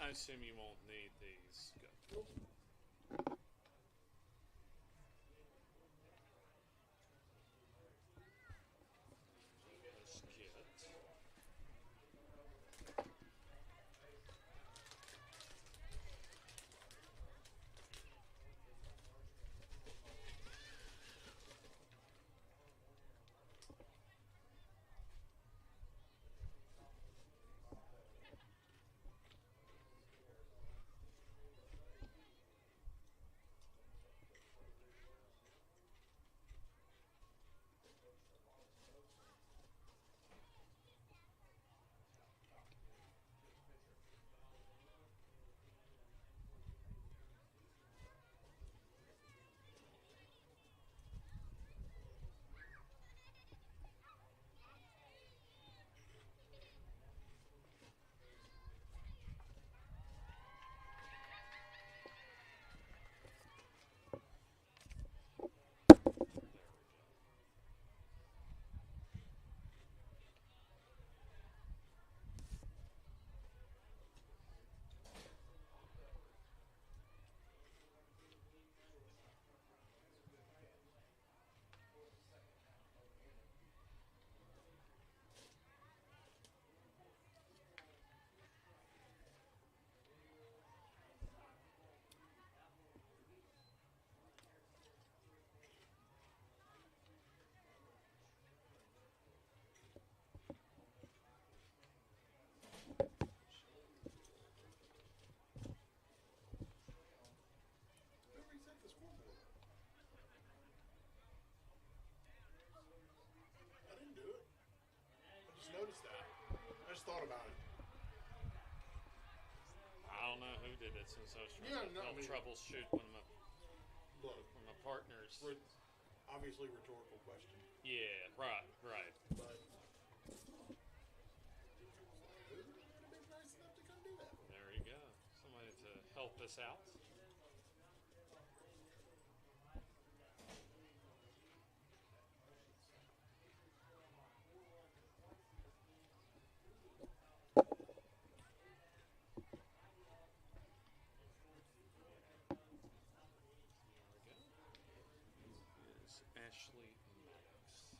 I assume you won't need these. Good. Let's get. Noticed that. I just thought about it. I don't know who did it since I was trying to troubleshoot Look, one of my partners. Obviously, rhetorical question. Yeah, right. But who would have been nice enough to come do that? There you go. Somebody to help us out. Ashley Maddox.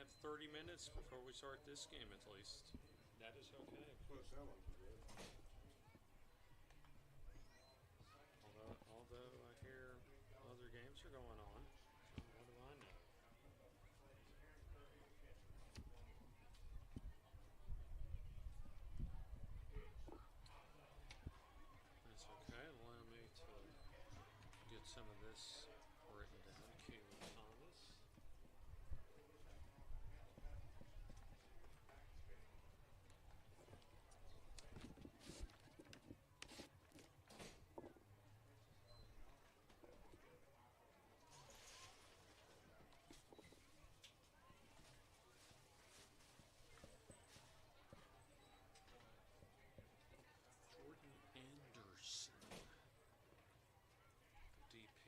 have 30 minutes before we start this game at least. That is okay. Well, it sounds like you did. Although I hear other games are going on, so what do I know? That's okay. Allow me to get some of this written down. Keelan Thomas. Jordan Anderson, DP.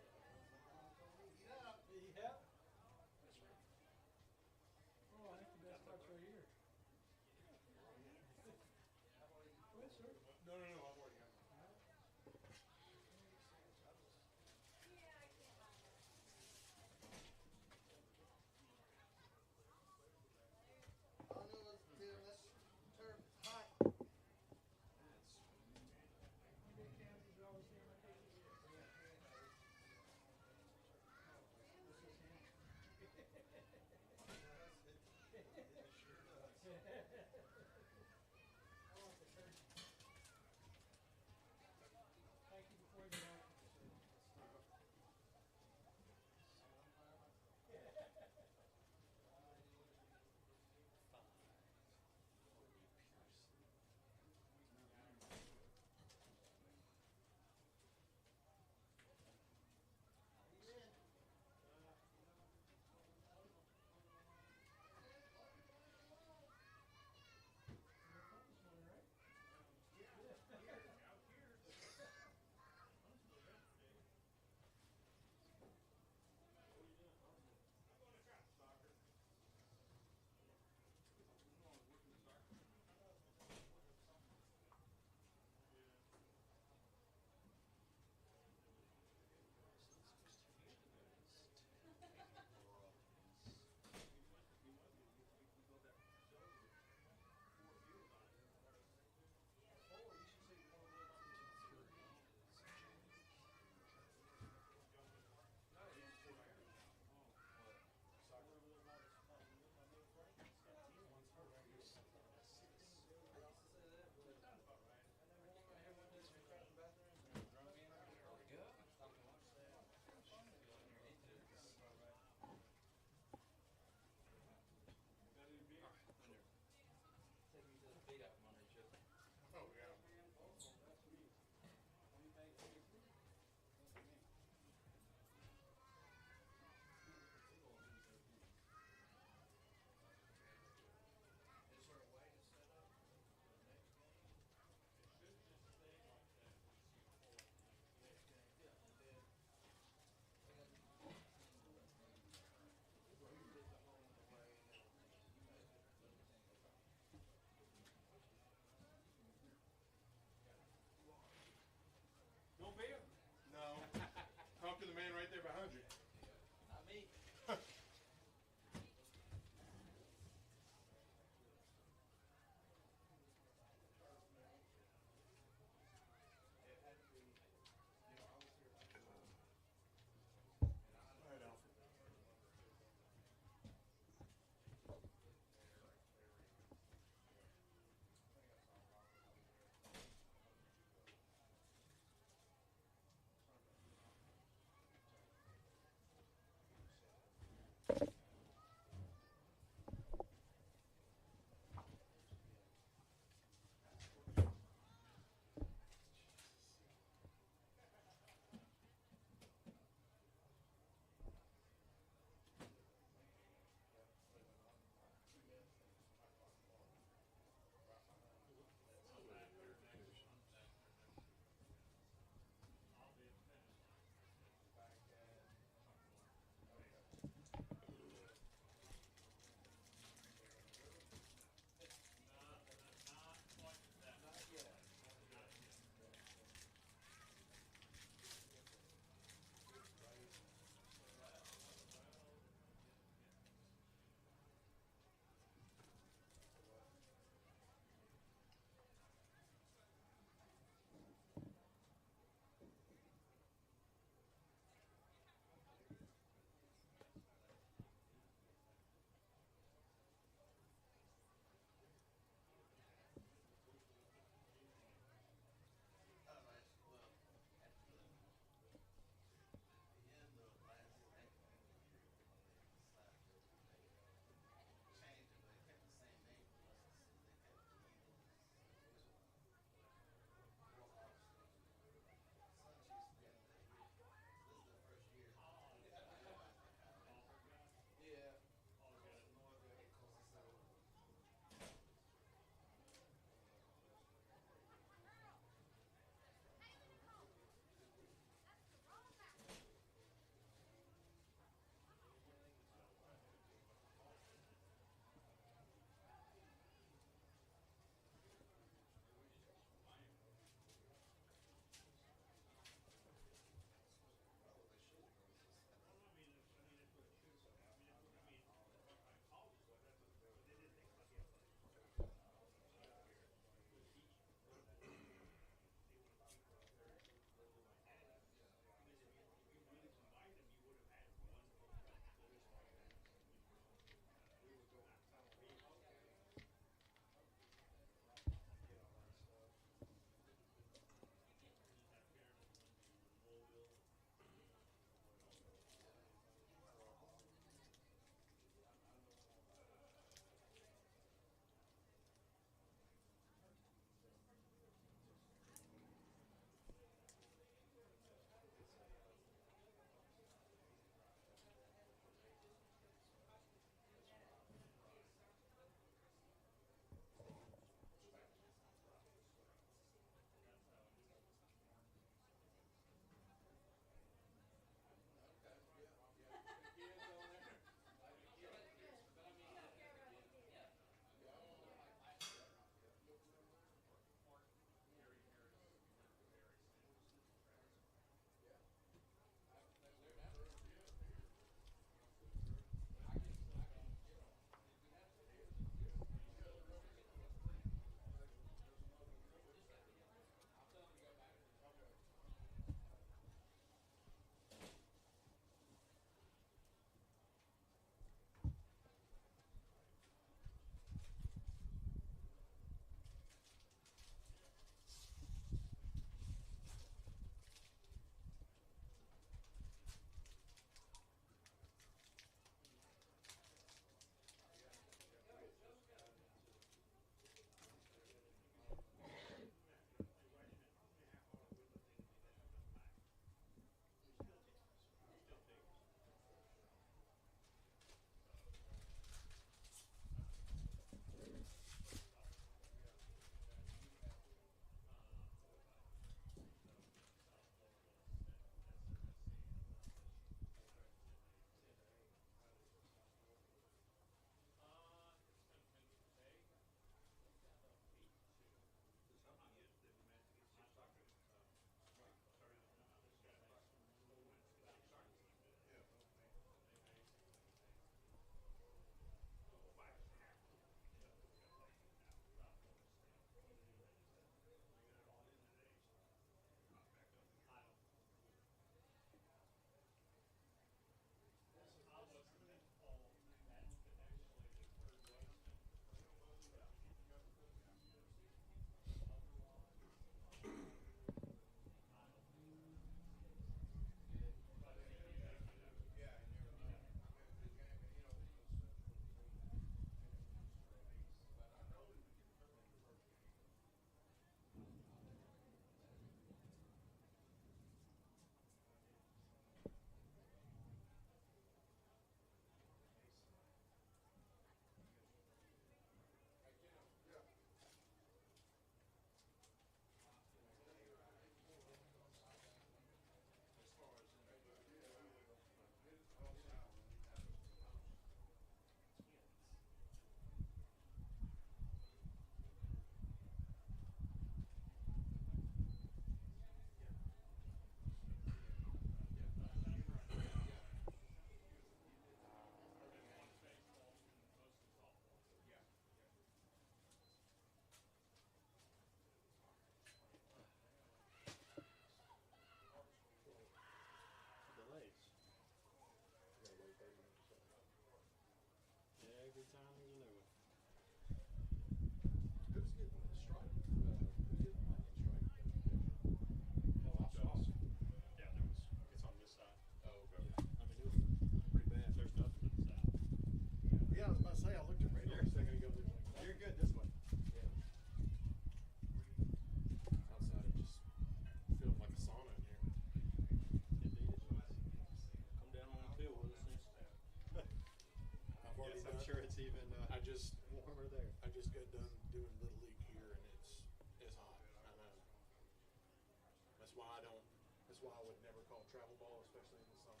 That's why I would never call travel ball, especially in the summer.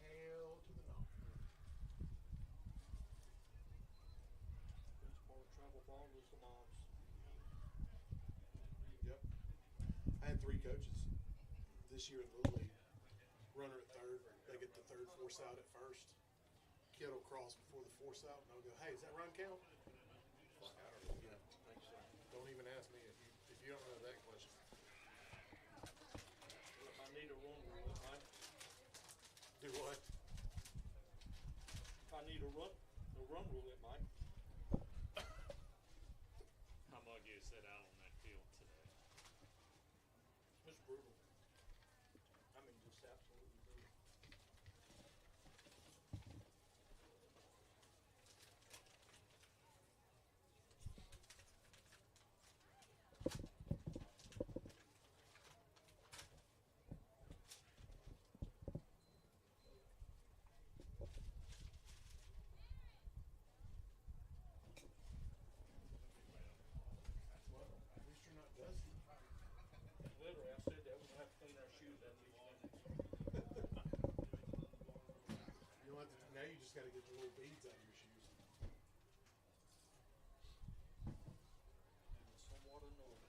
Hell to the no. Best part of travel ball was the moms. Yep. I had 3 coaches this year in Little League. Runner at third. They get the third force out at first. Kid will cross before the force out, and I'll go, "Hey, does that run count?" Fuck, I don't know. You know, Makes sense. don't even ask me if you don't know that question. Well, if I need a run rule, it might. Do what? If I need a run rule, it might. How muggy is it out on that field today? It's brutal. I mean, just absolutely brutal. Well, at least you're not dusty. Literally, I said that we're gonna have to clean our shoes after each game. You don't have to. Now you just got to get the little beads out of your shoes. And somewhat annoying.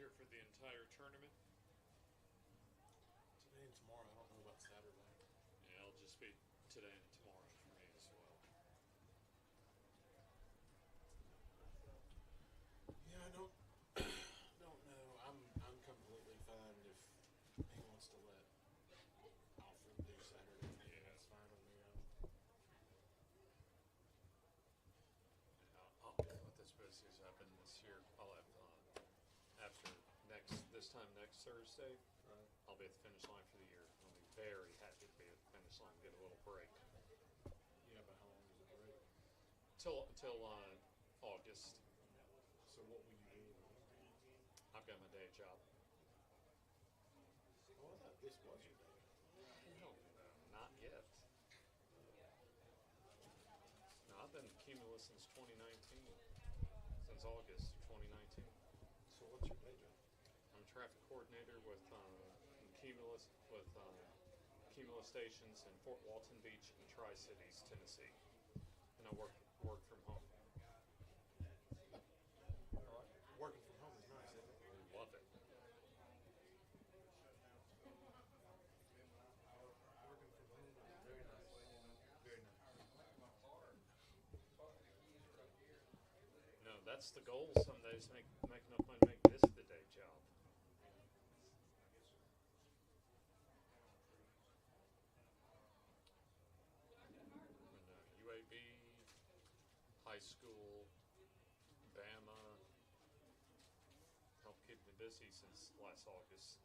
Here for the entire tournament? Today and tomorrow. I don't know about Saturday. Yeah, it'll just be today and tomorrow for me as well. Yeah, I don't know. I'm completely fine if he wants to let Alfred do Saturday. Yeah. That's fine with me. I'll what this busy as I've been this year. I'll have after this time next Thursday, I'll be at the finish line for the year. I'll be very happy to be at the finish line, get a little break. Yeah, but how long is it break? Till August. So what will you do? I've got my day job. Oh, I thought this was your day. Hell no, not yet. No, I've been Cumulus since 2019. Since August 2019. So what's your day job? I'm traffic coordinator with Cumulus Cumulus stations in Fort Walton Beach and Tri-Cities, Tennessee, and I work from home. All right. Working from home is nice, isn't it? Love it. Working from home is very nice. Very nice. No, that's the goal. Some days make enough money to make this the day job. When UAB, high school, Bama, helped keep me busy since last August.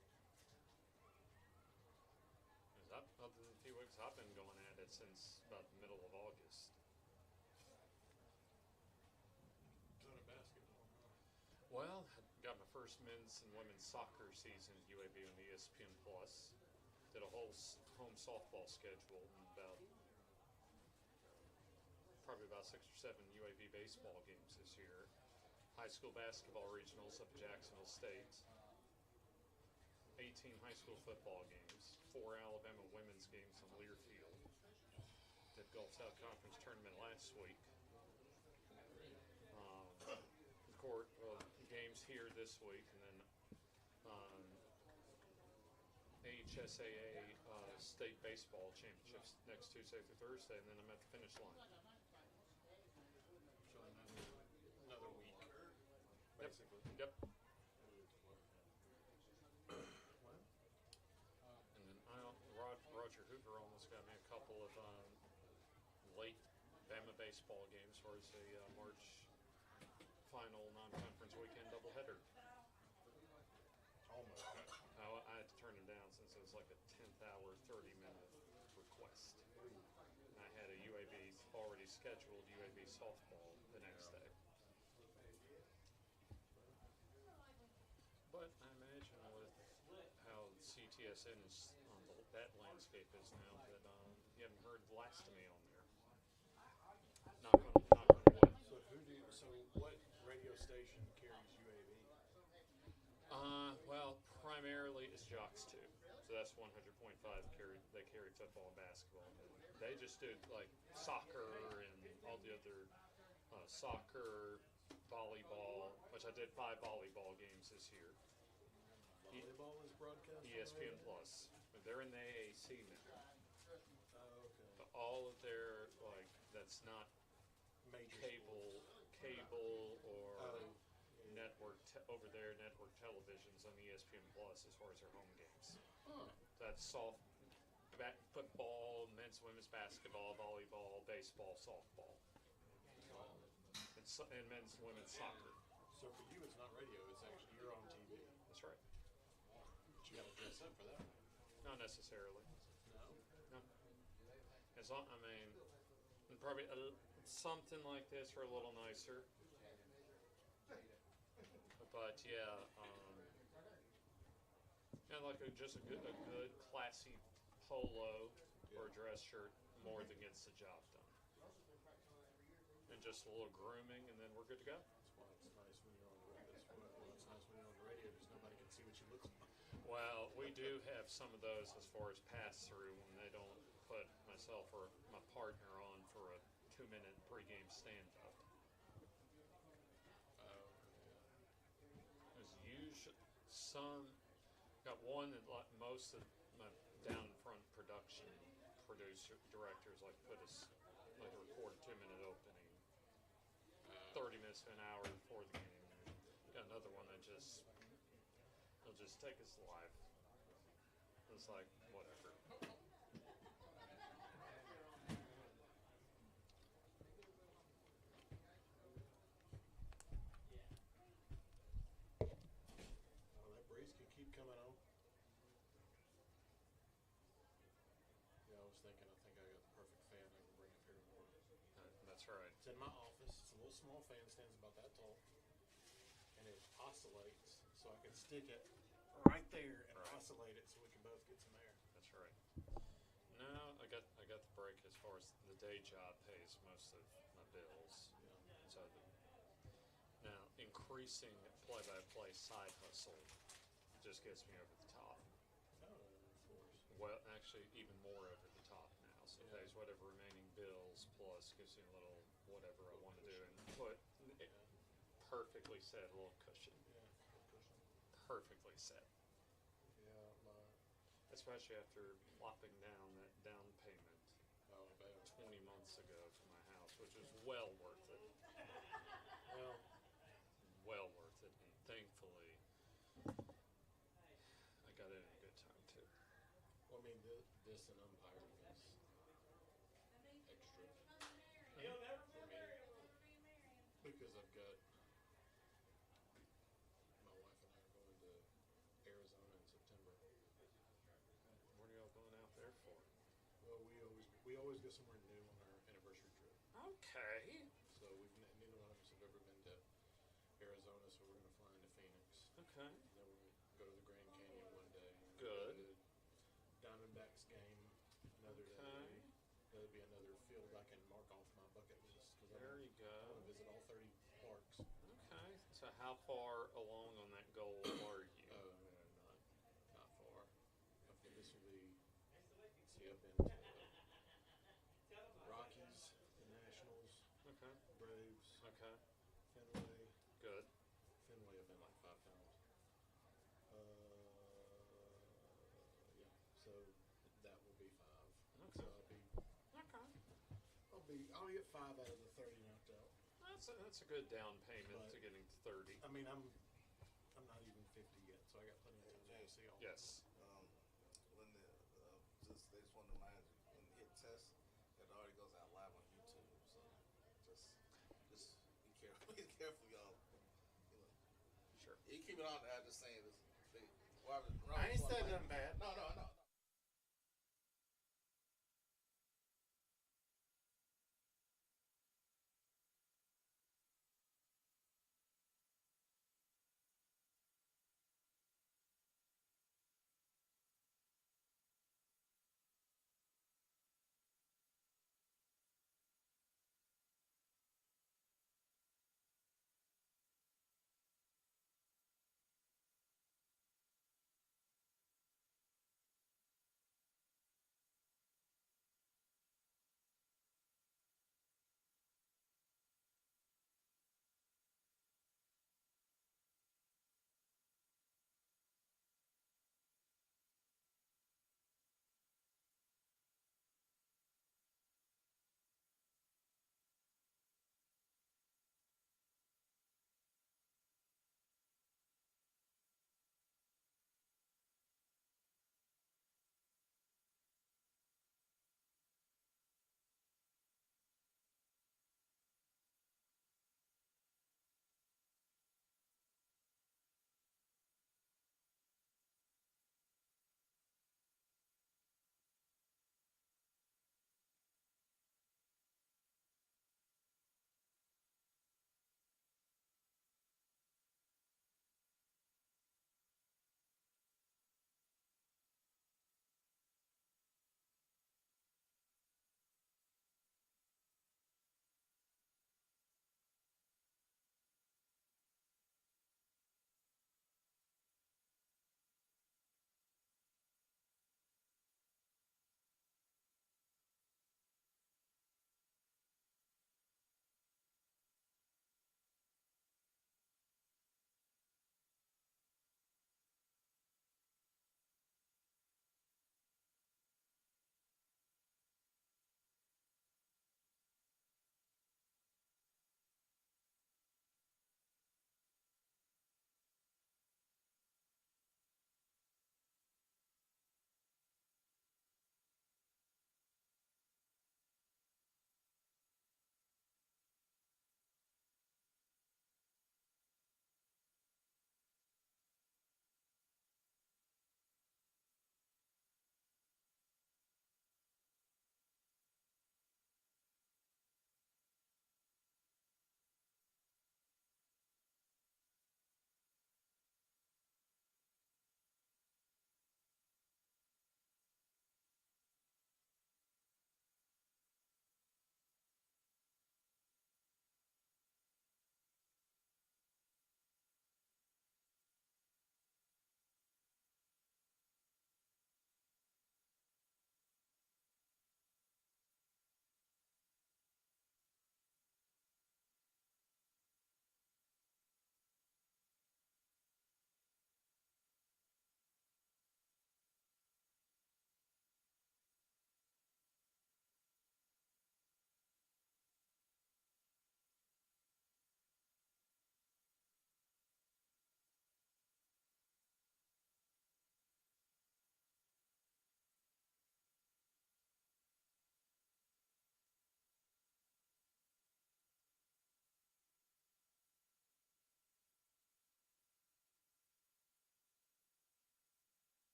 'Cause other than a few weeks, I've been going at it since about the middle of August. Ton of basketball. Well, I got my first men's and women's soccer season at UAB on ESPN Plus. Did a whole home softball schedule and probably about 6 or 7 UAB baseball games this year. High school basketball regionals up at Jacksonville State. 18 high school football games. 4 Alabama women's games on Learfield. Did Gulf South Conference tournament last week. Games here this week, and then NJCAA state baseball championships next Tuesday through Thursday, and then I'm at the finish line. So another week, basically. Yep. baseball game as far as a March final non-conference weekend doubleheader. Almost. I had to turn him down since it was like a 10th hour, 30-minute request. And I had a UAB already scheduled UAB softball the next day. But I imagine with how CTSN is on that landscape is now that you haven't heard the last of me on there. Knock on wood. So what radio station carries UAB? Well, primarily it's Jocks 2. So that's 100.5 they carry football and basketball. They just do like soccer and all the other soccer, volleyball, which I did 5 volleyball games this year. Volleyball is broadcast on ESPN radio? Plus. They're in the AAC now. Oh, okay. But all of their that's not Major cable or network over there network televisions on ESPN Plus as far as their home games. Huh. That's football, men's, women's basketball, volleyball, baseball, softball, and men's and women's soccer. So for you, it's not radio. It's actually you're on TV. That's right. But you got to dress up for that. Not necessarily. No. No. Probably something like this or a little nicer. But yeah, like just a good classy polo or dress shirt more than gets the job done. And just a little grooming, and then we're good to go. That's why it's nice when you're on the radio. It's nice when you're on the radio because nobody can see what you look like. Well, we do have some of those as far as pass through when they don't put myself or my partner on for a 2-minute pregame stand up. There's usually got one that most of my down front production directors put us record a 2-minute opening, 30 minutes to an hour before the game. Got another one that they'll just take us live. It's like whatever. Well, that breeze can keep coming on. Yeah, I was thinking. I think I got the perfect fan I can bring up here tomorrow. That's right. It's in my office. It's a little small fan, stands about that tall, and it oscillates, so I can stick it right there and oscillate it, so we can both get some air. That's right. No, I got the break as far as the day job pays most of my bills. So now increasing play-by-play side hustle just gets me over the top. Oh, of course. Well, actually, even more over the top now. So it pays whatever remaining bills plus gives me a little whatever I want to do and put it perfectly set, a little cushion. Yeah, good cushion. Perfectly set. Yeah, Especially after plopping down that down payment oh, I bet. 20 months ago for my house, which was well worth it. Well worth it. And thankfully, I got it at a good time too. Well, I mean, this and umpiring is extra. He'll never For me, because I've got my wife and I are going to Arizona in September. What are y'all going out there for? Well, we always go somewhere new on our anniversary trip. Okay. So neither one of us have ever been to Arizona, so we're going to fly into Phoenix. Okay. And then we're going to go to the Grand Canyon one day. Good. Go to Diamondbacks game another day. Okay. That'll be another field I can mark off my bucket list. There you go. I want to visit all 30 parks. Okay. So how far along on that goal are you? Not far. Okay, this will be. See, I've been to Rockies, the Nationals, Okay. Braves, Okay. Fenway. Good. Fenway I've been like 5 times. Yeah. So that will be 5. Okay. So Okay. I'll get 5 out of the 30 knocked out. That's a good down payment But- to getting to 30. I mean, I'm not even 50 yet, so I got plenty of time to go see all. Yes. When they just want to remind you when you hit test, it already goes out live on YouTube. So careful, y'all. You know, Sure. you keep it on there. I'm just saying this. I ain't said nothing bad. No, no, no.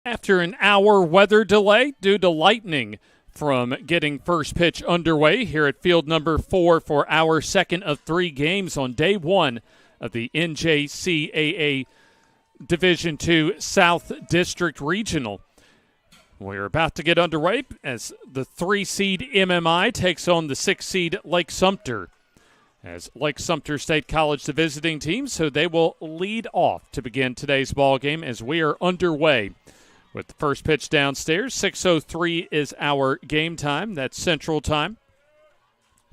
After an hour weather delay due to lightning from getting first pitch underway here at field number 4 for our second of 3 games on day 1 of the NJCAA Division II South District Regional. We're about to get underway as the 3-seed MMI takes on the 6-seed Lake Sumter. As Lake Sumter State College, the visiting team, so they will lead off to begin today's ball game as we are underway with the first pitch downstairs. 6:03 is our game time. That's Central Time.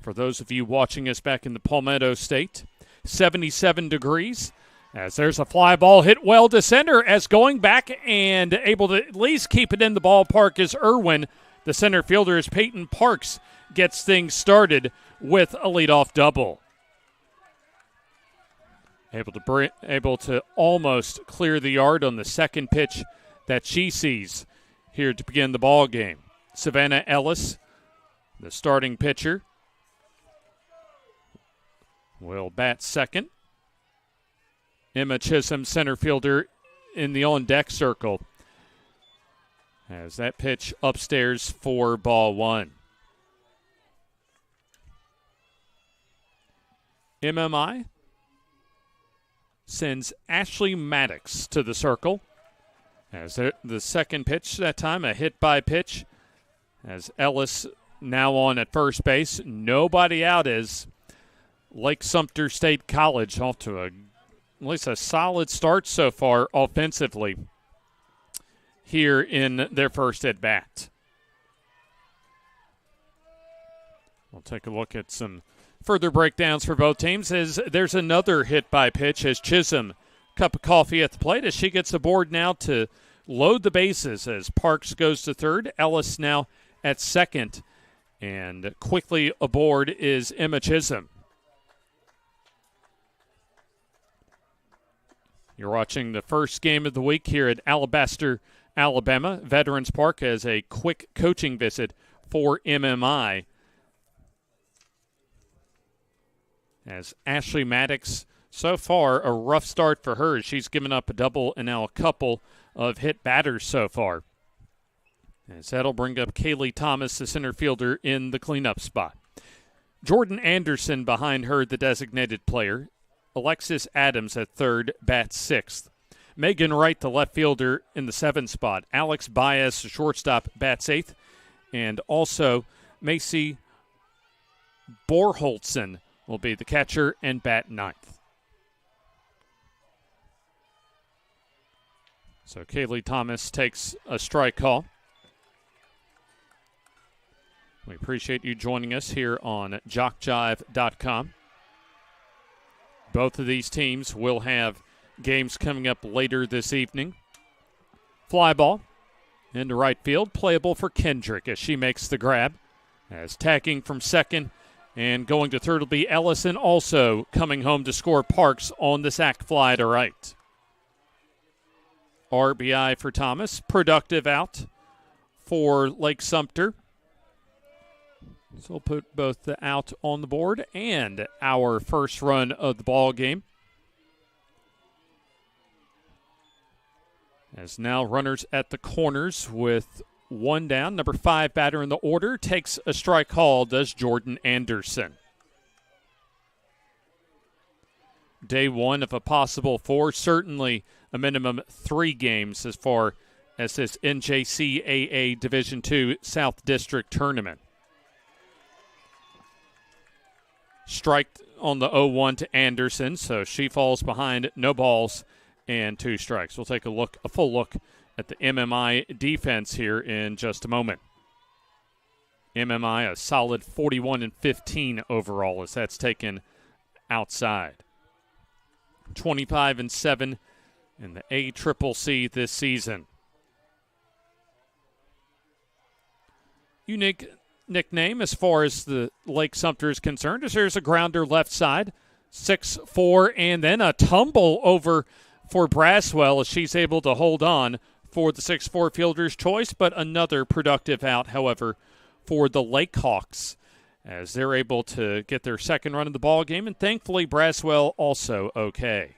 For those of you watching us back in the Palmetto State, 77 degrees. As there's a fly ball hit well to center, as going back and able to at least keep it in the ballpark is Irwin. The center fielder is Peyton Parks. Gets things started with a leadoff double. Able to almost clear the yard on the second pitch that she sees here to begin the ball game. Savannah Ellis, the starting pitcher, will bat second. Emma Chisholm, center fielder, in the on-deck circle. As that pitch upstairs for ball 1. MMI sends Ashley Maddox to the circle. As the second pitch that time, a hit by pitch. As Ellis now on at first base. Nobody out as Lake Sumter State College off to at least a solid start so far offensively here in their first at bat. We'll take a look at some further breakdowns for both teams as there's another hit by pitch as Chisholm, cup of coffee at the plate as she gets aboard now to load the bases as Parks goes to third. Ellis now at second, and quickly aboard is Emma Chisholm. You're watching the first game of the week here at Alabaster, Alabama, Veterans Park, as a quick coaching visit for MMI. As Ashley Maddox, so far, a rough start for her. She's given up a double and now a couple of hit batters so far. As that'll bring up Kaylee Thomas, the center fielder, in the cleanup spot. Jordan Anderson behind her, the designated player. Alexis Adams at third, bats sixth. Megan Wright, the left fielder, in the 7th spot. Alex Baez, the shortstop, bats 8th. And also Macy Borholtzen will be the catcher and bat 9th. So Kaylee Thomas takes a strike call. We appreciate you joining us here on JockJive.com. Both of these teams will have games coming up later this evening. Fly ball into right field, playable for Kendrick as she makes the grab. As tagging from second and going to third will be Ellison, also coming home to score Parks on the sac fly to right. RBI for Thomas, productive out for Lake Sumter. So we'll put both the out on the board and our first run of the ball game. As now runners at the corners with one down. Number 5 batter in the order takes a strike call, does Jordan Anderson. Day 1 of a possible 4, certainly a minimum 3 games as far as this NJCAA Division II South District Tournament. Strike on the 0-1 to Anderson, so she falls behind, no balls and 2 strikes. We'll take a full look at the MMI defense here in just a moment. MMI a solid 41-15 overall as that's taken outside. 25-7 in the ACCC this season. Unique nickname as far as the Lake Sumter is concerned is there's a grounder left side, 6-4, and then a tumble over for Braswell as she's able to hold on for the 6-4 fielder's choice, but another productive out, however, for the Lake Hawks as they're able to get their second run of the ball game, and thankfully Braswell also okay.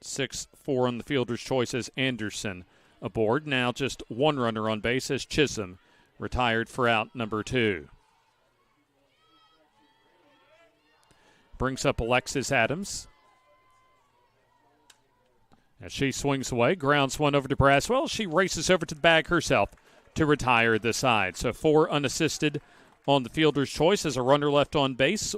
6-4 on the fielder's choice as Anderson aboard. Now just one runner on base as Chisholm retired for out number 2. Brings up Alexis Adams. As she swings away, grounds one over to Braswell. She races over to the bag herself to retire the side. So 4 unassisted on the fielder's choice as a runner left on base.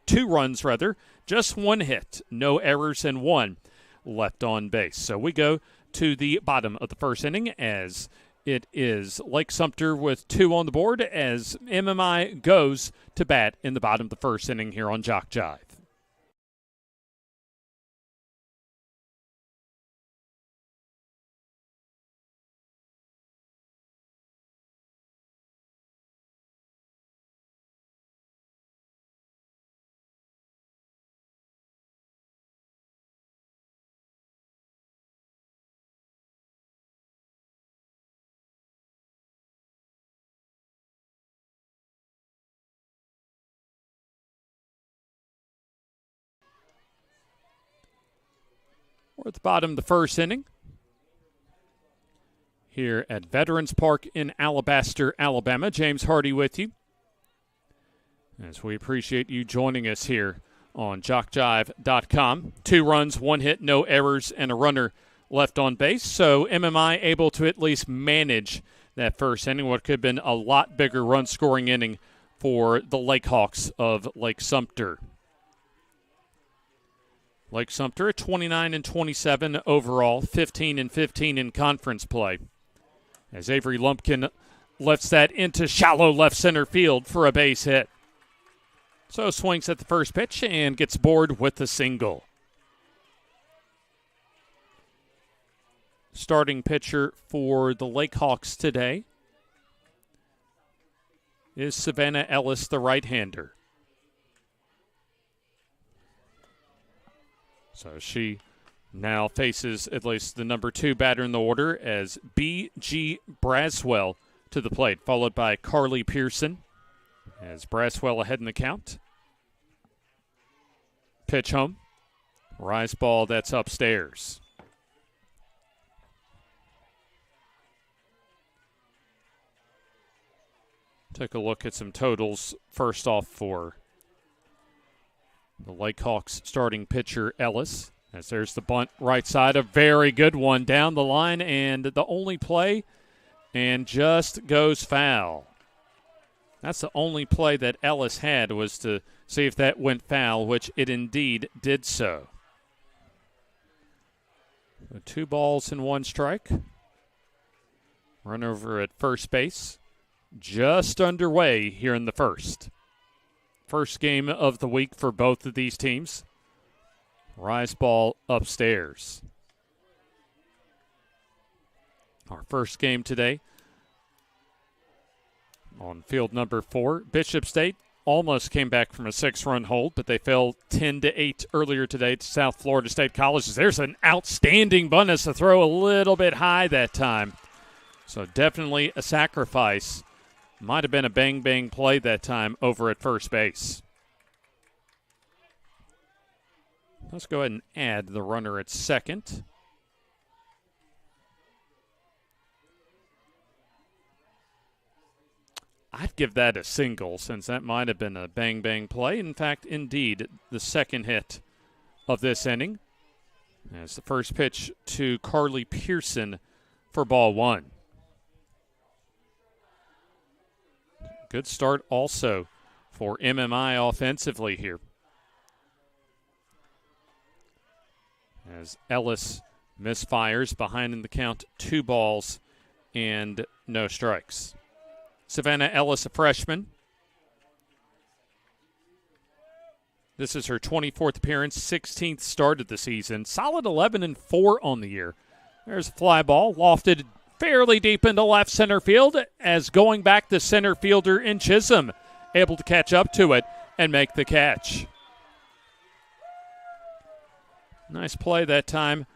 2 runs, rather. Just 1 hit. No errors and 1 left on base. So we go to the bottom of the first inning as it is Lake Sumter with 2 on the board as MMI goes to bat in the bottom of the first inning here on JockJive. We're at the bottom of the first inning here at Veterans Park in Alabaster, Alabama. James Hardy with you as we appreciate you joining us here on JockJive.com. 2 runs, 1 hit, no errors, and a runner left on base. So MMI able to at least manage that first inning, what could have been a lot bigger run-scoring inning for the Lake Hawks of Lake Sumter. Lake Sumter at 29-27 overall, 15-15 in conference play. As Avery Lumpkin lifts that into shallow left center field for a base hit. So swings at the first pitch and gets aboard with the single. Starting pitcher for the Lake Hawks today is Savannah Ellis, the right-hander. So she now faces at least the number 2 batter in the order as B.G. Braswell to the plate, followed by Carly Pearson as Braswell ahead in the count. Pitch home. Rise ball, that's upstairs. Take a look at some totals first off for the Lake Hawks starting pitcher Ellis. As there's the bunt right side, a very good one down the line, and the only play, and just goes foul. That's the only play that Ellis had, was to see if that went foul, which it indeed did so. 2 balls and 1 strike. Run over at first base. Just underway here in the first. First game of the week for both of these teams. Rise ball upstairs. Our first game today on field number 4. Bishop State almost came back from a 6-run hold, but they fell 10-8 earlier today to South Florida State College. There's an outstanding bunt as to throw a little bit high that time. So definitely a sacrifice. Might have been a bang-bang play that time over at first base. Let's go ahead and add the runner at second. I'd give that a single, since that might have been a bang-bang play. In fact, indeed, the second hit of this inning. As the first pitch to Carly Pearson for ball 1. Good start also for MMI offensively here. As Ellis misfires behind in the count, 2 balls and no strikes. Savannah Ellis, a freshman. This is her 24th appearance, 16th start of the season. Solid 11-4 on the year. There's a fly ball lofted fairly deep into left center field, as going back the center fielder in Chisholm able to catch up to it and make the catch. Nice play that time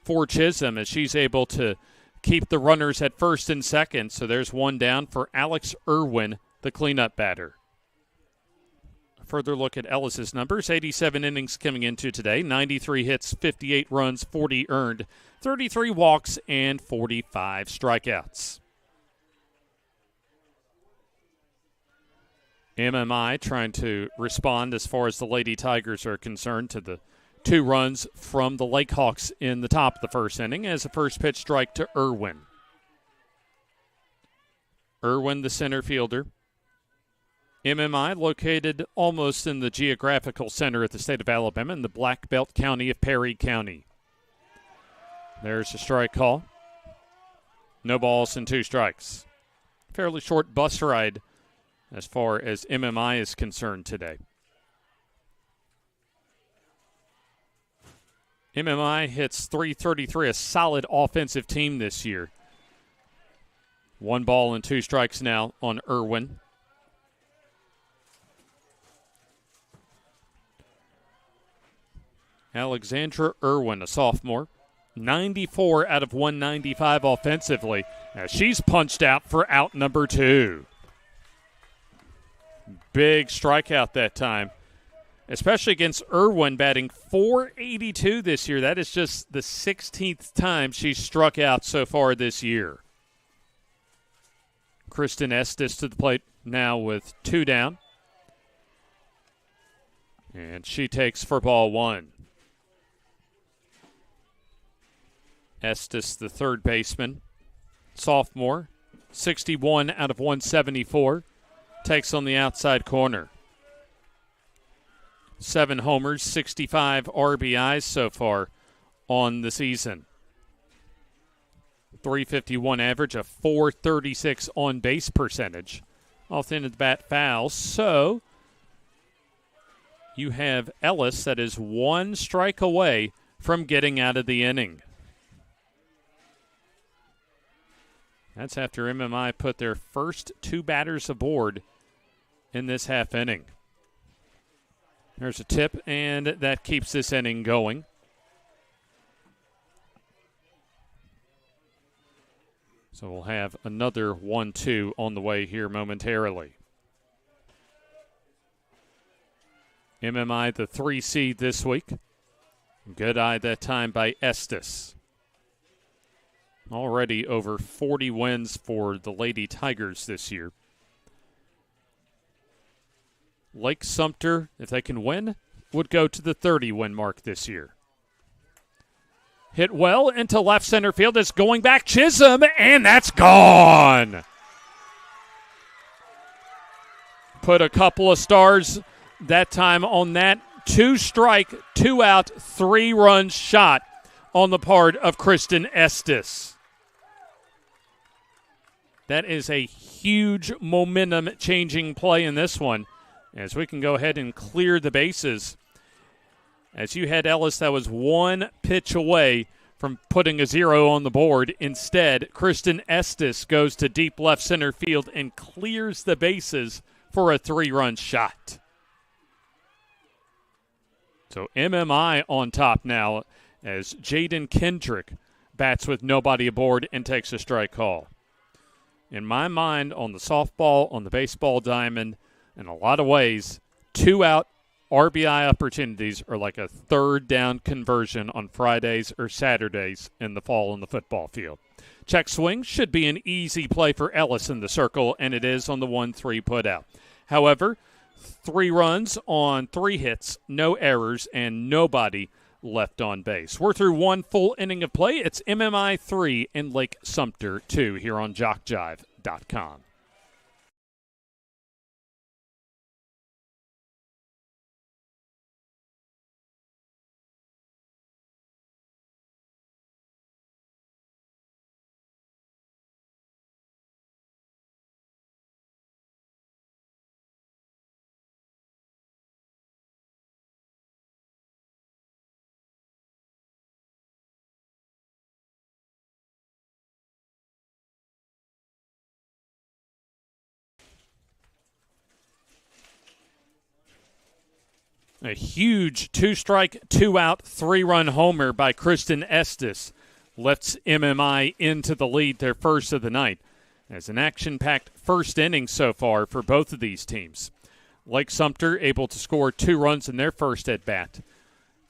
for Chisholm as she's able to keep the runners at first and second. So there's one down for Alex Irwin, the cleanup batter. further look at Ellis's numbers. 87 innings coming into today, 93 hits, 58 runs, 40 earned, 33 walks, and 45 strikeouts. MMI trying to respond as far as the Lady Tigers are concerned to the 2 runs from the Lake Hawks in the top of the first inning as a first pitch strike to Irwin. Irwin, the center fielder. MMI located almost in the geographical center of the state of Alabama in the Black Belt County of Perry County. There's a strike call. No balls and 2 strikes. Fairly short bus ride as far as MMI is concerned today. MMI hits .333, a solid offensive team this year. 1 ball and 2 strikes now on Irwin. Alexandra Irwin, a sophomore, 94 out of 195 offensively as she's punched out for out number 2. Big strikeout that time, especially against Irwin, batting .482 this year. That is just the 16th time she's struck out so far this year. Kristen Estes to the plate now with 2 down. And she takes for ball 1. Estes, the third baseman, sophomore, 61 out of 174, takes on the outside corner. 7 homers, 65 RBIs so far on the season. .351 average, a .436 on-base percentage. Off the end of the bat fouls. So you have Ellis that is 1 strike away from getting out of the inning. That's after MMI put their first 2 batters aboard in this half inning. There's a tip, and that keeps this inning going. So we'll have another 1-2 on the way here momentarily. MMI, the 3 seed this week. Good eye that time by Estes. Already over 40 wins for the Lady Tigers this year. Lake Sumter, if they can win, would go to the 30-win mark this year. Hit well into left center field. It's going back Chisholm, and that's gone. Put a couple of stars that time on that 2-strike, 2-out, 3-run shot on the part of Kristen Estes. That is a huge momentum-changing play in this one, as we can go ahead and clear the bases. As you had Ellis, that was 1 pitch away from putting a 0 on the board. Instead, Kristen Estes goes to deep left center field and clears the bases for a 3-run shot. So MMI on top now as Jaden Kendrick bats with nobody aboard and takes a strike call. In my mind, on the softball, on the baseball diamond, in a lot of ways, 2-out RBI opportunities are like a 3rd down conversion on Fridays or Saturdays in the fall on the football field. Check swing should be an easy play for Ellis in the circle, and it is on the 1-3 putout. However, 3 runs on 3 hits, no errors, and nobody left on base. We're through 1 full inning of play. It's MMI 3 and Lake Sumter 2 here on JockJive.com. A huge 2-strike, 2-out, 3-run homer by Kristen Estes lifts MMI into the lead, their first of the night. As an action-packed first inning so far for both of these teams. Lake Sumter able to score 2 runs in their first at-bat.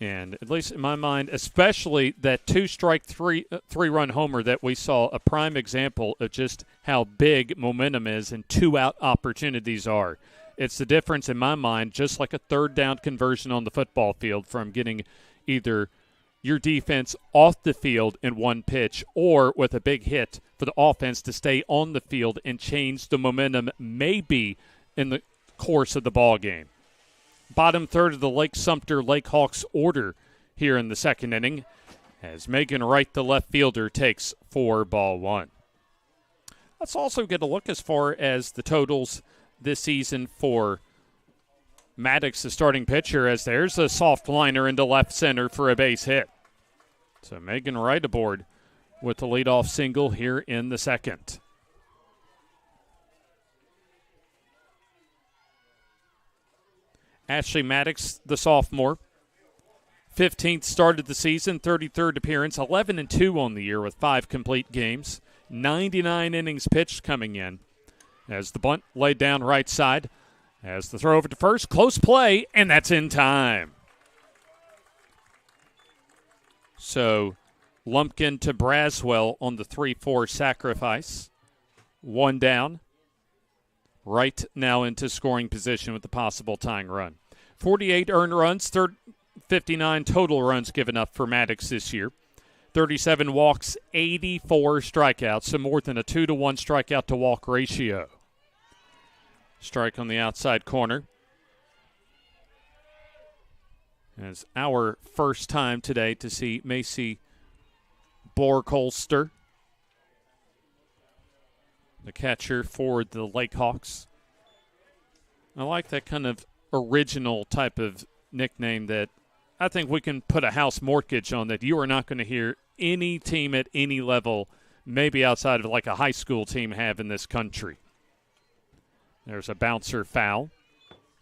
And at least in my mind, especially that 2-strike, 3-run homer that we saw, a prime example of just how big momentum is and 2-out opportunities are. It's the difference in my mind, just like a third down conversion on the football field, from getting either your defense off the field in one pitch or with a big hit for the offense to stay on the field and change the momentum maybe in the course of the ball game. Bottom third of the Lake Sumter Lake Hawks order here in the second inning as Megan Wright, the left fielder, takes 4-1. Let's also get a look as far as the totals this season for Maddox, the starting pitcher, as there's a soft liner into left center for a base hit. So Megan Wright aboard with the leadoff single here in the second. Ashley Maddox, the sophomore, 15th start of the season, 33rd appearance, 11-2 on the year with 5 complete games, 99 innings pitched coming in. As the bunt laid down right side, as the throw over to first, close play, and that's in time. So Lumpkin to Braswell on the 3-4 sacrifice. 1 down. Wright now into scoring position with the possible tying run. 48 earned runs, 59 total runs given up for Maddox this year. 37 walks, 84 strikeouts, so more than a 2-to-1 strikeout to walk ratio. Strike on the outside corner. It's our first time today to see Macy Borkolster, the catcher for the Lake Hawks. I like that kind of original type of nickname that I think we can put a house mortgage on, that you are not going to hear any team at any level, maybe outside of like a high school team, have in this country. There's a bouncer foul.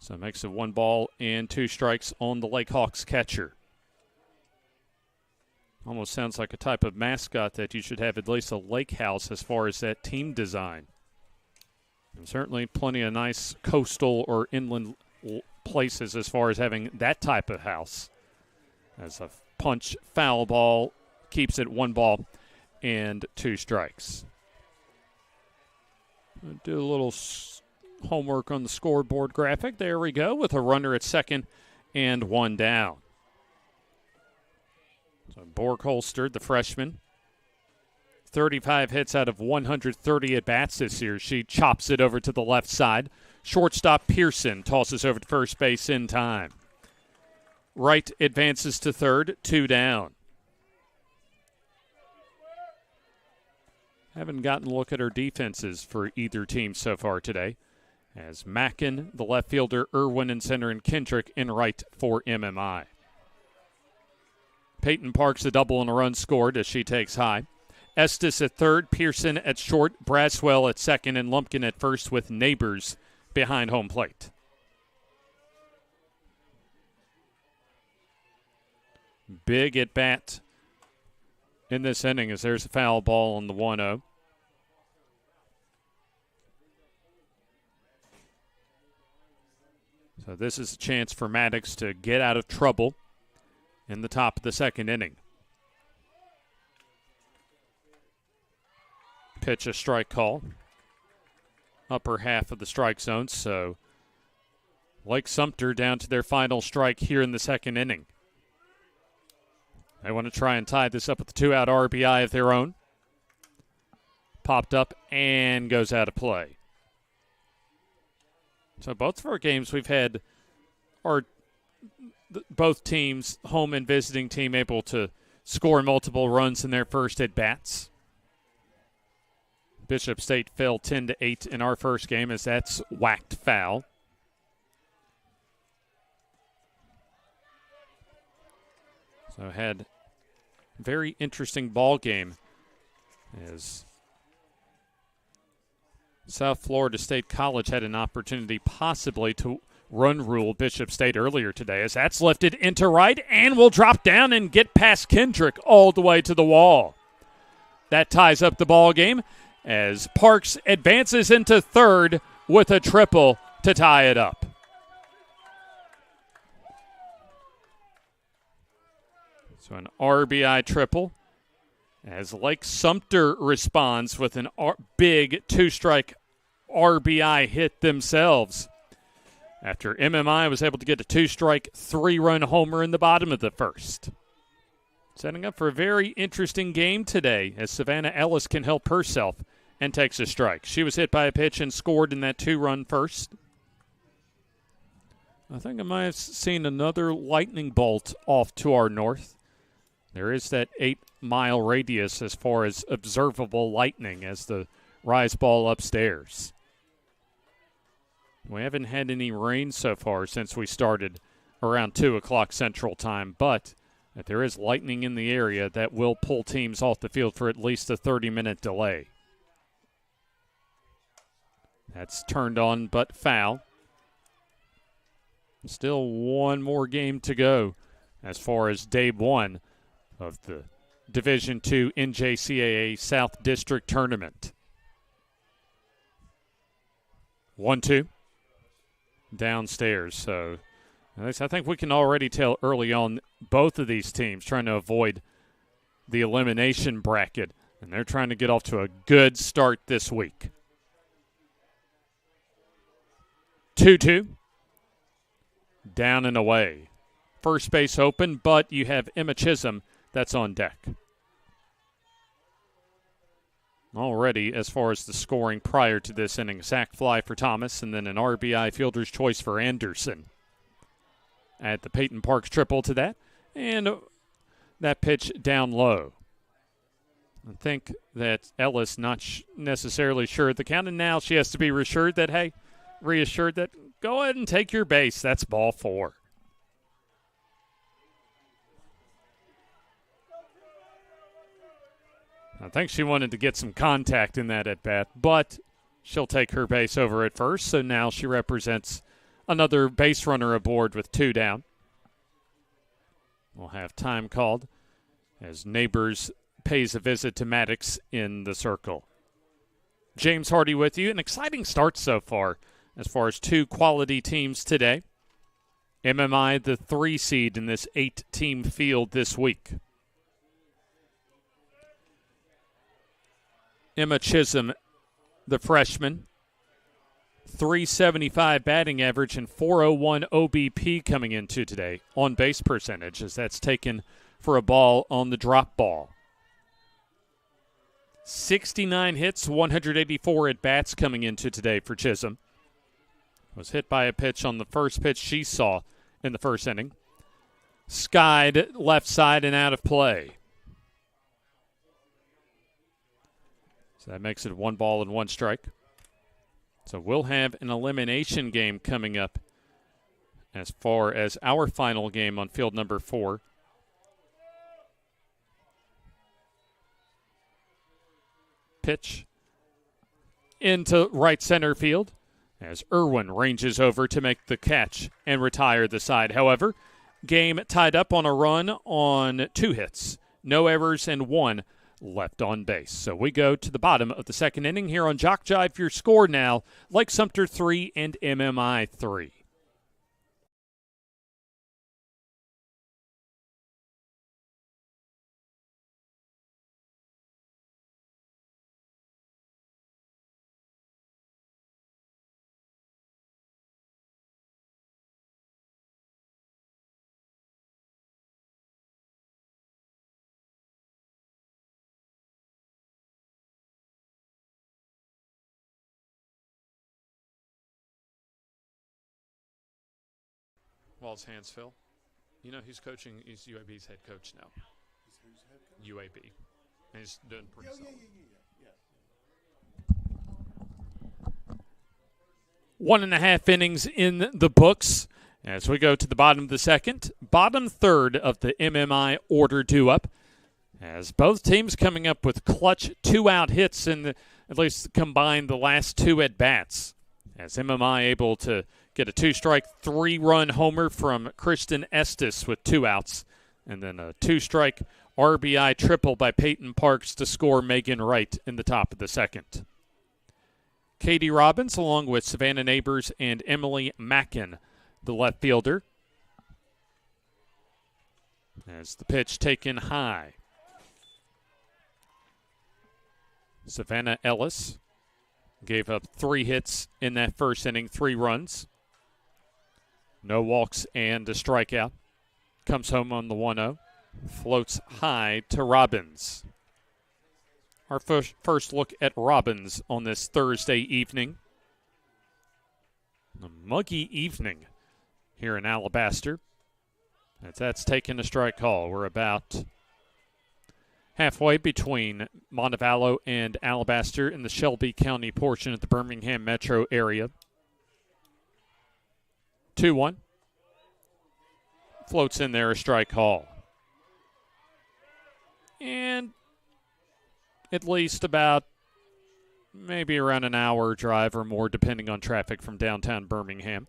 So it makes it 1-2 strikes on the Lake Hawks catcher. Almost sounds like a type of mascot that you should have at least a lake house as far as that team design. And certainly plenty of nice coastal or inland places as far as having that type of house. As a punch foul ball keeps it 1-2 strikes. I'll do a little homework on the scoreboard graphic. There we go, with a runner at second and 1 down. So Borkolster, the freshman, 35 hits out of 130 at-bats this year. She chops it over to the left side. Shortstop Pearson tosses over to first base in time. Wright advances to third, 2 down. Haven't gotten a look at her defenses for either team so far today, as Mackin, the left fielder, Irwin in center, and Kendrick in right for MMI. Peyton Parks a double and a run scored as she takes high. Estes at third, Pearson at short, Braswell at second, and Lumpkin at first with Neighbors behind home plate. Big at bat in this inning as there's a foul ball on the 1-0. So this is a chance for Maddox to get out of trouble in the top of the second inning. Pitch a strike call. Upper half of the strike zone, so Lake Sumter down to their final strike here in the second inning. They want to try and tie this up with a 2-out RBI of their own. Popped up and goes out of play. So both of our games we've had are both teams, home and visiting team, able to score multiple runs in their first at-bats. Bishop State fell 10-8 in our first game as that's whacked foul. So had a very interesting ball game as South Florida State College had an opportunity possibly to run rule Bishop State earlier today, as that's lifted into right and will drop down and get past Kendrick all the way to the wall. That ties up the ball game as Parks advances into third with a triple to tie it up. So an RBI triple as Lake Sumter responds with an big two-strike RBI hit themselves after MMI was able to get a two-strike, three-run homer in the bottom of the first. Setting up for a very interesting game today as Savannah Ellis can help herself and takes a strike. She was hit by a pitch and scored in that two-run first. I think I might have seen another lightning bolt off to our north. There is that 8-mile radius as far as observable lightning as the rise ball upstairs. We haven't had any rain so far since we started around 2 o'clock Central Time, but if there is lightning in the area, that will pull teams off the field for at least a 30-minute delay. That's turned on but foul. Still one more game to go as far as day one of the Division II NJCAA South District Tournament. 1-2 downstairs. So I think we can already tell early on both of these teams trying to avoid the elimination bracket, and they're trying to get off to a good start this week. 2-2. Down and away. First base open, but you have Emma Chisholm that's on deck. Already, as far as the scoring prior to this inning, sac fly for Thomas and then an RBI fielder's choice for Anderson. Add the Peyton Parks triple to that, and that pitch down low. I think that Ellis not necessarily sure of the count, and now she has to be reassured that go ahead and take your base. That's ball 4. I think she wanted to get some contact in that at bat, but she'll take her base over at first, so now she represents another base runner aboard with 2 down. We'll have time called as Neighbors pays a visit to Maddox in the circle. James Hardy with you. An exciting start so far as 2 quality teams today. MMI, the 3 seed in this 8-team field this week. Emma Chisholm, the freshman, 375 batting average and 401 OBP coming into today. On base percentage, as that's taken for a ball on the drop ball. 69 hits, 184 at bats coming into today for Chisholm. Was hit by a pitch on the first pitch she saw in the first inning. Skied left side and out of play. So that makes it 1 ball and 1 strike. So we'll have an elimination game coming up as far as our final game on field number 4. Pitch into right center field as Irwin ranges over to make the catch and retire the side. However, game tied up on a run on 2 hits. No errors and 1 left on base. So we go to the bottom of the second inning here on JockJive. Your score now, Lake Sumter 3 and MMI 3. While his hands fill. You know, he's UAB's head coach now. He's who's head coach? UAB. And he's doing pretty solid. Yeah. 1.5 innings in the books as we go to the bottom of the second. Bottom third of the MMI order due up. As both teams coming up with clutch 2-out hits in at least combined the last 2 at-bats. As MMI able to get a 2-strike, 3-run homer from Kristen Estes with 2 outs. And then a 2-strike RBI triple by Peyton Parks to score Megan Wright in the top of the second. Katie Robbins along with Savannah Neighbors and Emily Mackin, the left fielder. as the pitch taken high. Savannah Ellis gave up 3 hits in that first inning, 3 runs. No walks and a strikeout. Comes home on the 1-0. Floats high to Robbins. Our first look at Robbins on this Thursday evening. A muggy evening here in Alabaster. That's taken a strike call. We're about halfway between Montevallo and Alabaster in the Shelby County portion of the Birmingham metro area. 2-1. Floats in there, a strike call. And at least about maybe around an hour drive or more, depending on traffic from downtown Birmingham.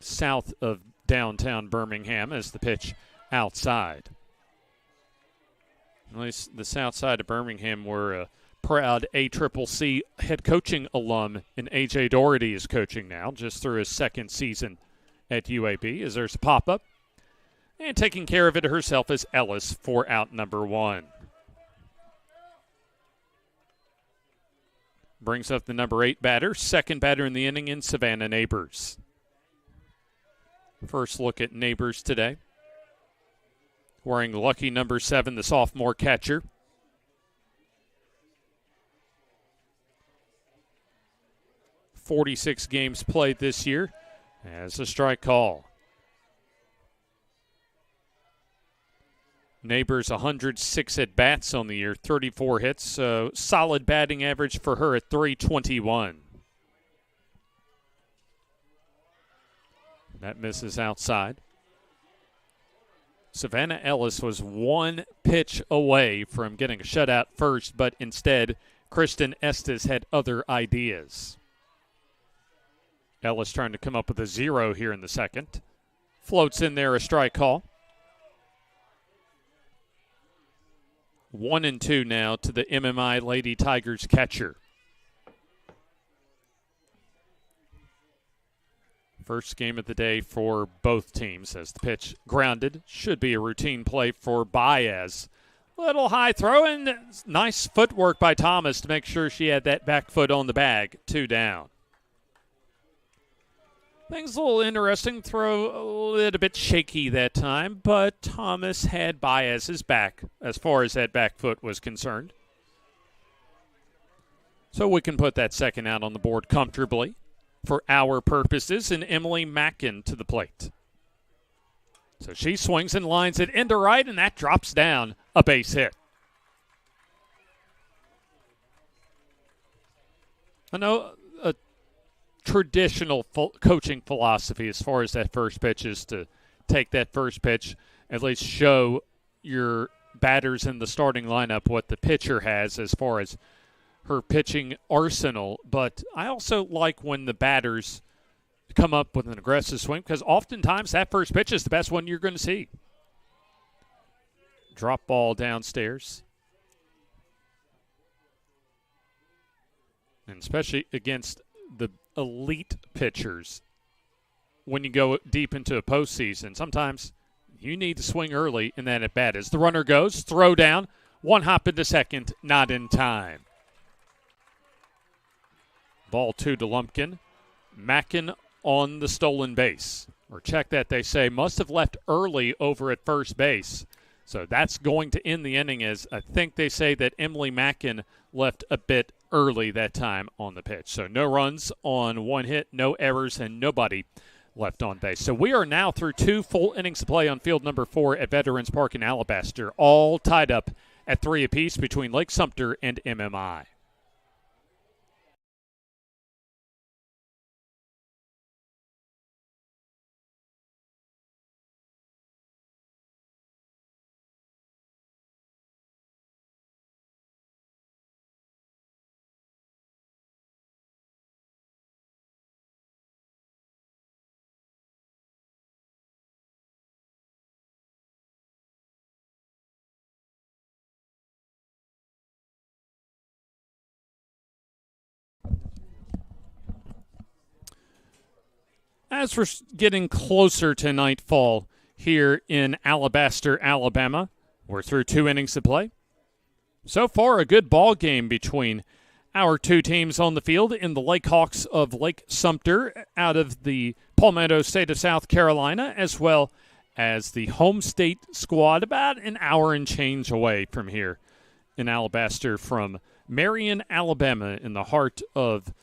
South of downtown Birmingham as the pitch outside. At least the south side of Birmingham, where a proud ACCC head coaching alum in A.J. Doherty is coaching now, just through his second season at UAB, as there's a pop-up. And taking care of it herself is Ellis for out number 1. Brings up the number 8 batter, second batter in the inning in Savannah Neighbors. First look at Neighbors today. Wearing lucky number 7, the sophomore catcher. .46 games played this year as a strike call. Neighbors 106 at-bats on the year, 34 hits, so solid batting average for her at .321. That misses outside. Savannah Ellis was 1 pitch away from getting a shutout first, but instead, Kristen Estes had other ideas. Ellis trying to come up with a 0 here in the second. Floats in there, a strike call. 1-2 now to the MMI Lady Tigers catcher. First game of the day for both teams as the pitch grounded. Should be a routine play for Baez. Little high throw and nice footwork by Thomas to make sure she had that back foot on the bag. 2 down. Things a little interesting. Throw a little bit shaky that time, but Thomas had Baez's back as far as that back foot was concerned. So we can put that second out on the board comfortably for our purposes, and Emily Mackin to the plate. So she swings and lines it into right, and that drops down, a base hit. I know a traditional coaching philosophy as far as that first pitch is to take that first pitch, at least show your batters in the starting lineup what the pitcher has as far as her pitching arsenal, but I also like when the batters come up with an aggressive swing because oftentimes that first pitch is the best one you're going to see. Drop ball downstairs. And especially against the elite pitchers, when you go deep into a postseason, sometimes you need to swing early in that at-bat. As the runner goes, throw down, 1 hop into second, not in time. Ball 2 to Lumpkin. Mackin on the stolen base. Or check that, they say, must have left early over at first base. So that's going to end the inning, as I think they say that Emily Mackin left a bit early that time on the pitch. So no runs on 1 hit, no errors, and nobody left on base. So we are now through 2 full innings of play on field number 4 at Veterans Park in Alabaster, all tied up at 3 apiece between Lake Sumter and MMI. As we're getting closer to nightfall here in Alabaster, Alabama. We're through 2 innings of play. So far, a good ball game between our two teams on the field in the Lake Hawks of Lake Sumter out of the Palmetto State of South Carolina, as well as the home state squad about an hour and change away from here in Alabaster from Marion, Alabama, in the heart of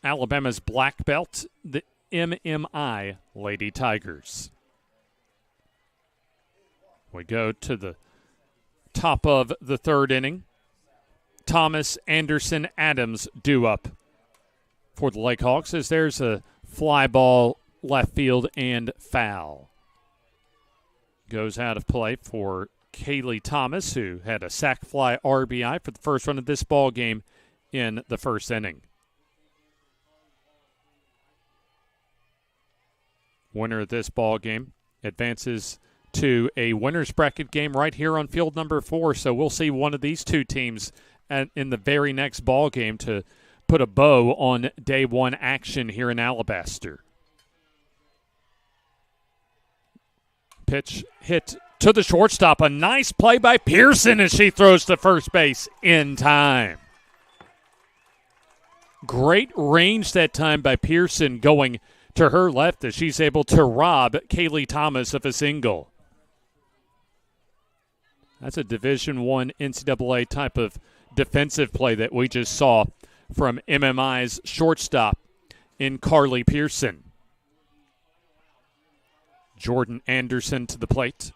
Alabama's Black Belt, the MMI Lady Tigers. We go to the top of the 3rd inning. Thomas, Anderson, Adams due up for the Lake Hawks as there's a fly ball left field and foul. Goes out of play for Kaylee Thomas, who had a sac fly RBI for the first run of this ball game in the 1st inning. Winner of this ball game advances to a winner's bracket game right here on field number 4. So we'll see one of these two teams in the very next ball game to put a bow on day 1 action here in Alabaster. Pitch hit to the shortstop. A nice play by Pearson as she throws to first base in time. Great range that time by Pearson going to her left as she's able to rob Kaylee Thomas of a single. That's a Division I NCAA type of defensive play that we just saw from MMI's shortstop in Carly Pearson. Jordan Anderson to the plate.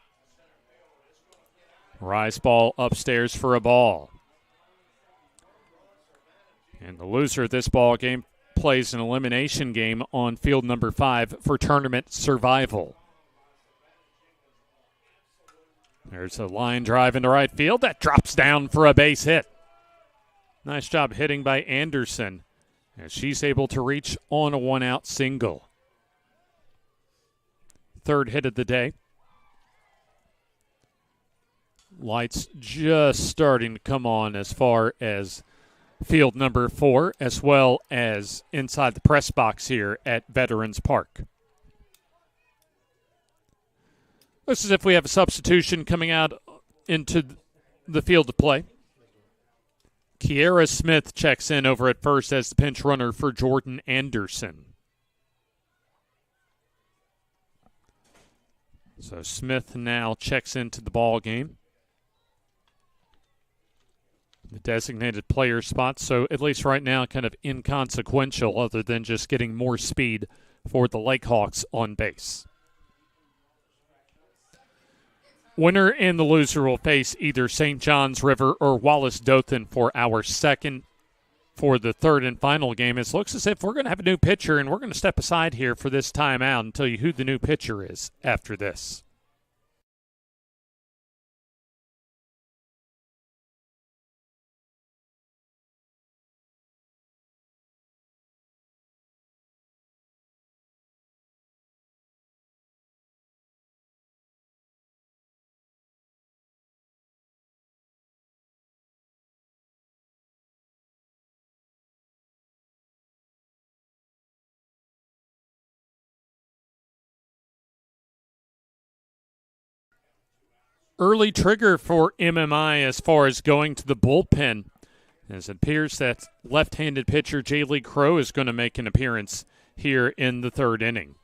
Rise ball upstairs for a ball. And the loser of this ball game plays an elimination game on field number 5 for tournament survival. There's a line drive into right field that drops down for a base hit. Nice job hitting by Anderson as she's able to reach on a 1-out single. 3rd hit of the day. Lights just starting to come on as far as field number 4, as well as inside the press box here at Veterans Park. Looks as if we have a substitution coming out into the field of play. Kiera Smith checks in over at first as the pinch runner for Jordan Anderson. So Smith now checks into the ball game. The designated player spot, so at least right now kind of inconsequential other than just getting more speed for the Lake Hawks on base. Winner and the loser will face either St. John's River or Wallace Dothan for our second, for the 3rd and final game. It looks as if we're going to have a new pitcher, and we're going to step aside here for this timeout and tell you who the new pitcher is after this. Early trigger for MMI as far as going to the bullpen, as it appears that left-handed pitcher Jaylee Crow is going to make an appearance here in the 3rd inning.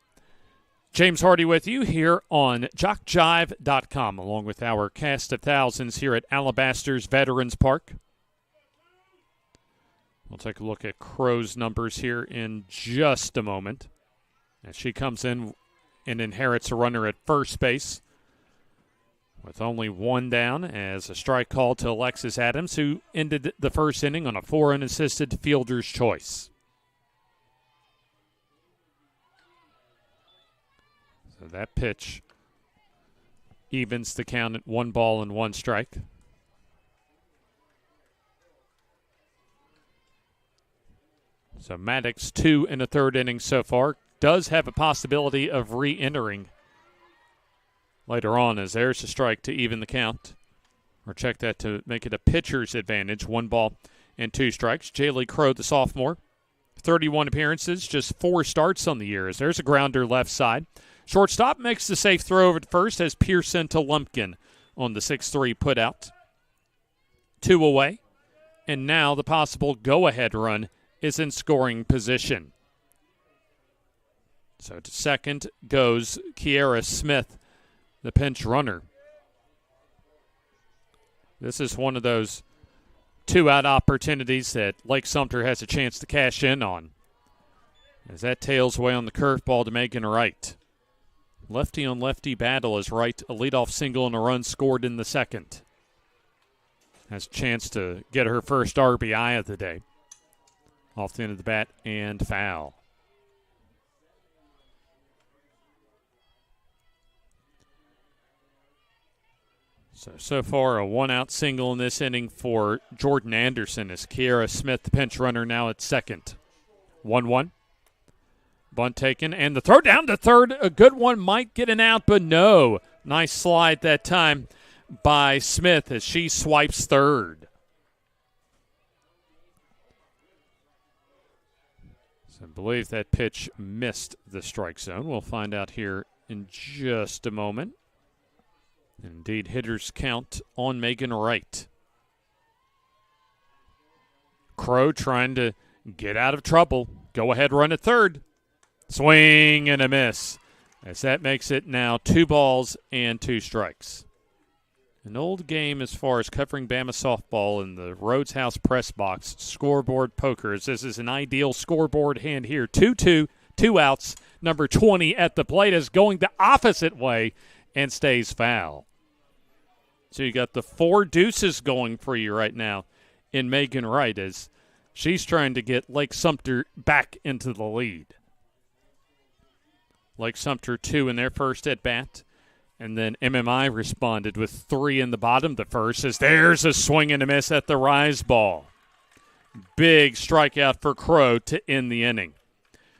James Hardy with you here on JockJive.com, along with our cast of thousands here at Alabaster's Veterans Park. We'll take a look at Crow's numbers here in just a moment, as she comes in and inherits a runner at first base, with only 1 down, as a strike call to Alexis Adams, who ended the 1st inning on a 4 unassisted fielder's choice. So that pitch evens the count at 1 ball and 1 strike. So Maddox 2 in the 3rd inning so far. Does have a possibility of re-entering later on, as there's a strike to even the count. Or check that to make it a pitcher's advantage. 1 ball and 2 strikes. Jaylee Crow, the sophomore, 31 appearances, just 4 starts on the year. As there's a grounder left side. Shortstop makes the safe throw over to first as Pearson to Lumpkin on the 6-3 put out. 2 away. And now the possible go-ahead run is in scoring position. So to second goes Kiera Smith, the pinch runner. This is one of those 2-out opportunities that Lake Sumter has a chance to cash in on, as that tails away on the curveball to Megan Wright. Lefty-on-lefty battle as Wright, a leadoff single and a run scored in the second. Has a chance to get her first RBI of the day. Off the end of the bat and foul. So far a 1-out single in this inning for Jordan Anderson as Kiera Smith, the pinch runner, now at second. 1-1. Bunt taken, and the throw down to third. A good one, might get an out, but no. Nice slide that time by Smith as she swipes third. So I believe that pitch missed the strike zone. We'll find out here in just a moment. Indeed, hitters count on Megan Wright. Crow trying to get out of trouble. Go ahead run at third. Swing and a miss, as that makes it now 2 balls and 2 strikes. An old game as far as covering Bama softball in the Rhodes House press box, scoreboard poker, as this is an ideal scoreboard hand here. 2-2, 2 outs. Number 20 at the plate is going the opposite way and stays foul. So you got the 4 deuces going for you right now in Megan Wright as she's trying to get Lake Sumter back into the lead. Lake Sumter 2 in their first at-bat. And then MMI responded with 3 in the bottom of the first as there's a swing and a miss at the rise ball. Big strikeout for Crow to end the inning.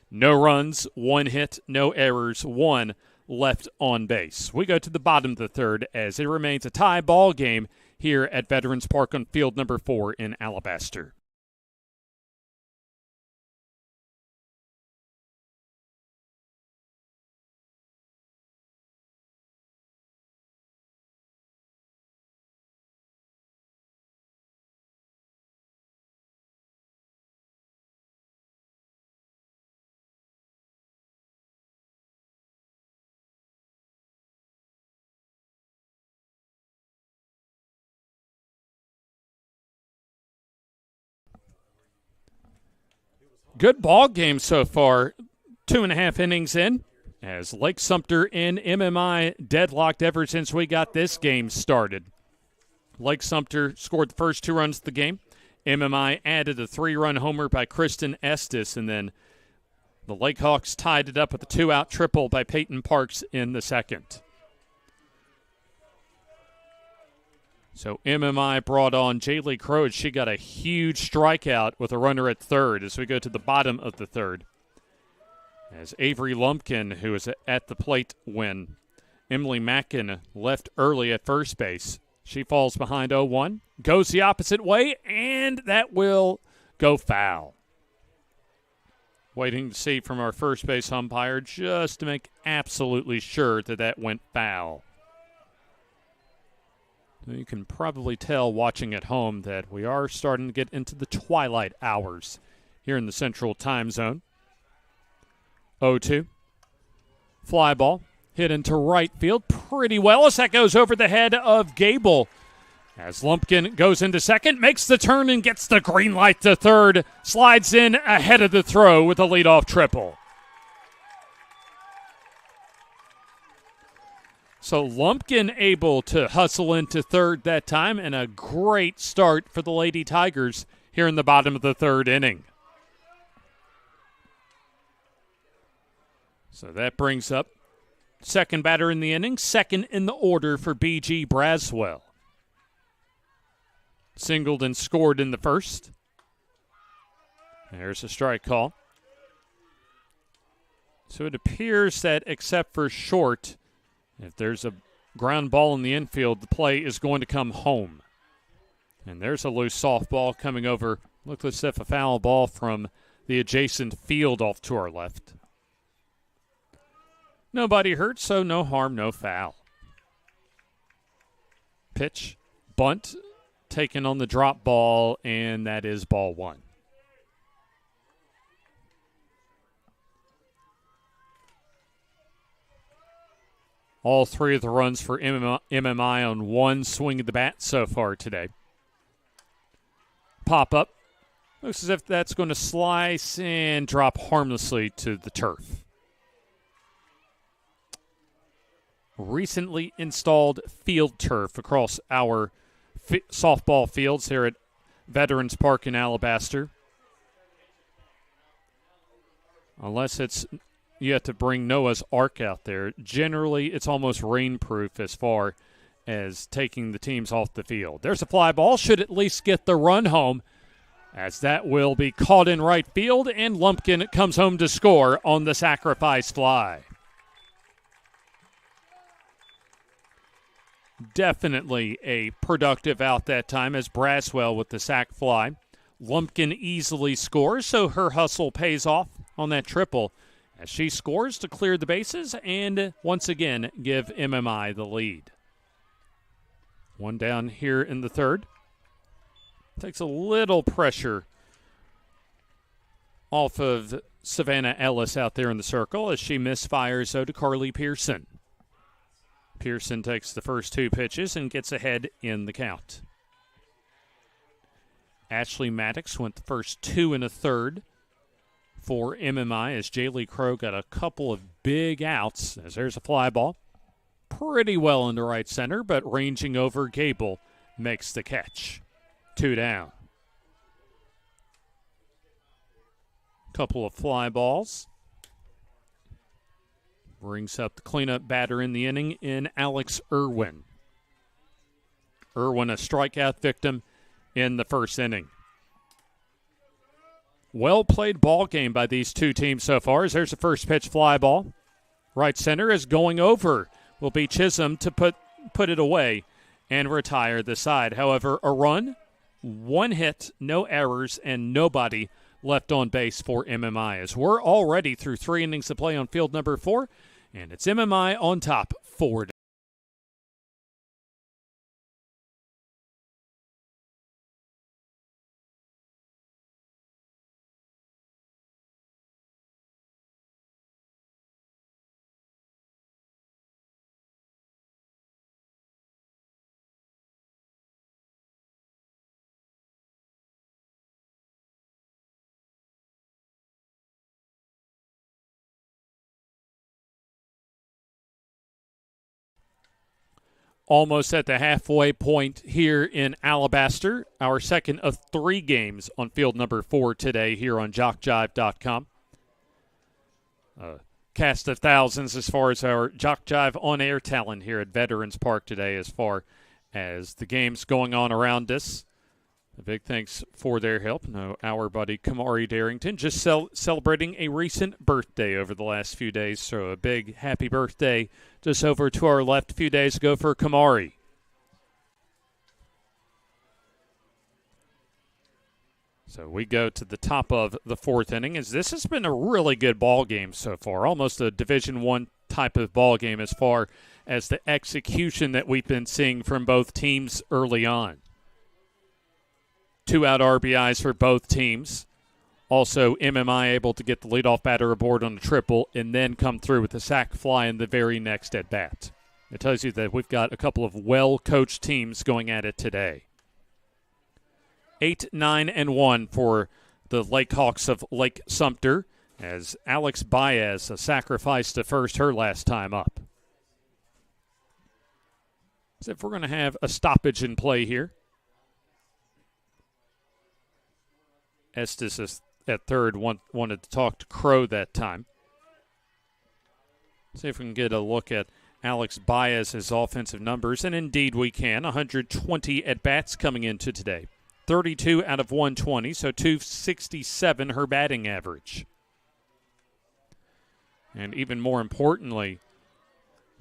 No runs, 1 hit, no errors, 1 left on base. We go to the bottom of the third as it remains a tie ball game here at Veterans Park on field number 4 in Alabaster. Good ball game so far, 2.5 innings in, as Lake Sumter and MMI deadlocked ever since we got this game started. Lake Sumter scored the first 2 runs of the game. MMI added a 3-run homer by Kristen Estes, and then the Lake Hawks tied it up with a 2-out triple by Peyton Parks in the second. So MMI brought on Jaylee Crow. She got a huge strikeout with a runner at third as we go to the bottom of the third. As Avery Lumpkin, who was at the plate when Emily Mackin left early at first base, she falls behind 0-1, goes the opposite way, and that will go foul. Waiting to see from our first base umpire just to make absolutely sure that that went foul. You can probably tell watching at home that we are starting to get into the twilight hours here in the Central Time Zone. 0-2. Fly ball hit into right field pretty well as that goes over the head of Gable. As Lumpkin goes into second, makes the turn and gets the green light to third, slides in ahead of the throw with a leadoff triple. So Lumpkin able to hustle into third that time, and a great start for the Lady Tigers here in the bottom of the third inning. So that brings up second batter in the inning, second in the order for B.G. Braswell. Singled and scored in the first. There's a strike call. So it appears that except for short, if there's a ground ball in the infield, the play is going to come home. And there's a loose softball coming over. Looks as if a foul ball from the adjacent field off to our left. Nobody hurt, so no harm, no foul. Pitch, bunt, taken on the drop ball, and that is ball one. All three of the runs for MMI on one swing of the bat so far today. Pop up. Looks as if that's going to slice and drop harmlessly to the turf. Recently installed field turf across our softball fields here at Veterans Park in Alabaster. Unless it's you have to bring Noah's Ark out there. Generally, it's almost rainproof as far as taking the teams off the field. There's a fly ball. Should at least get the run home, as that will be caught in right field, and Lumpkin comes home to score on the sacrifice fly. Definitely a productive out that time as Braswell with the sac fly. Lumpkin easily scores, so her hustle pays off on that triple as she scores to clear the bases and once again give MMI the lead. One down here in the third. Takes a little pressure off of Savannah Ellis out there in the circle as she misfires to Carly Pearson. Pearson takes the first two pitches and gets ahead in the count. Ashley Maddox went the first two and a third for MMI as Jaylee Crow got a couple of big outs as there's a fly ball. Pretty well into right center, but ranging over, Gable makes the catch. Two down. Couple of fly balls. Brings up the cleanup batter in the inning in Alex Irwin. Irwin, a strikeout victim in the first inning. Well-played ball game by these two teams so far as there's the first pitch fly ball. Right center is going over. Will be Chisholm to put it away and retire the side. However, a run, one hit, no errors, and nobody left on base for MMI as we're already through 3 innings of play on field number 4, and it's MMI on top 4. Almost at the halfway point here in Alabaster, our second of 3 games on field number 4 today here on JockJive.com. Cast of thousands as far as our JockJive on-air talent here at Veterans Park today as far as the games going on around us. A big thanks for their help. Our buddy Kamari Darrington just celebrating a recent birthday over the last few days. So a big happy birthday just over to our left a few days ago for Kamari. So we go to the top of the 4th inning as this has been a really good ball game so far. Almost a Division I type of ball game as far as the execution that we've been seeing from both teams early on. 2 out RBIs for both teams. Also, MMI able to get the leadoff batter aboard on a triple and then come through with a sac fly in the very next at-bat. It tells you that we've got a couple of well-coached teams going at it today. 8, 9, and 1 for the Lake Hawks of Lake Sumter as Alex Baez a sacrifice to first her last time up. As if we're going to have a stoppage in play here. Estes is at third, wanted to talk to Crow that time. See if we can get a look at Alex Baez's offensive numbers, and indeed we can. 120 at-bats coming into today. 32 out of 120, so 267 her batting average. And even more importantly,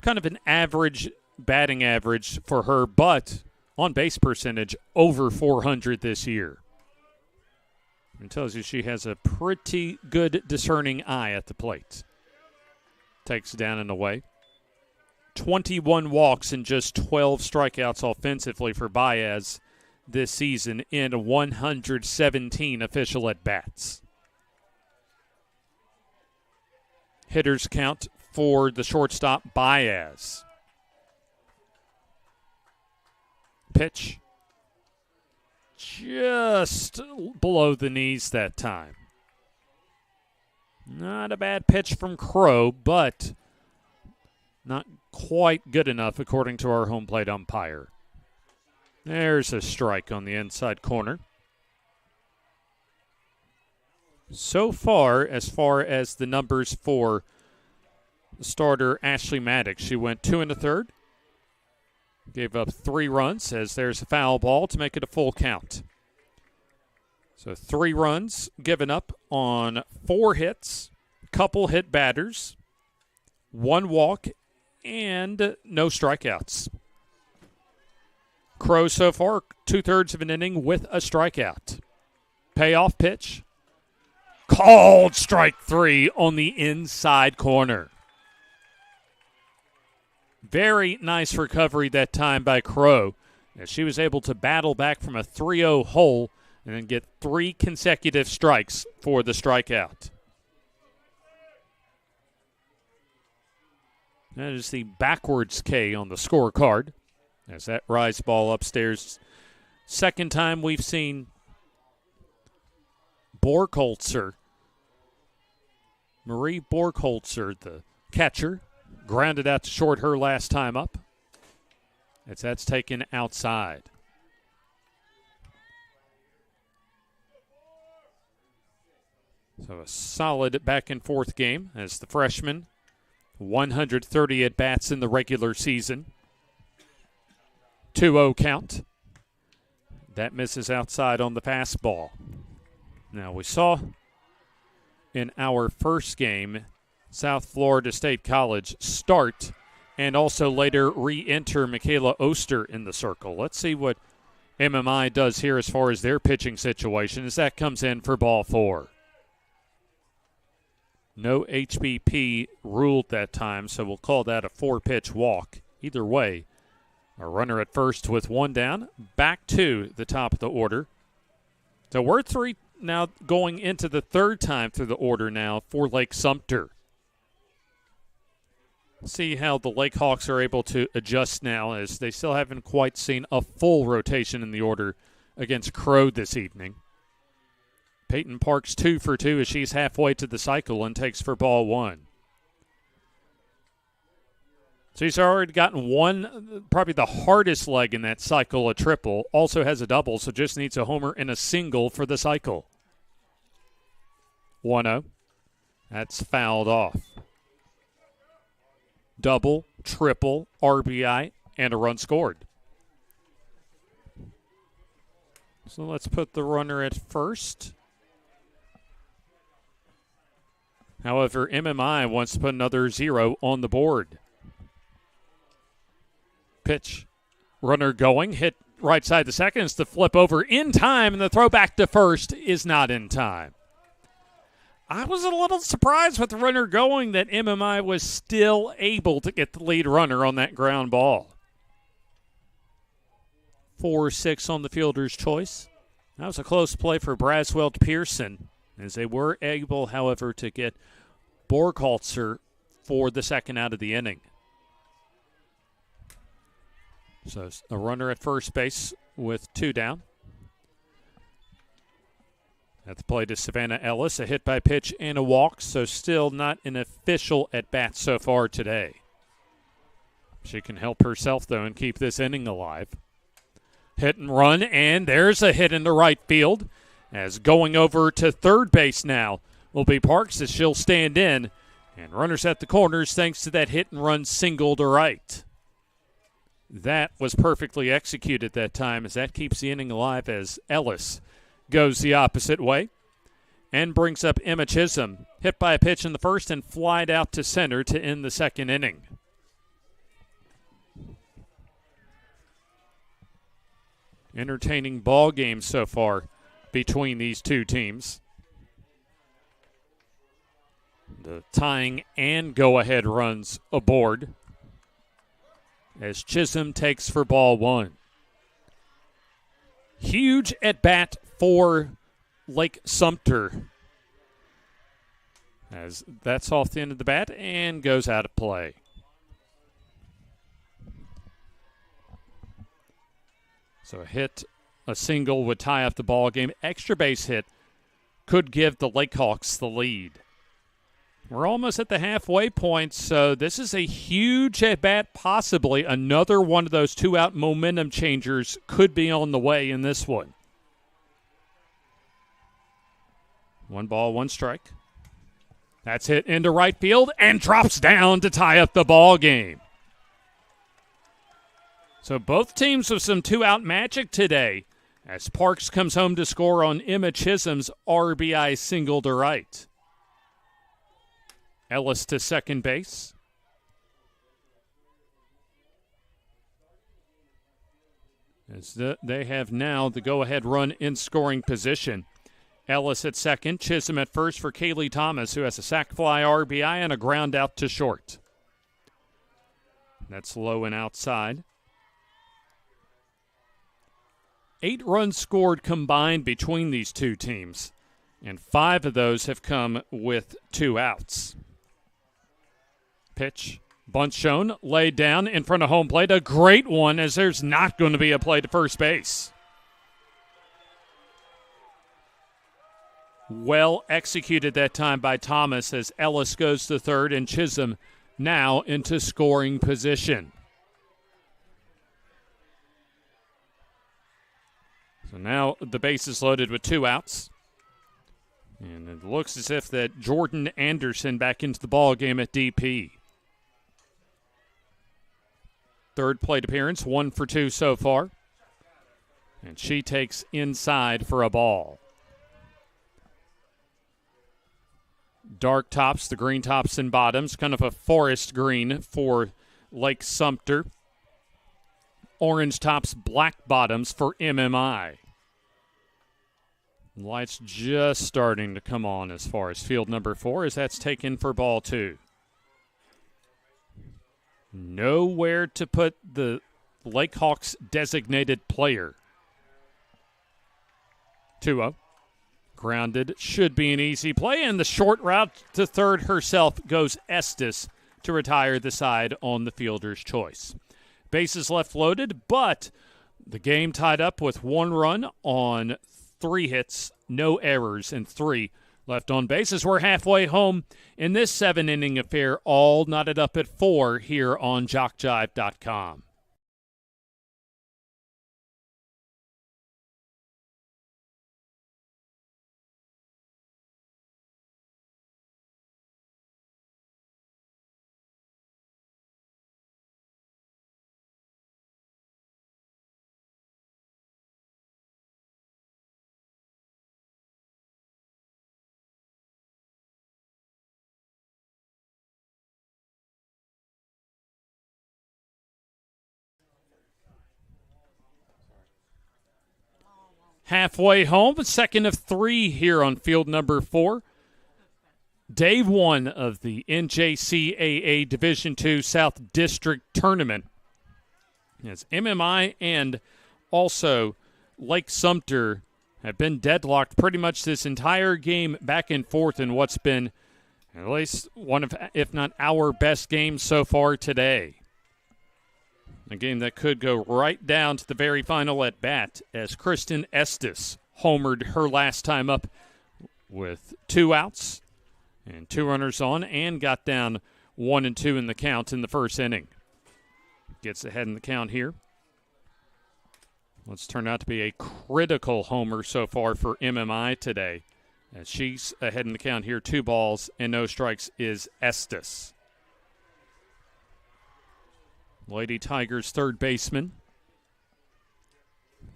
kind of an average batting average for her, but on-base percentage over 400 this year. It tells you she has a pretty good discerning eye at the plate. takes it down and away. 21 walks and just 12 strikeouts offensively for Baez this season in 117 official at-bats. Hitters count for the shortstop, Baez. Pitch just below the knees that time. Not a bad pitch from Crow, but not quite good enough according to our home plate umpire. There's a strike on the inside corner. So far as the numbers for the starter Ashley Maddox, she went 2 1/3. Gave up 3 runs as there's a foul ball to make it a full count. So 3 runs given up on 4 hits, couple hit batters, 1 walk, and no strikeouts. Crow so far, 2/3 of an inning with a strikeout. Payoff pitch. Called strike 3 on the inside corner. Very nice recovery that time by Crow, as she was able to battle back from a 3-0 hole and then get 3 consecutive strikes for the strikeout. That is the backwards K on the scorecard as that rise ball upstairs. Second time we've seen Borkholzer, Marie Borkholzer, the catcher, grounded out to short her last time up. As that's taken outside. So a solid back and forth game as the freshman, 130 at-bats in the regular season. 2-0 count. That misses outside on the fastball. Now we saw in our first game South Florida State College start and also later re-enter Michaela Oster in the circle. Let's see what MMI does here as far as their pitching situation as that comes in for ball 4. No HBP ruled that time, so we'll call that a 4-pitch walk. Either way, a runner at first with 1 down, back to the top of the order. So we're 3 now going into the 3rd time through the order now for Lake Sumter. See how the Lake Hawks are able to adjust now, as they still haven't quite seen a full rotation in the order against Crow this evening. Peyton Parks 2 for 2 as she's halfway to the cycle and takes for ball 1. So he's already gotten 1, probably the hardest leg in that cycle, a triple. Also has a double, so just needs a homer and a single for the cycle. 1-0. That's fouled off. Double, triple, RBI, and a run scored. So let's put the runner at first. However, MMI wants to put another 0 on the board. Pitch. Runner going, hit right side the second. It's the flip over in time, and the throw back to first is not in time. I was a little surprised with the runner going that MMI was still able to get the lead runner on that ground ball. 4-6 on the fielder's choice. That was a close play for Braswell to Pearson, as they were able, however, to get Borkholzer for the second out of the inning. So a runner at first base with 2 down. At the plate is Savannah Ellis, a hit by pitch and a walk, so still not an official at-bat so far today. She can help herself, though, and keep this inning alive. Hit and run, and there's a hit into right field. As going over to third base now will be Parks, as she'll stand in. And runners at the corners thanks to that hit and run single to right. That was perfectly executed that time, as that keeps the inning alive as Ellis goes the opposite way and brings up Emma Chisholm. Hit by a pitch in the first and flied out to center to end the second inning. Entertaining ball game so far between these two teams. The tying and go-ahead runs aboard as Chisholm takes for ball one. Huge at bat for Lake Sumter, as that's off the end of the bat and goes out of play. So a single would tie up the ball game. Extra base hit could give the Lakehawks the lead. We're almost at the halfway point, so this is a huge at-bat. Possibly another one of those two-out momentum changers could be on the way in this one. 1 ball, 1 strike. That's hit into right field and drops down to tie up the ball game. So both teams with some two-out magic today as Parks comes home to score on Emma Chisholm's RBI single to right. Ellis to second base. As they have now the go-ahead run in scoring position. Ellis at second, Chisholm at first for Kaylee Thomas, who has a sac fly RBI and a ground out to short. That's low and outside. 8 runs scored combined between these two teams, and 5 of those have come with 2 outs. Pitch, bunt shown, laid down in front of home plate. A great one, as there's not going to be a play to first base. Well executed that time by Thomas as Ellis goes to third and Chisholm now into scoring position. So now the base is loaded with 2 outs. And it looks as if that Jordan Anderson back into the ball game at DP. Third plate appearance, 1 for 2 so far. And she takes inside for a ball. Dark tops, the green tops and bottoms, kind of a forest green for Lake Sumter. Orange tops, black bottoms for MMI. Lights just starting to come on as far as field number 4 as that's taken for ball 2. Nowhere to put the Lakehawks designated player. 2-0. Grounded, should be an easy play, and the short route to third herself goes Estes to retire the side on the fielder's choice. Bases left loaded, but the game tied up with 1 run on 3 hits, no errors, and 3 left on bases. We're halfway home in this 7-inning affair, all knotted up at 4 here on JockJive.com. Halfway home, second of 3 here on field number 4. Day 1 of the NJCAA Division II South District Tournament. As MMI and also Lake Sumter have been deadlocked pretty much this entire game, back and forth in what's been at least one of, if not our best games so far today. A game that could go right down to the very final at bat as Kristen Estes homered her last time up with 2 outs and 2 runners on and got down 1-2 in the count in the first inning. Gets ahead in the count here. What's turned out to be a critical homer so far for MMI today. As she's ahead in the count here, 2 balls and no strikes is Estes. Lady Tigers third baseman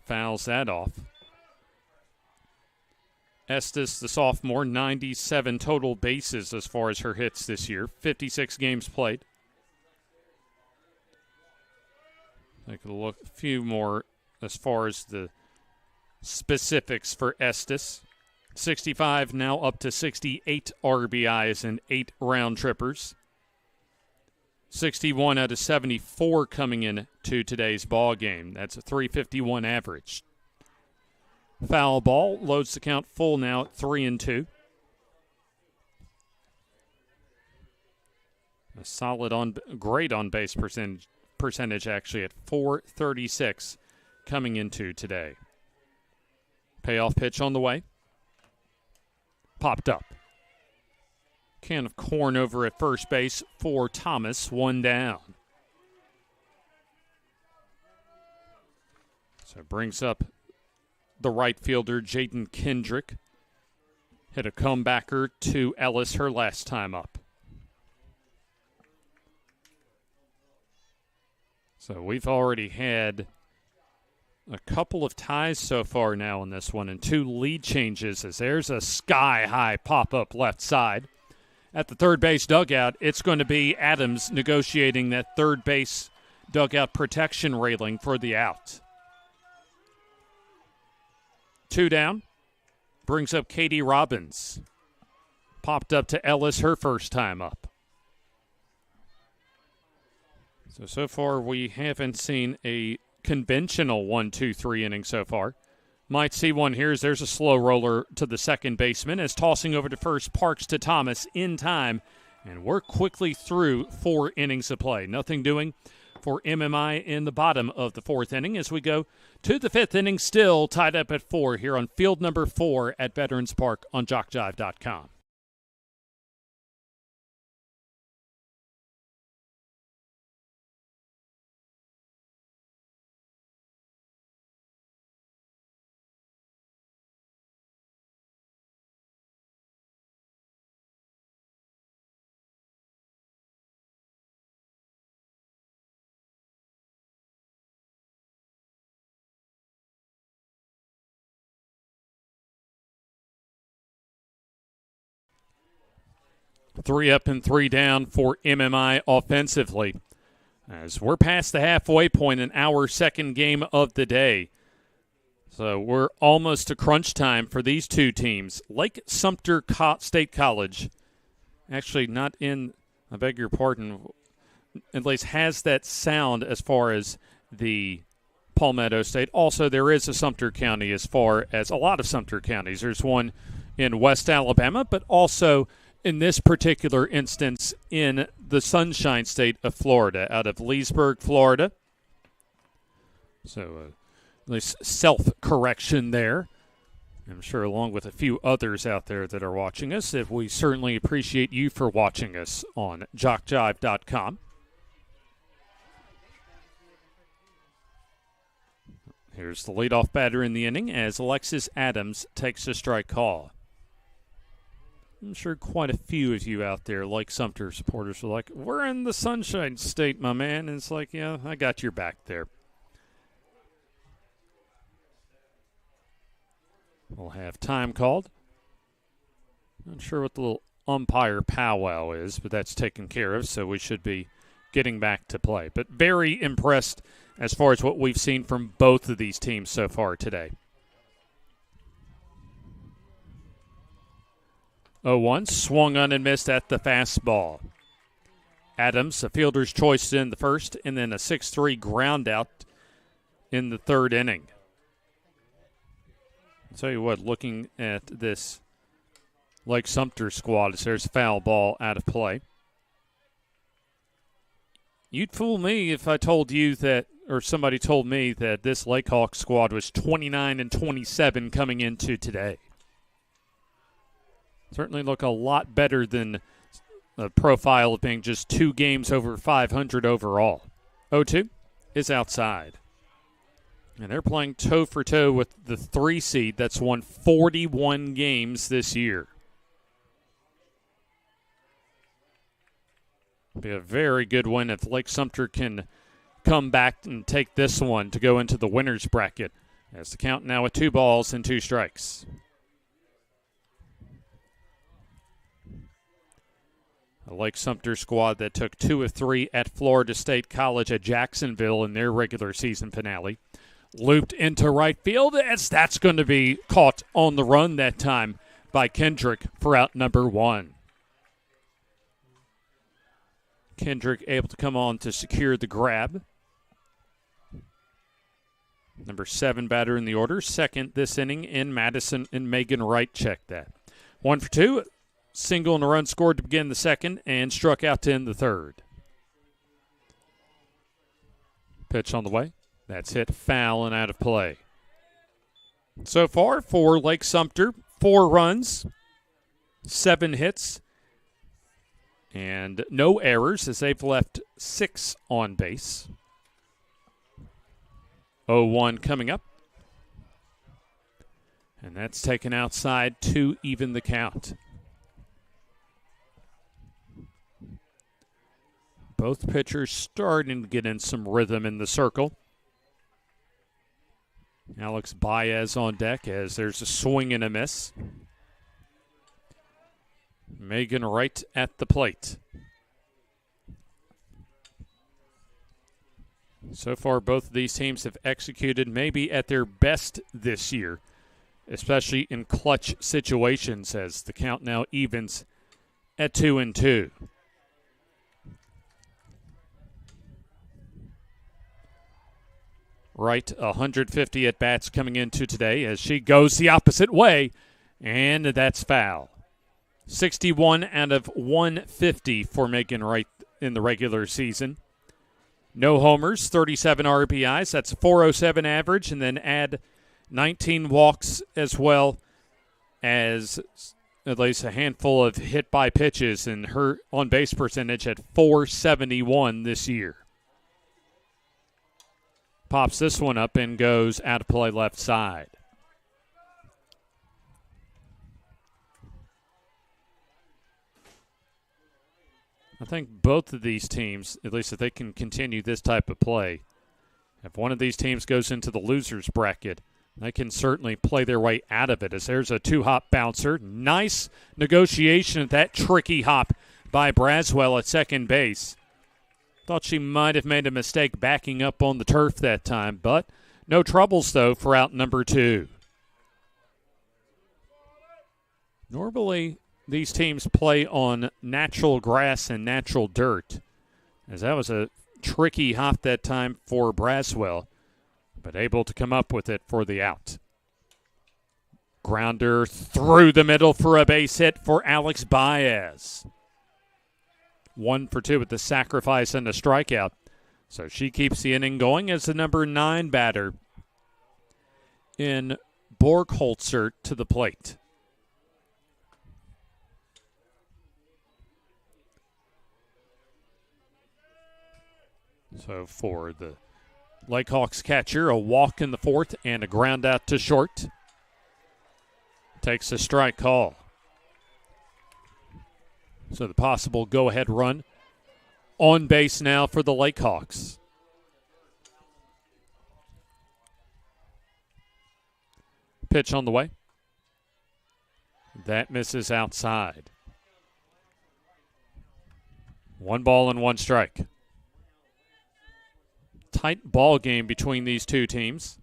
fouls that off. Estes, the sophomore, 97 total bases as far as her hits this year, 56 games played. Take a look, a few more as far as the specifics for Estes. 65 now up to 68 RBIs and 8 round trippers. 61 out of 74 coming in to today's ball game. That's a 351 average. Foul ball loads the count full now at 3-2. A solid great on base percentage actually at .436 coming into today. Payoff pitch on the way. Popped up. Can of corn over at first base for Thomas, 1 down. So it brings up the right fielder, Jaden Kendrick. Hit a comebacker to Ellis her last time up. So we've already had a couple of ties so far now in this one and 2 lead changes as there's a sky-high pop-up left side. At the third base dugout, it's going to be Adams negotiating that third base dugout protection railing for the out. 2 down. Brings up Katie Robbins. Popped up to Ellis her first time up. So far we haven't seen a conventional 1-2-3 inning so far. Might see one here as there's a slow roller to the second baseman as tossing over to first, Parks to Thomas in time. And we're quickly through 4 innings of play. Nothing doing for MMI in the bottom of the 4th inning as we go to the 5th inning, still tied up at 4 here on field number 4 at Veterans Park on JockJive.com. Three up and 3 down for MMI offensively. As we're past the halfway point in our second game of the day. So we're almost to crunch time for these 2 teams. Lake Sumter State College, actually not in, I beg your pardon, at least has that sound as far as the Palmetto State. Also, there is a Sumter County as far as a lot of Sumter counties. There's one in West Alabama, but also in this particular instance in the Sunshine State of Florida, out of Leesburg, Florida. So at least self-correction there. I'm sure along with a few others out there that are watching us, that we certainly appreciate you for watching us on JockJive.com. Here's the leadoff batter in the inning as Alexis Adams takes a strike call. I'm sure quite a few of you out there, like Sumter supporters, are like, we're in the Sunshine State, my man. And it's like, yeah, I got your back there. We'll have time called. Not sure what the little umpire powwow is, but that's taken care of, so we should be getting back to play. But very impressed as far as what we've seen from both of these teams so far today. 0-1, swung on and missed at the fastball. Adams, a fielder's choice in the first, and then a 6-3 ground out in the 3rd inning. I'll tell you what, looking at this Lake Sumter squad, there's a foul ball out of play. You'd fool me if I told you that, or somebody told me that this Lake Hawk squad was 29-27 coming into today. Certainly look a lot better than the profile of being just 2 games over 500 overall. 0-2 is outside. And they're playing toe-for-toe with the 3 seed that's won 41 games this year. Be a very good win if Lake Sumter can come back and take this one to go into the winner's bracket. As the count now at 2 balls and 2 strikes. The Lake Sumter squad that took 2 of 3 at Florida State College at Jacksonville in their regular season finale. Looped into right field as that's going to be caught on the run that time by Kendrick for out number 1. Kendrick able to come on to secure the grab. Number 7 batter in the order. Second this inning in Madison, and Megan Wright checked that. 1 for 2. Single and a run scored to begin the second and struck out to end the third. Pitch on the way. That's hit foul and out of play. So far for Lake Sumter, 4 runs, 7 hits, and no errors as they've left 6 on base. 0-1 coming up. And that's taken outside to even the count. Both pitchers starting to get in some rhythm in the circle. Alex Baez on deck as there's a swing and a miss. Megan Wright at the plate. So far, both of these teams have executed maybe at their best this year, especially in clutch situations as the count now evens at 2-2. Wright, 150 at-bats coming into today as she goes the opposite way, and that's foul. 61 out of 150 for Megan Wright in the regular season. No homers, 37 RBIs. That's a 407 average, and then add 19 walks as well as at least a handful of hit-by pitches, and her on-base percentage at .471 this year. Pops this one up and goes out of play left side. I think both of these teams, at least if they can continue this type of play, if one of these teams goes into the loser's bracket, they can certainly play their way out of it as there's a 2-hop bouncer. Nice negotiation at that tricky hop by Braswell at second base. Thought she might have made a mistake backing up on the turf that time, but no troubles, though, for out number 2. Normally, these teams play on natural grass and natural dirt, as that was a tricky hop that time for Braswell, but able to come up with it for the out. Grounder through the middle for a base hit for Alex Baez. 1 for 2 with the sacrifice and the strikeout. So she keeps the inning going as the number 9 batter in Borgholzer to the plate. So for the Lakehawks catcher, a walk in the 4th and a ground out to short. Takes a strike call. So the possible go-ahead run on base now for the Lakehawks. Pitch on the way. That misses outside. 1 ball and 1 strike. Tight ball game between these two teams.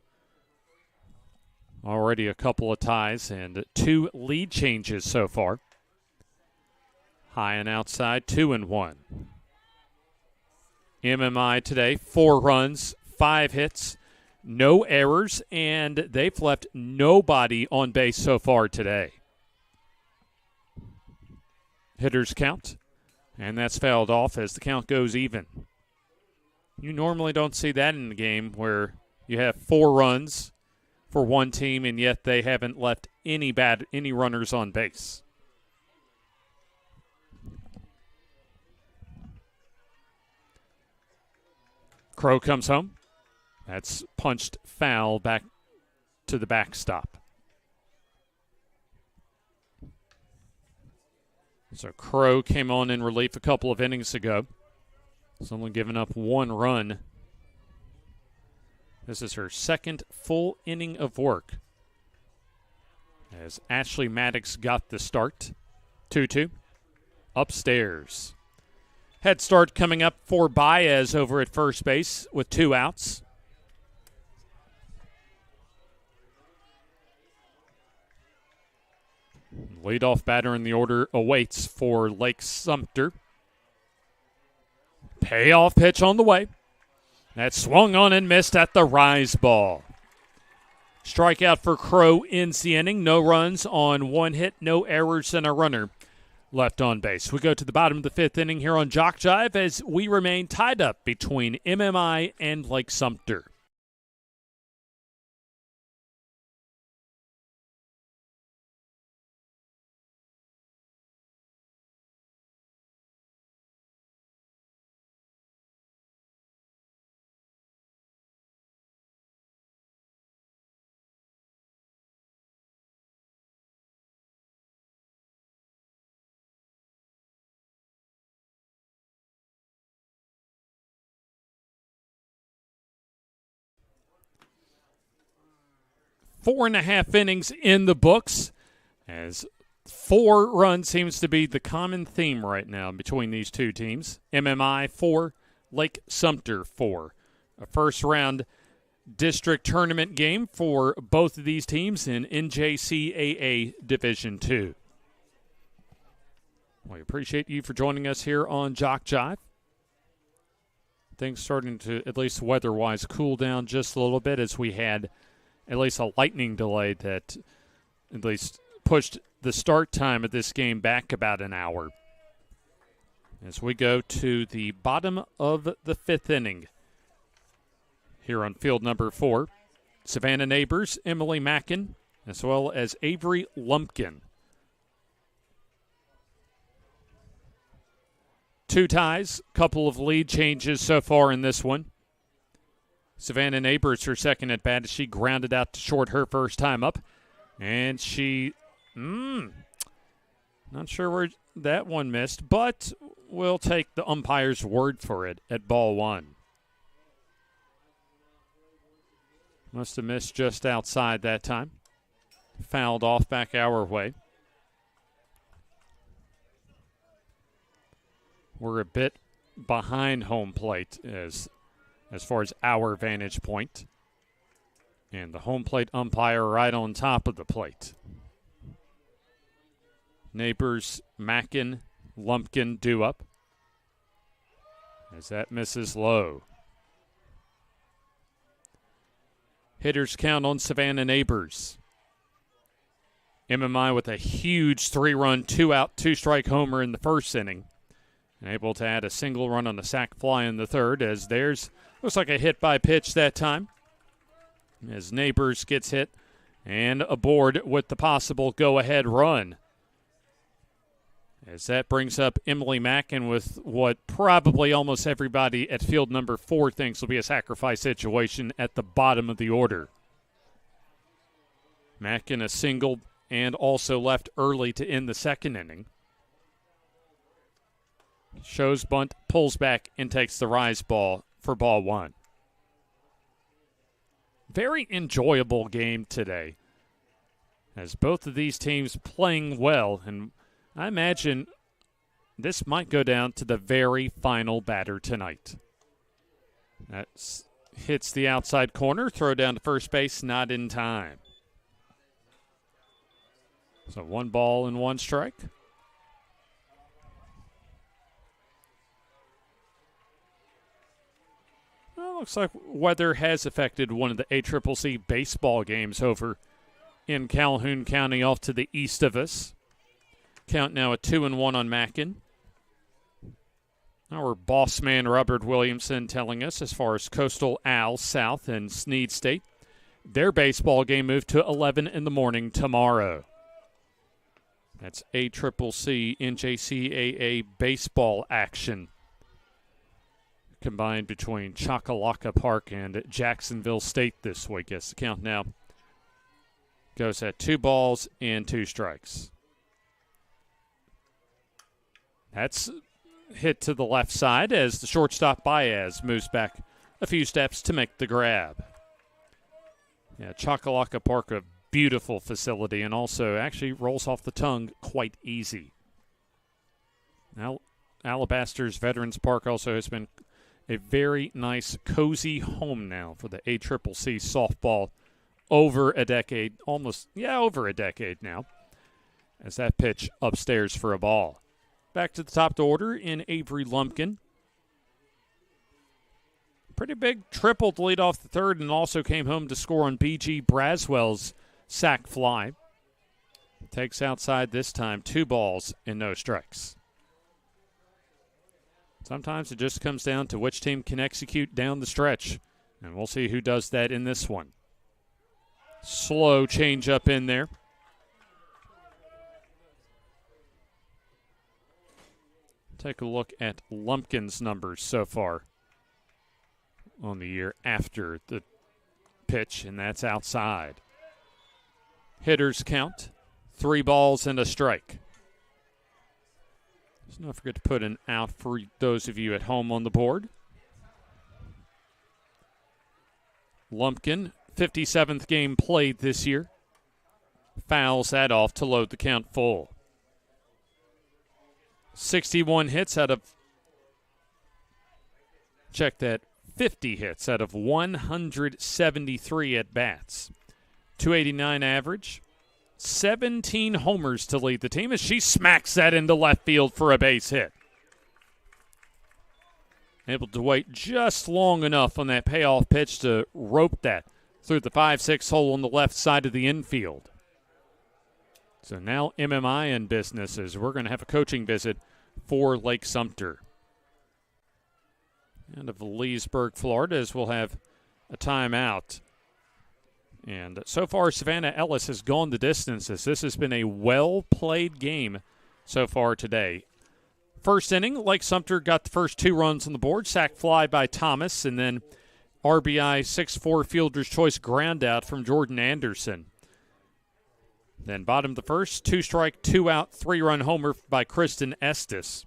Already a couple of ties and 2 lead changes so far. High and outside, 2-1. MMI today, 4 runs, 5 hits, no errors, and they've left nobody on base so far today. Hitters count, and that's fouled off as the count goes even. You normally don't see that in the game where you have 4 runs for one team, and yet they haven't left any runners on base. Crow comes home. That's punched foul back to the backstop. So Crow came on in relief a couple of innings ago. He's only given up 1 run. This is her 2nd full inning of work as Ashley Maddox got the start. 2-2. Upstairs. Head start coming up for Baez over at first base with 2 outs. Leadoff batter in the order awaits for Lake Sumter. Payoff pitch on the way. That swung on and missed at the rise ball. Strikeout for Crow in the inning. No runs on one hit, no errors, and a runner left on base. We go to the bottom of the fifth inning here on JockJive as we remain tied up between MMI and Lake Sumter. Four and a half innings in the books, as 4 runs seems to be the common theme right now between these two teams. MMI 4, Lake Sumter 4. A first-round district tournament game for both of these teams in NJCAA Division II. We appreciate you for joining us here on JockJive. Things starting to, at least weather-wise, cool down just a little bit as we had at least a lightning delay that at least pushed the start time of this game back about an hour. As we go to the bottom of the fifth inning here on field number 4, Savannah Neighbors, Emily Mackin, as well as Avery Lumpkin. 2 ties, couple of lead changes so far in this one. Savannah Neighbors, her second at bat, as she grounded out to short her first time up. And she, not sure where that one missed, but we'll take the umpire's word for it at ball 1. Must have missed just outside that time. Fouled off back our way. We're a bit behind home plate as far as our vantage point. And the home plate umpire right on top of the plate. Neighbors, Mackin, Lumpkin due up. As that misses low. Hitters count on Savannah Neighbors. MMI with a huge 3-run, 2-out, 2-strike homer in the first inning. And able to add a single run on the sac fly in the third, as there's looks like a hit by pitch that time. As Neighbors gets hit and aboard with the possible go-ahead run. As that brings up Emily Mackin with what probably almost everybody at field number 4 thinks will be a sacrifice situation at the bottom of the order. Mackin a single and also left early to end the second inning. Shows bunt, pulls back, and takes the rise ball for ball 1. Very enjoyable game today, as both of these teams playing well, and I imagine this might go down to the very final batter tonight. That hits the outside corner, throw down to first base, not in time. So 1 ball and 1 strike. Well, looks like weather has affected one of the ACCC baseball games over in Calhoun County off to the east of us. Count now at 2-1 on Mackin. Our boss man Robert Williamson telling us as far as Coastal Al South and Sneed State, their baseball game moved to 11 in the morning tomorrow. That's ACCC NJCAA baseball action combined between Choccolocco Park and Jacksonville State this week. Yes, the count now goes at 2 balls and 2 strikes. That's hit to the left side as the shortstop Baez moves back a few steps to make the grab. Yeah, Choccolocco Park, a beautiful facility, and also actually rolls off the tongue quite easy. Now, Alabaster's Veterans Park also has been a very nice, cozy home now for the ACCC softball over a decade, over a decade now. as that pitch upstairs for a ball. Back to the top of the order in Avery Lumpkin. Pretty big triple to lead off the third, and also came home to score on B.G. Braswell's sac fly. Takes outside this time, 2 balls and no strikes. Sometimes it just comes down to which team can execute down the stretch, and we'll see who does that in this one. Slow change up in there. Take a look at Lumpkin's numbers so far on the year after the pitch, and that's outside. Hitters count, 3 balls and a strike. So don't forget to put an out for those of you at home on the board. Lumpkin, 57th game played this year. Fouls that off to load the count full. 61 hits out of, 50 hits out of 173 at-bats. 289 average. 17 homers to lead the team as she smacks that into left field for a base hit. Able to wait just long enough on that payoff pitch to rope that through the 5-6 hole on the left side of the infield. So now MMI in business as we're going to have a coaching visit for Lake Sumter. And of Leesburg, Florida, as we'll have a timeout. And so far, Savannah Ellis has gone the distance as this has been a well-played game so far today. First inning, Lake Sumter got the first 2 runs on the board. Sac fly by Thomas, and then RBI 6-4 fielder's choice ground out from Jordan Anderson. Then bottom of the first, 2-strike, 2-out, 3-run homer by Kristen Estes.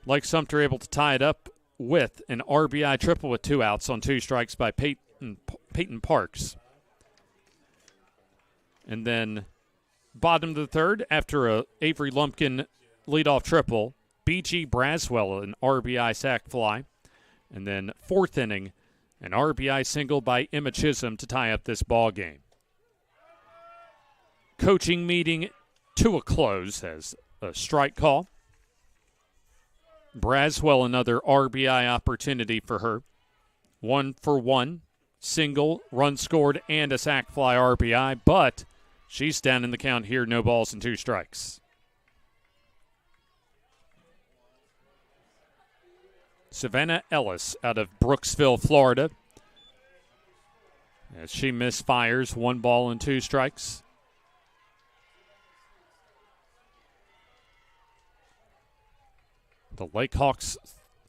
Lake Sumter able to tie it up with an RBI triple with 2 outs on 2 strikes by Peyton Parks. And then bottom of the third, after a Avery Lumpkin leadoff triple, B.G. Braswell, an RBI sac fly. And then 4th inning, an RBI single by Emma Chisholm to tie up this ball game. Coaching meeting to a close as a strike call. Braswell, another RBI opportunity for her. 1-for-1, single, run scored, and a sac fly RBI, but she's down in the count here, no balls and 2 strikes. Savannah Ellis out of Brooksville, Florida. As she misfires, 1 ball and 2 strikes. The Lake Hawks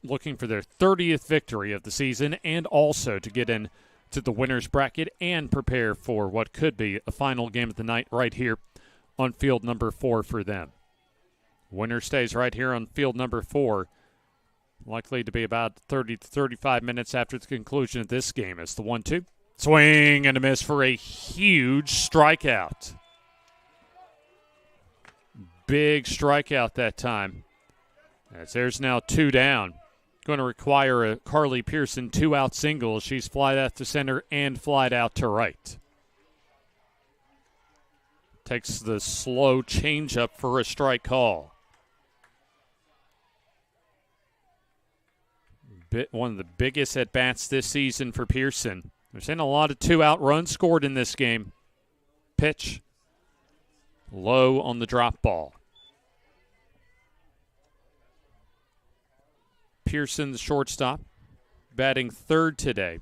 looking for their 30th victory of the season and also to get in to the winner's bracket and prepare for what could be a final game of the night right here on field number 4 for them. Winner stays right here on field number 4, likely to be about 30 to 35 minutes after the conclusion of this game as the 1-2. Swing and a miss for a huge strikeout. Big strikeout that time. As there's now 2 down. Going to require a Carly Pearson 2-out single. She's flied out to center and flied out to right. Takes the slow changeup for a strike call. One of the biggest at-bats this season for Pearson. There's been a lot of 2-out runs scored in this game. Pitch. Low on the drop ball. Pearson, the shortstop, batting 3rd today.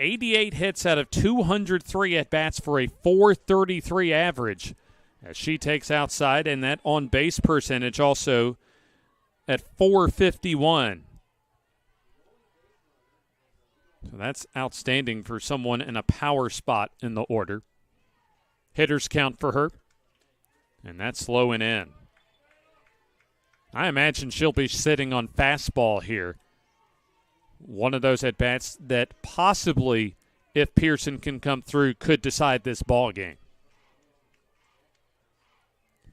88 hits out of 203 at-bats for a .433 average as she takes outside, and that on-base percentage also at .451. So that's outstanding for someone in a power spot in the order. Hitters count for her, and that's low and in. I imagine she'll be sitting on fastball here. One of those at-bats that possibly, if Pearson can come through, could decide this ball game.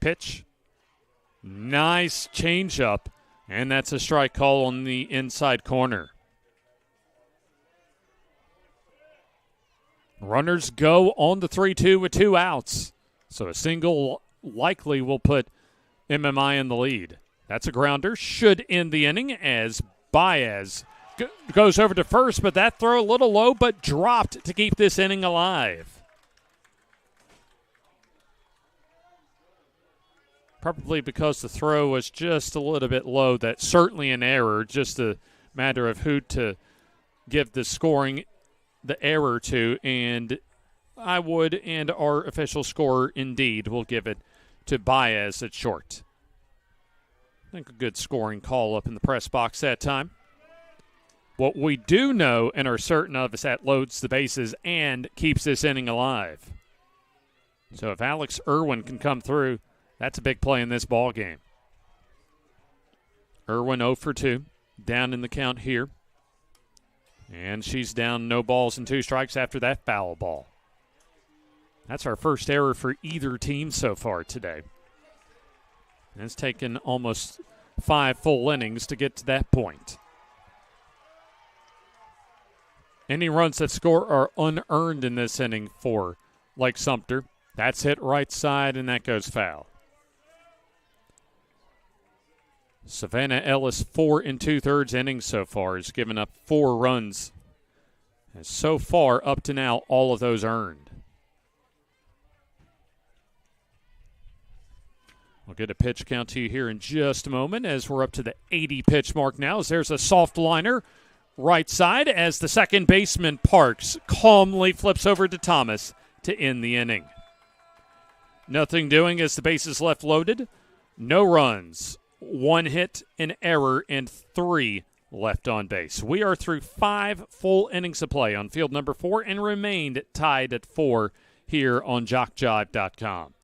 Pitch. Nice changeup, and that's a strike call on the inside corner. Runners go on the 3-2 with 2 outs. So a single likely will put MMI in the lead. That's a grounder. Should end the inning as Baez goes over to first, but that throw a little low, but dropped to keep this inning alive. Probably because the throw was just a little bit low. That's certainly an error, just a matter of who to give the scoring the error to, and I would, and our official scorer indeed will give it to Baez at short. I think a good scoring call up in the press box that time. What we do know and are certain of is that loads the bases and keeps this inning alive. So if Alex Irwin can come through, that's a big play in this ball game. Irwin 0 for 2, down in the count here. And she's down, no balls and 2 strikes after that foul ball. That's our first error for either team so far today. And it's taken almost 5 full innings to get to that point. Any runs that score are unearned in this inning for Lake Sumter. That's hit right side, and that goes foul. Savannah Ellis, 4 2/3 innings so far, has given up 4 runs. And so far, up to now, all of those earned. We'll get a pitch count to you here in just a moment as we're up to the 80 pitch mark now. As there's a soft liner right side as the second baseman Parks calmly flips over to Thomas to end the inning. Nothing doing as the bases left loaded. No runs. 1 hit, an error, and 3 left on base. We are through 5 full innings of play on field number 4 and remained tied at 4 here on JockJive.com.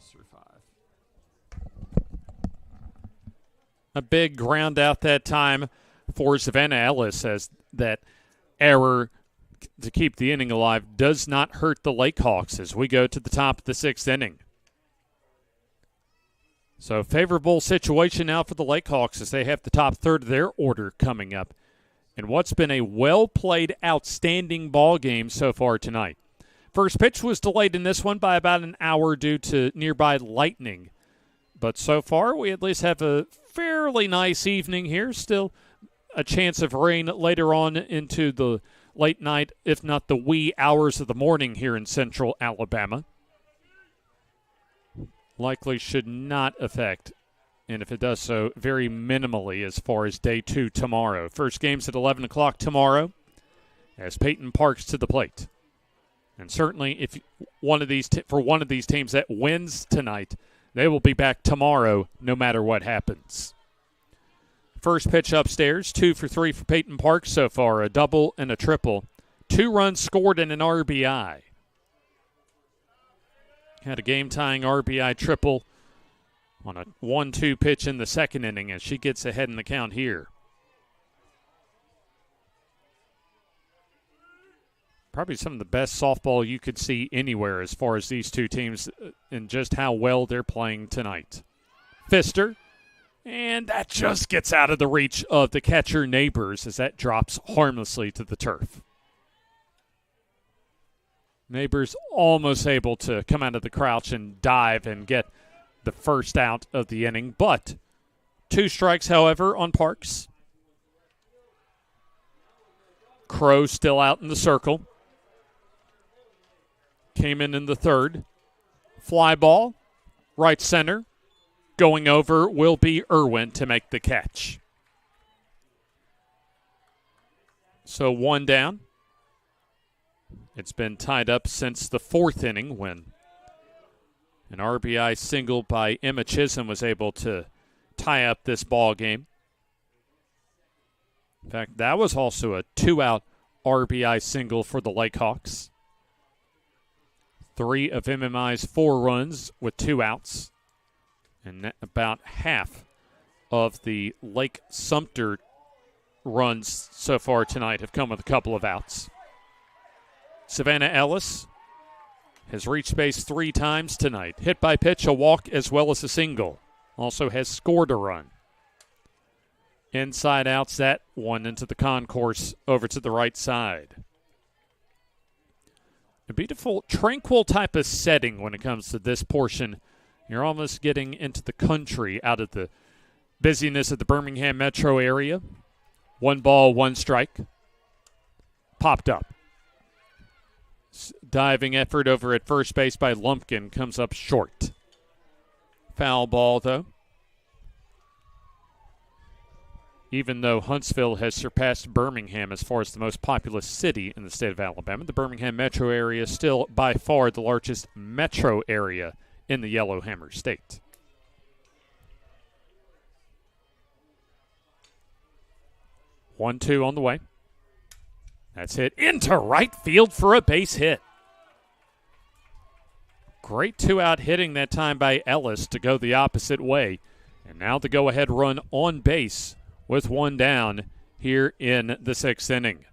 Through 5. A big ground out that time for Savannah Ellis, as that error to keep the inning alive does not hurt the Lake Hawks as we go to the top of the 6th inning. So favorable situation now for the Lake Hawks as they have the top third of their order coming up. And what's been a well-played, outstanding ball game so far tonight. First pitch was delayed in this one by about an hour due to nearby lightning. But so far, we at least have a fairly nice evening here. Still a chance of rain later on into the late night, if not the wee hours of the morning here in central Alabama. Likely should not affect, and if it does so, very minimally as far as day 2 tomorrow. First game's at 11 o'clock tomorrow as Peyton Parks to the plate. And certainly, if one of these for one of these teams that wins tonight, they will be back tomorrow no matter what happens. First pitch upstairs, 2 for 3 for Peyton Parks so far, a double and a triple. 2 runs scored and an RBI. Had a game-tying RBI triple on a 1-2 pitch in the second inning as she gets ahead in the count here. Probably some of the best softball you could see anywhere as far as these two teams and just how well they're playing tonight. Pfister, and that just gets out of the reach of the catcher Neighbors as that drops harmlessly to the turf. Neighbors almost able to come out of the crouch and dive and get the first out of the inning, but 2 strikes, however, on Parks. Crow still out in the circle. Came in the third. Fly ball, right center. Going over will be Irwin to make the catch. So 1 down. It's been tied up since the 4th inning when an RBI single by Emma Chisholm was able to tie up this ball game. In fact, that was also a 2-out RBI single for the Lake Hawks. 3 of MMI's 4 runs with 2 outs. And about half of the Lake Sumter runs so far tonight have come with a couple of outs. Savannah Ellis has reached base 3 times tonight. Hit by pitch, a walk, as well as a single. Also has scored a run. Inside outs, that one into the concourse over to the right side. A beautiful, tranquil type of setting when it comes to this portion. You're almost getting into the country out of the busyness of the Birmingham metro area. 1 ball, 1 strike. Popped up. Diving effort over at first base by Lumpkin comes up short. Foul ball, though. Even though Huntsville has surpassed Birmingham as far as the most populous city in the state of Alabama, the Birmingham metro area is still by far the largest metro area in the Yellowhammer State. One, 2 on the way. That's hit into right field for a base hit. Great 2-out hitting that time by Ellis to go the opposite way. And now the go-ahead run on base with 1 down here in the 6th inning.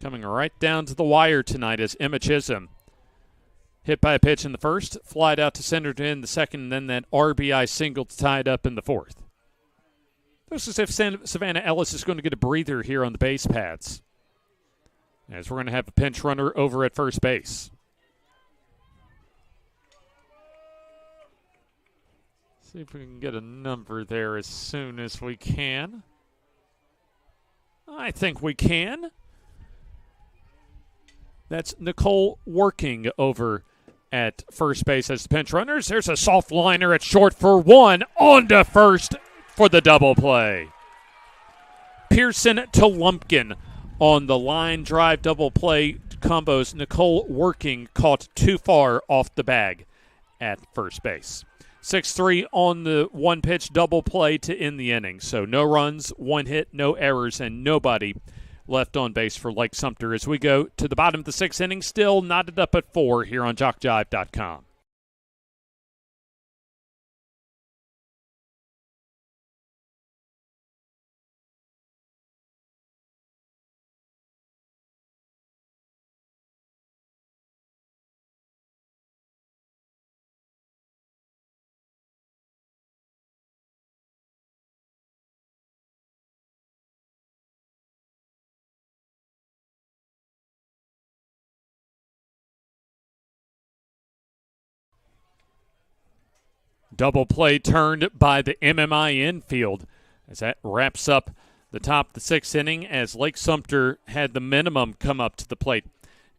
Coming right down to the wire tonight is Emma Chisholm. Hit by a pitch in the first, flied out to center in the second, and then that RBI single tied up in the 4th. Looks as if Savannah Ellis is going to get a breather here on the base paths, as we're going to have a pinch runner over at first base. See if we can get a number there as soon as we can. I think we can. That's Nicole Working over at first base as the pinch runners. There's a soft liner at short for 1. On to first for the double play. Pearson to Lumpkin on the line drive double play combos. Nicole Working caught too far off the bag at first base. 6-3 on the 1-pitch double play to end the inning. So no runs, 1 hit, no errors, and nobody left on base for Lake Sumter as we go to the bottom of the 6th inning, still knotted up at 4 here on JockJive.com. Double play turned by the MMI infield as that wraps up the top of the 6th inning as Lake Sumter had the minimum come up to the plate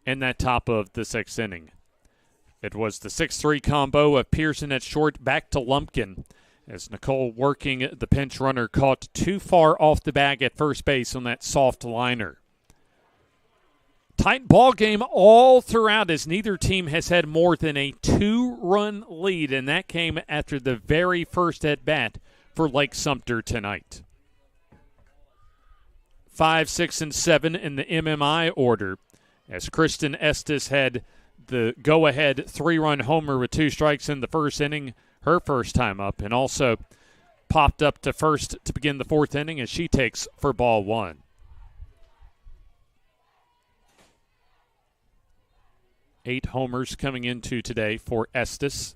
in that top of the 6th inning. It was the 6-3 combo of Pearson at short back to Lumpkin as Nicole Working, the pinch runner, caught too far off the bag at first base on that soft liner. Tight ball game all throughout as neither team has had more than a 2-run lead, and that came after the very first at-bat for Lake Sumter tonight. 5, 6, and 7 in the MMI order as Kristen Estes had the go-ahead 3-run homer with 2 strikes in the first inning, her first time up, and also popped up to first to begin the 4th inning as she takes for ball 1. Eight homers coming into today for Estes.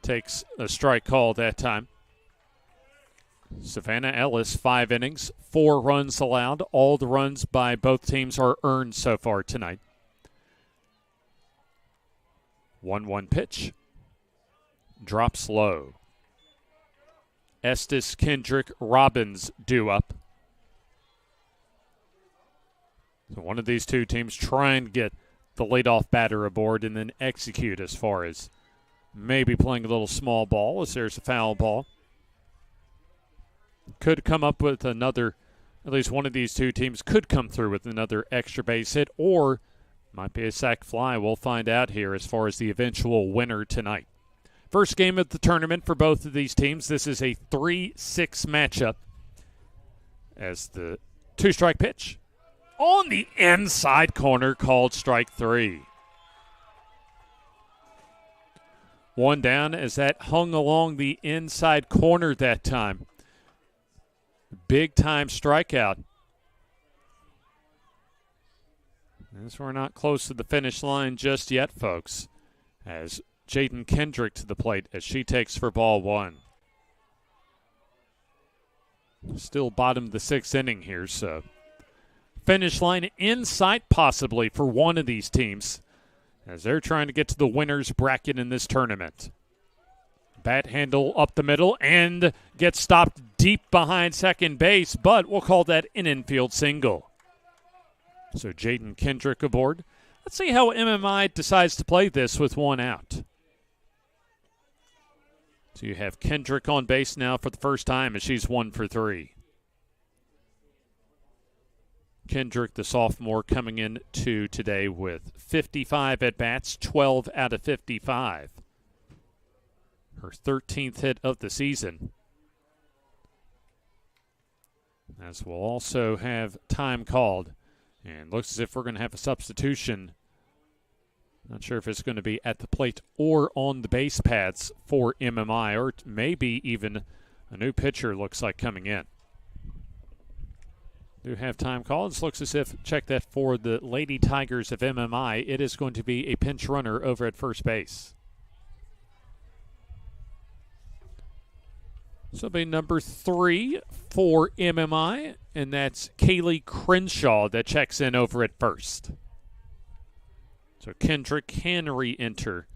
Takes a strike call that time. Savannah Ellis, 5 innings, 4 runs allowed. All the runs by both teams are earned so far tonight. 1-1 pitch. Drops low. Estes, Kendrick, Robbins due up. So one of these two teams try and get the leadoff batter aboard and then execute as far as maybe playing a little small ball as there's a foul ball. Could come up with another, at least one of these two teams could come through with another extra base hit or might be a sac fly. We'll find out here as far as the eventual winner tonight. First game of the tournament for both of these teams. This is a 3-6 matchup as the 2-strike pitch on the inside corner called strike 3. One down as that hung along the inside corner that time. Big-time strikeout. As we're not close to the finish line just yet, folks, as Jaden Kendrick to the plate as she takes for ball one. Still bottom of the sixth inning here, so finish line in sight possibly for one of these teams as they're trying to get to the winner's bracket in this tournament. Bat handle up the middle and gets stopped deep behind second base, but we'll call that an infield single. So Jaden Kendrick aboard. Let's see how MMI decides to play this with one out. So you have Kendrick on base now for the first time as she's 1 for 3. Kendrick, the sophomore, coming in to today with 55 at-bats, 12 out of 55. Her 13th hit of the season. As we'll also have time called. And looks as if we're going to have a substitution. Not sure if it's going to be at the plate or on the base paths for MMI, or maybe even a new pitcher looks like coming in. Do have time called. This looks as if, check that for the Lady Tigers of MMI, it is going to be a pinch runner over at first base. So it'll be number 3 for MMI, and that's Kaylee Crenshaw that checks in over at first. So Kendrick can re-enter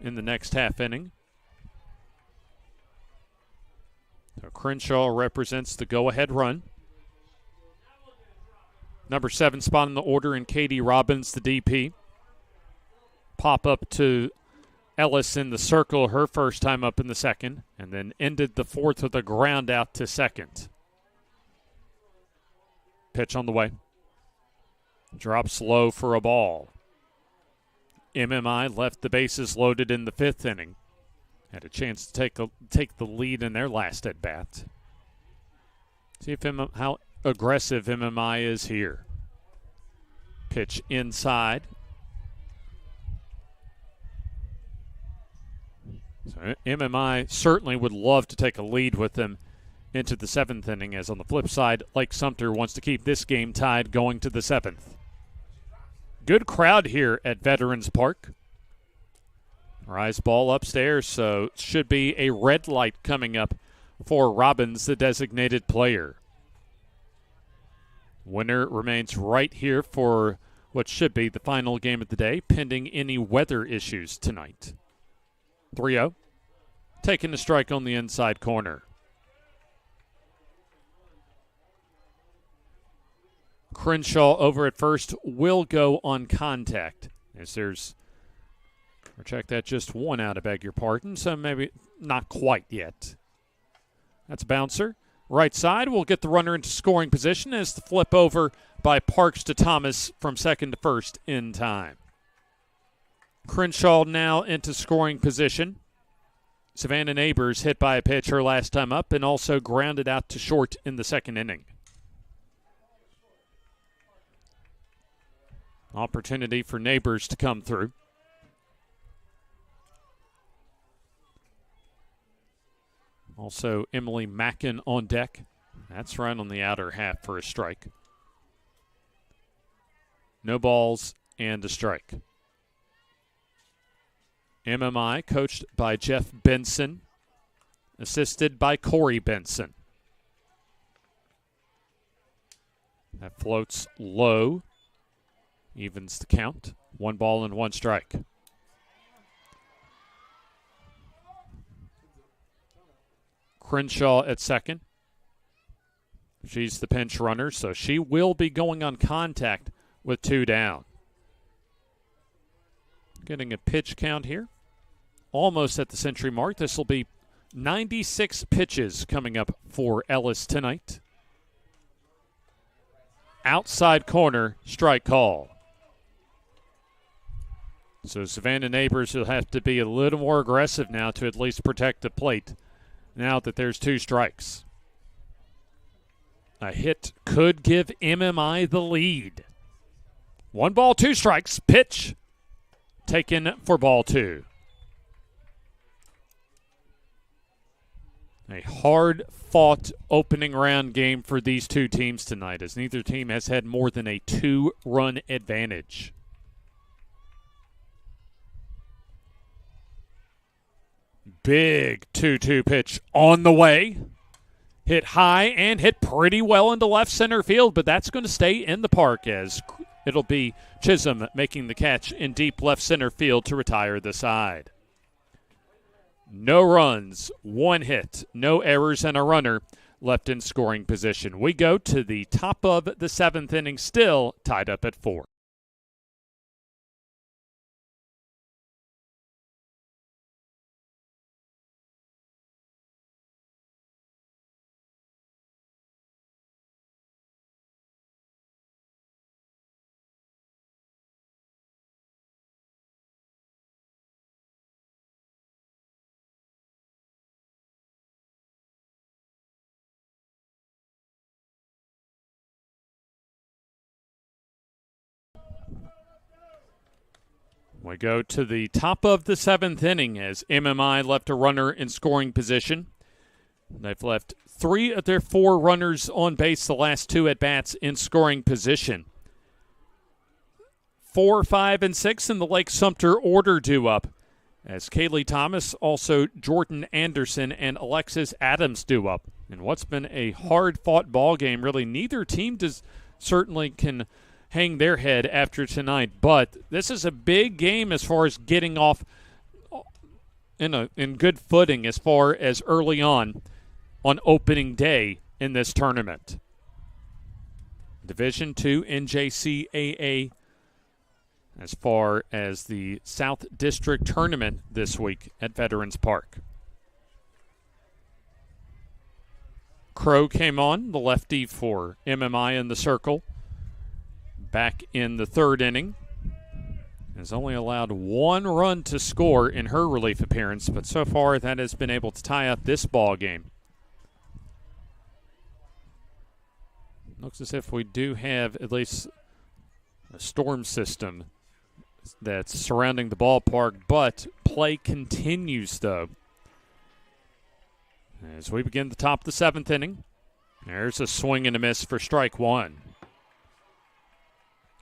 in the next half inning. So Crenshaw represents the go-ahead run. Number 7 spot in the order, and Katie Robbins, the DP. Pop up to Ellis in the circle, her first time up in the second, and then ended the fourth with a ground out to second. Pitch on the way. Drops low for a ball. MMI left the bases loaded in the 5th inning. Had a chance to take the lead in their last at-bat. See if how aggressive MMI is here. Pitch inside. So MMI certainly would love to take a lead with them into the 7th inning, as on the flip side, Lake Sumter wants to keep this game tied going to the 7th. Good crowd here at Veterans Park. Rise ball upstairs, so it should be a red light coming up for Robbins, the designated player. Winner remains right here for what should be the final game of the day, pending any weather issues tonight. 3-0. Taking a strike on the inside corner. Crenshaw over at first will go on contact. As there's, or check that, just one out, I beg your pardon, so maybe not quite yet. That's a bouncer. Right side will get the runner into scoring position as the flip over by Parks to Thomas from second to first in time. Crenshaw now into scoring position. Savannah Neighbors hit by a pitch her last time up and also grounded out to short in the 2nd inning. Opportunity for Neighbors to come through. Also Emily Mackin on deck. That's right on the outer half for a strike. No balls and a strike. MMI coached by Jeff Benson, assisted by Corey Benson. That floats low, evens the count. 1 ball and 1 strike. Crenshaw at second. She's the pinch runner, so she will be going on contact with 2 down. Getting a pitch count here. Almost at the century mark. This will be 96 pitches coming up for Ellis tonight. Outside corner, strike call. So Savannah Neighbors will have to be a little more aggressive now to at least protect the plate now that there's 2 strikes. A hit could give MMI the lead. 1 ball, 2 strikes. Pitch taken for ball 2. A hard-fought opening round game for these two teams tonight, as neither team has had more than a 2-run advantage. Big 2-2 pitch on the way. Hit high and hit pretty well into left center field, but that's going to stay in the park as it'll be Chisholm making the catch in deep left center field to retire the side. No runs, 1 hit, no errors, and a runner left in scoring position. We go to the top of the 7th inning, still tied up at 4. We go to the top of the 7th inning as MMI left a runner in scoring position. They've left 3 of their 4 runners on base the last 2 at-bats in scoring position. 4, 5, and 6 in the Lake Sumter order due up as Kaylee Thomas, also Jordan Anderson, and Alexis Adams due up. And what's been a hard-fought ball game, really neither team certainly can hang their head after tonight, but this is a big game as far as getting off in good footing as far as early on opening day in this tournament. Division II NJCAA as far as the South District Tournament this week at Veterans Park. Crow came on, the lefty for MMI in the circle. Back in the 3rd inning. Has only allowed 1 run to score in her relief appearance, but so far that has been able to tie up this ball game. Looks as if we do have at least a storm system that's surrounding the ballpark, but play continues though. As we begin the top of the 7th inning, there's a swing and a miss for strike 1.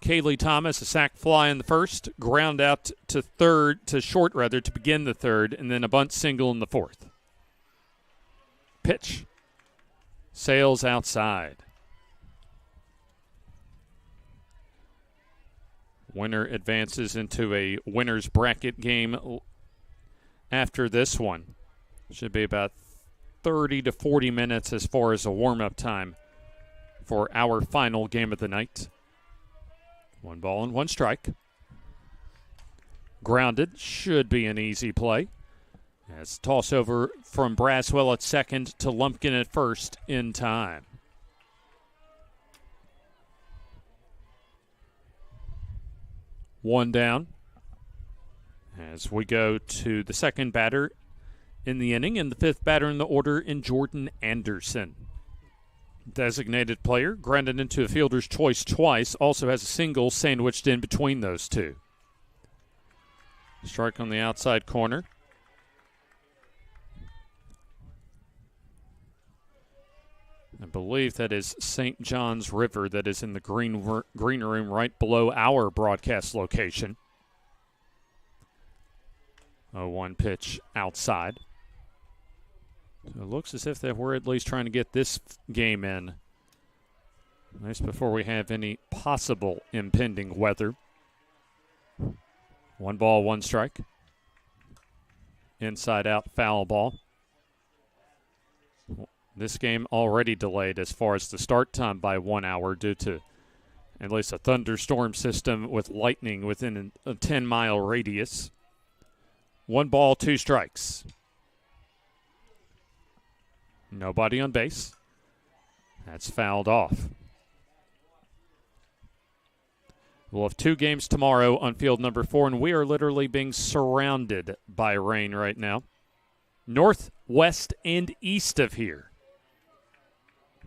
Kaylee Thomas, a sac fly in the 1st, ground out to short to begin the 3rd, and then a bunt single in the 4th. Pitch. Sails outside. Winner advances into a winner's bracket game after this one. Should be about 30 to 40 minutes as far as a warm-up time for our final game of the night. 1 ball and 1 strike. Grounded. Should be an easy play. As toss over from Braswell at second to Lumpkin at first in time. One down. As we go to the second batter in the inning and the 5th batter in the order in Jordan Anderson. Designated player, grounded into a fielder's choice twice, also has a single sandwiched in between those two. Strike on the outside corner. I believe that is St. John's River that is in the green room right below our broadcast location. 0-1 pitch outside. So it looks as if that we're at least trying to get this game in. Nice before we have any possible impending weather. 1 ball, 1 strike. Inside out foul ball. This game already delayed as far as the start time by 1 hour due to at least a thunderstorm system with lightning within a 10-mile radius. 1 ball, 2 strikes. Nobody on base. That's fouled off. We'll have 2 games tomorrow on field number 4, and we are literally being surrounded by rain right now. North, west, and east of here.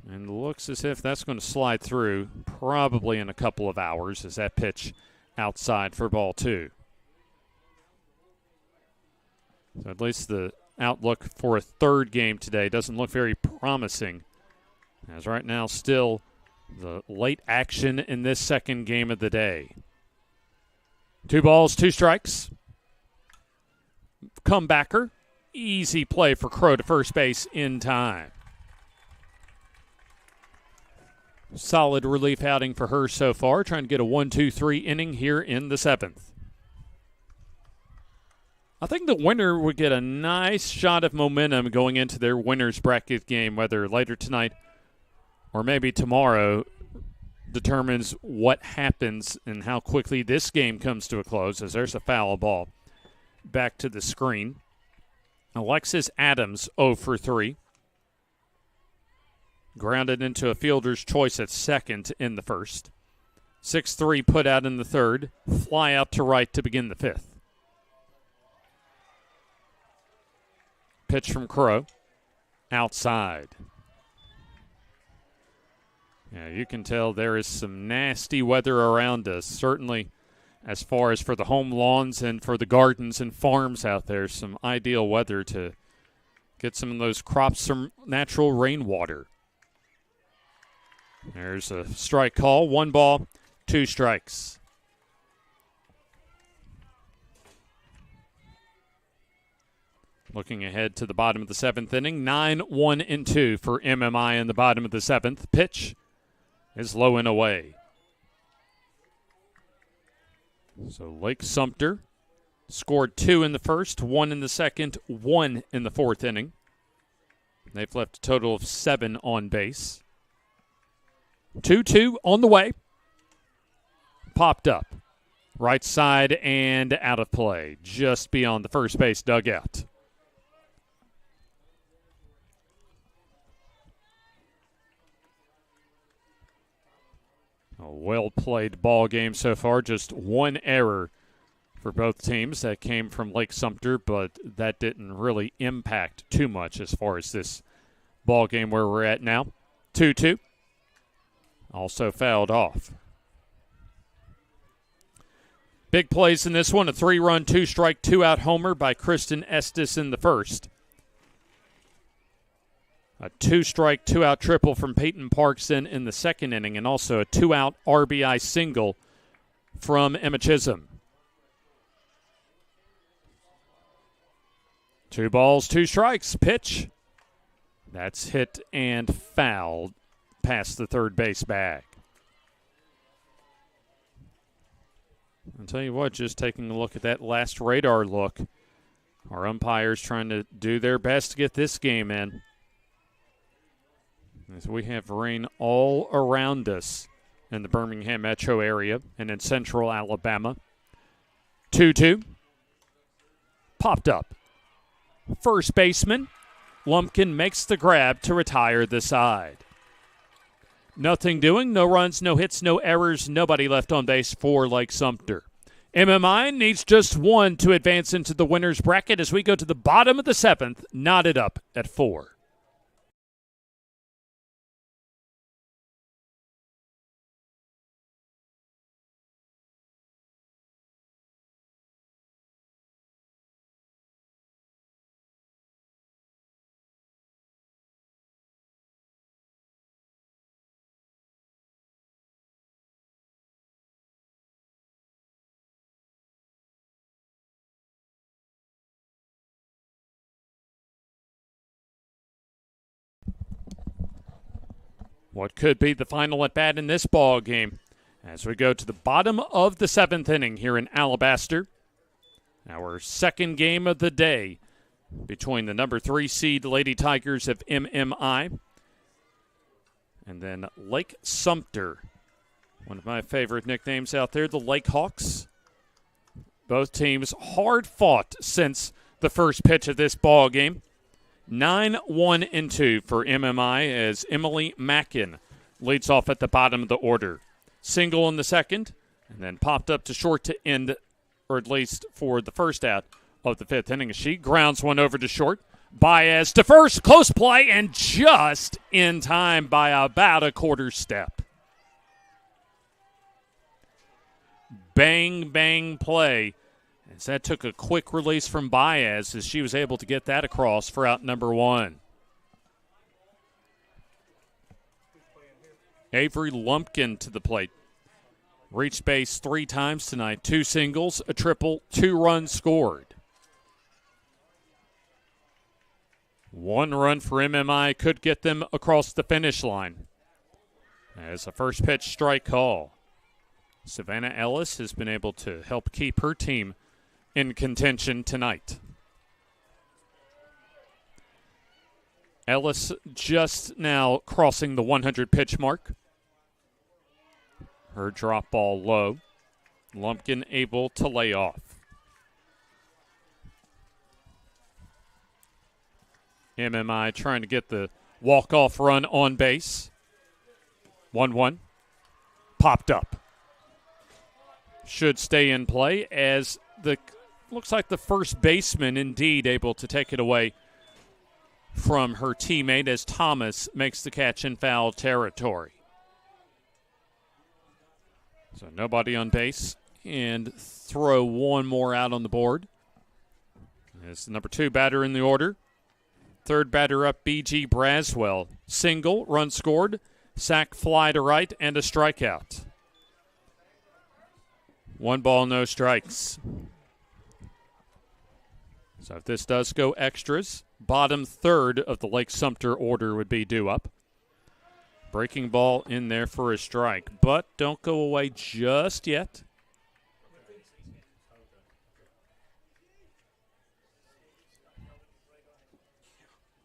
And it looks as if that's going to slide through probably in a couple of hours as that pitch outside for ball 2. So at least the outlook for a third game today doesn't look very promising. As right now, still the late action in this second game of the day. 2 balls, 2 strikes. Comebacker. Easy play for Crow to first base in time. Solid relief outing for her so far, trying to get a 1-2-3 inning here in the 7th. I think the winner would get a nice shot of momentum going into their winner's bracket game, whether later tonight or maybe tomorrow determines what happens and how quickly this game comes to a close, as there's a foul ball back to the screen. Alexis Adams 0 for 3. Grounded into a fielder's choice at second in the first. 6-3 put out in the third. Fly out to right to begin the 5th. Pitch from Crow. Outside. Yeah, you can tell there is some nasty weather around us. Certainly as far as for the home lawns and for the gardens and farms out there, some ideal weather to get some of those crops some natural rainwater. There's a strike call. 1 ball, 2 strikes. Looking ahead to the bottom of the 7th inning, 9-1-2 for MMI in the bottom of the 7th. Pitch is low and away. So Lake Sumter scored 2 in the first, 1 in the second, 1 in the 4th inning. They've left a total of 7 on base. 2-2 on the way. Popped up. Right side and out of play, just beyond the first base dugout. A well-played ball game so far. Just 1 error for both teams that came from Lake Sumter, but that didn't really impact too much as far as this ball game where we're at now. 2-2. Also fouled off. Big plays in this one. A 3-run, 2-strike, 2-out homer by Kristen Estes in the first. A 2-strike, 2-out triple from Peyton Parks in the second inning, and also a 2-out RBI single from Emma Chisholm. 2 balls, 2 strikes. Pitch. That's hit and fouled past the third base bag. I'll tell you what, just taking a look at that last radar look, our umpires trying to do their best to get this game in. As we have rain all around us in the Birmingham metro area and in central Alabama. 2-2. Popped up. First baseman, Lumpkin makes the grab to retire the side. Nothing doing, no runs, no hits, no errors, nobody left on base for Lake Sumter. MMI needs just 1 to advance into the winner's bracket as we go to the bottom of the 7th, knotted up at 4. What could be the final at-bat in this ball game as we go to the bottom of the 7th inning here in Alabaster. Our second game of the day between the number 3 seed Lady Tigers of MMI and then Lake Sumter. One of my favorite nicknames out there, the Lake Hawks. Both teams hard fought since the first pitch of this ball game. 9-1-2 for MMI as Emily Mackin leads off at the bottom of the order. Single in the second, and then popped up to short to end, or at least for the first out of the 5th inning. She grounds one over to short. Baez to first, close play, and just in time by about a quarter step. Bang, bang play As that took a quick release from Baez as she was able to get that across for out number 1. Avery Lumpkin to the plate. Reached base 3 times tonight. 2 singles, a triple, 2 runs scored. 1 run for MMI could get them across the finish line. As a first pitch strike call. Savannah Ellis has been able to help keep her team in contention tonight. Ellis just now crossing the 100 pitch mark. Her drop ball low. Lumpkin able to lay off. MMI trying to get the walk-off run on base. 1-1. Popped up. Should stay in play as looks like the first baseman indeed able to take it away from her teammate as Thomas makes the catch in foul territory. So nobody on base, and throw one more out on the board. As the number 2 batter in the order. Third batter up, B.G. Braswell. Single, run scored, sac fly to right, and a strikeout. 1 ball, no strikes. So if this does go extras, bottom third of the Lake Sumter order would be due up. Breaking ball in there for a strike, but don't go away just yet.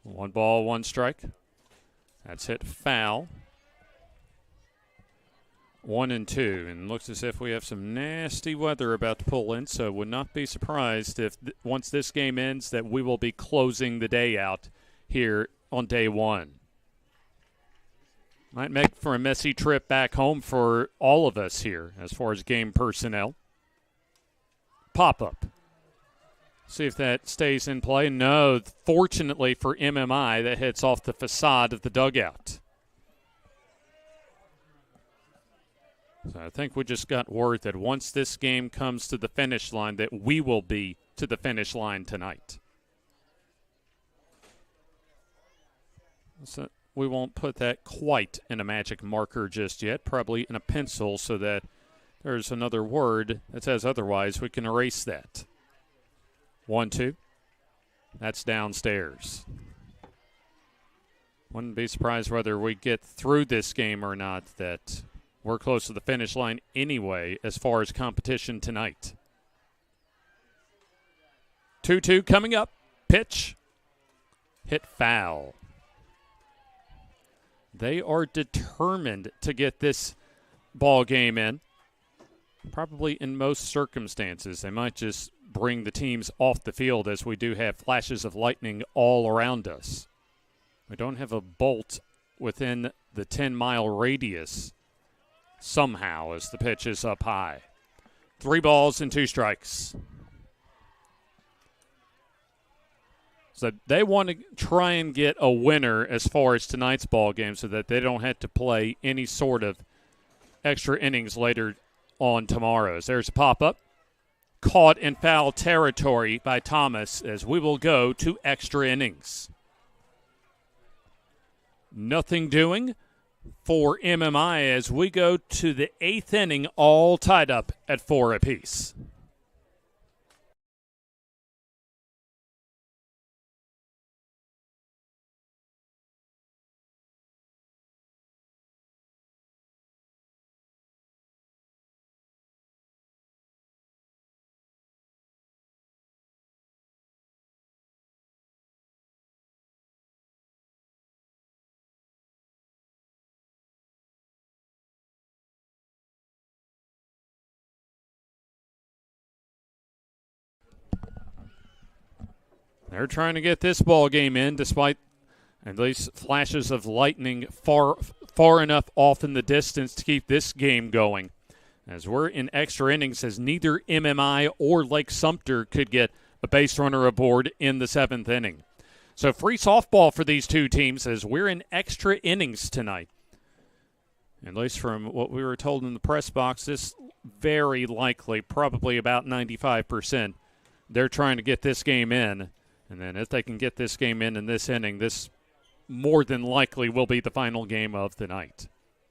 One ball, 1 strike. That's hit foul. 1-2, and looks as if we have some nasty weather about to pull in, so would not be surprised if once this game ends that we will be closing the day out here on day 1. Might make for a messy trip back home for all of us here as far as game personnel. Pop-up. See if that stays in play. No, fortunately for MMI, that hits off the facade of the dugout. So I think we just got word that once this game comes to the finish line, that we will be to the finish line tonight. So we won't put that quite in a magic marker just yet, probably in a pencil so that there's another word that says otherwise. We can erase that. 1-2. That's downstairs. Wouldn't be surprised whether we get through this game or not, that we're close to the finish line anyway as far as competition tonight. 2-2 coming up. Pitch. Hit foul. They are determined to get this ball game in. Probably in most circumstances, they might just bring the teams off the field as we do have flashes of lightning all around us. We don't have a bolt within the 10-mile radius somehow as the pitch is up high. 3 balls and 2 strikes. So they want to try and get a winner as far as tonight's ball game so that they don't have to play any sort of extra innings later on tomorrow's. There's a pop-up. Caught in foul territory by Thomas as we will go to extra innings. Nothing doing for MMI as we go to the 8th inning, all tied up at 4 apiece. They're trying to get this ball game in despite at least flashes of lightning far enough off in the distance to keep this game going. As we're in extra innings as neither MMI or Lake Sumter could get a base runner aboard in the 7th inning. So free softball for these two teams as we're in extra innings tonight. At least from what we were told in the press box, this very likely, probably about 95%, they're trying to get this game in. And then if they can get this game in this inning, this more than likely will be the final game of the night.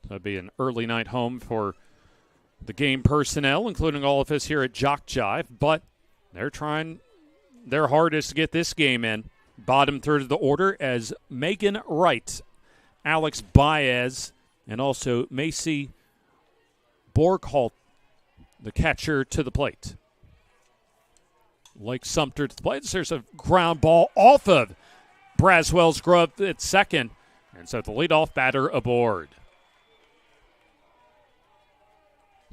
So it'll be an early night home for the game personnel, including all of us here at JockJive. But they're trying their hardest to get this game in. Bottom third of the order as Megan Wright, Alex Baez, and also Macy Borgholt, the catcher, to the plate. Lake Sumter to the plate. There's a ground ball off of Braswell's glove at second. And so the leadoff batter aboard.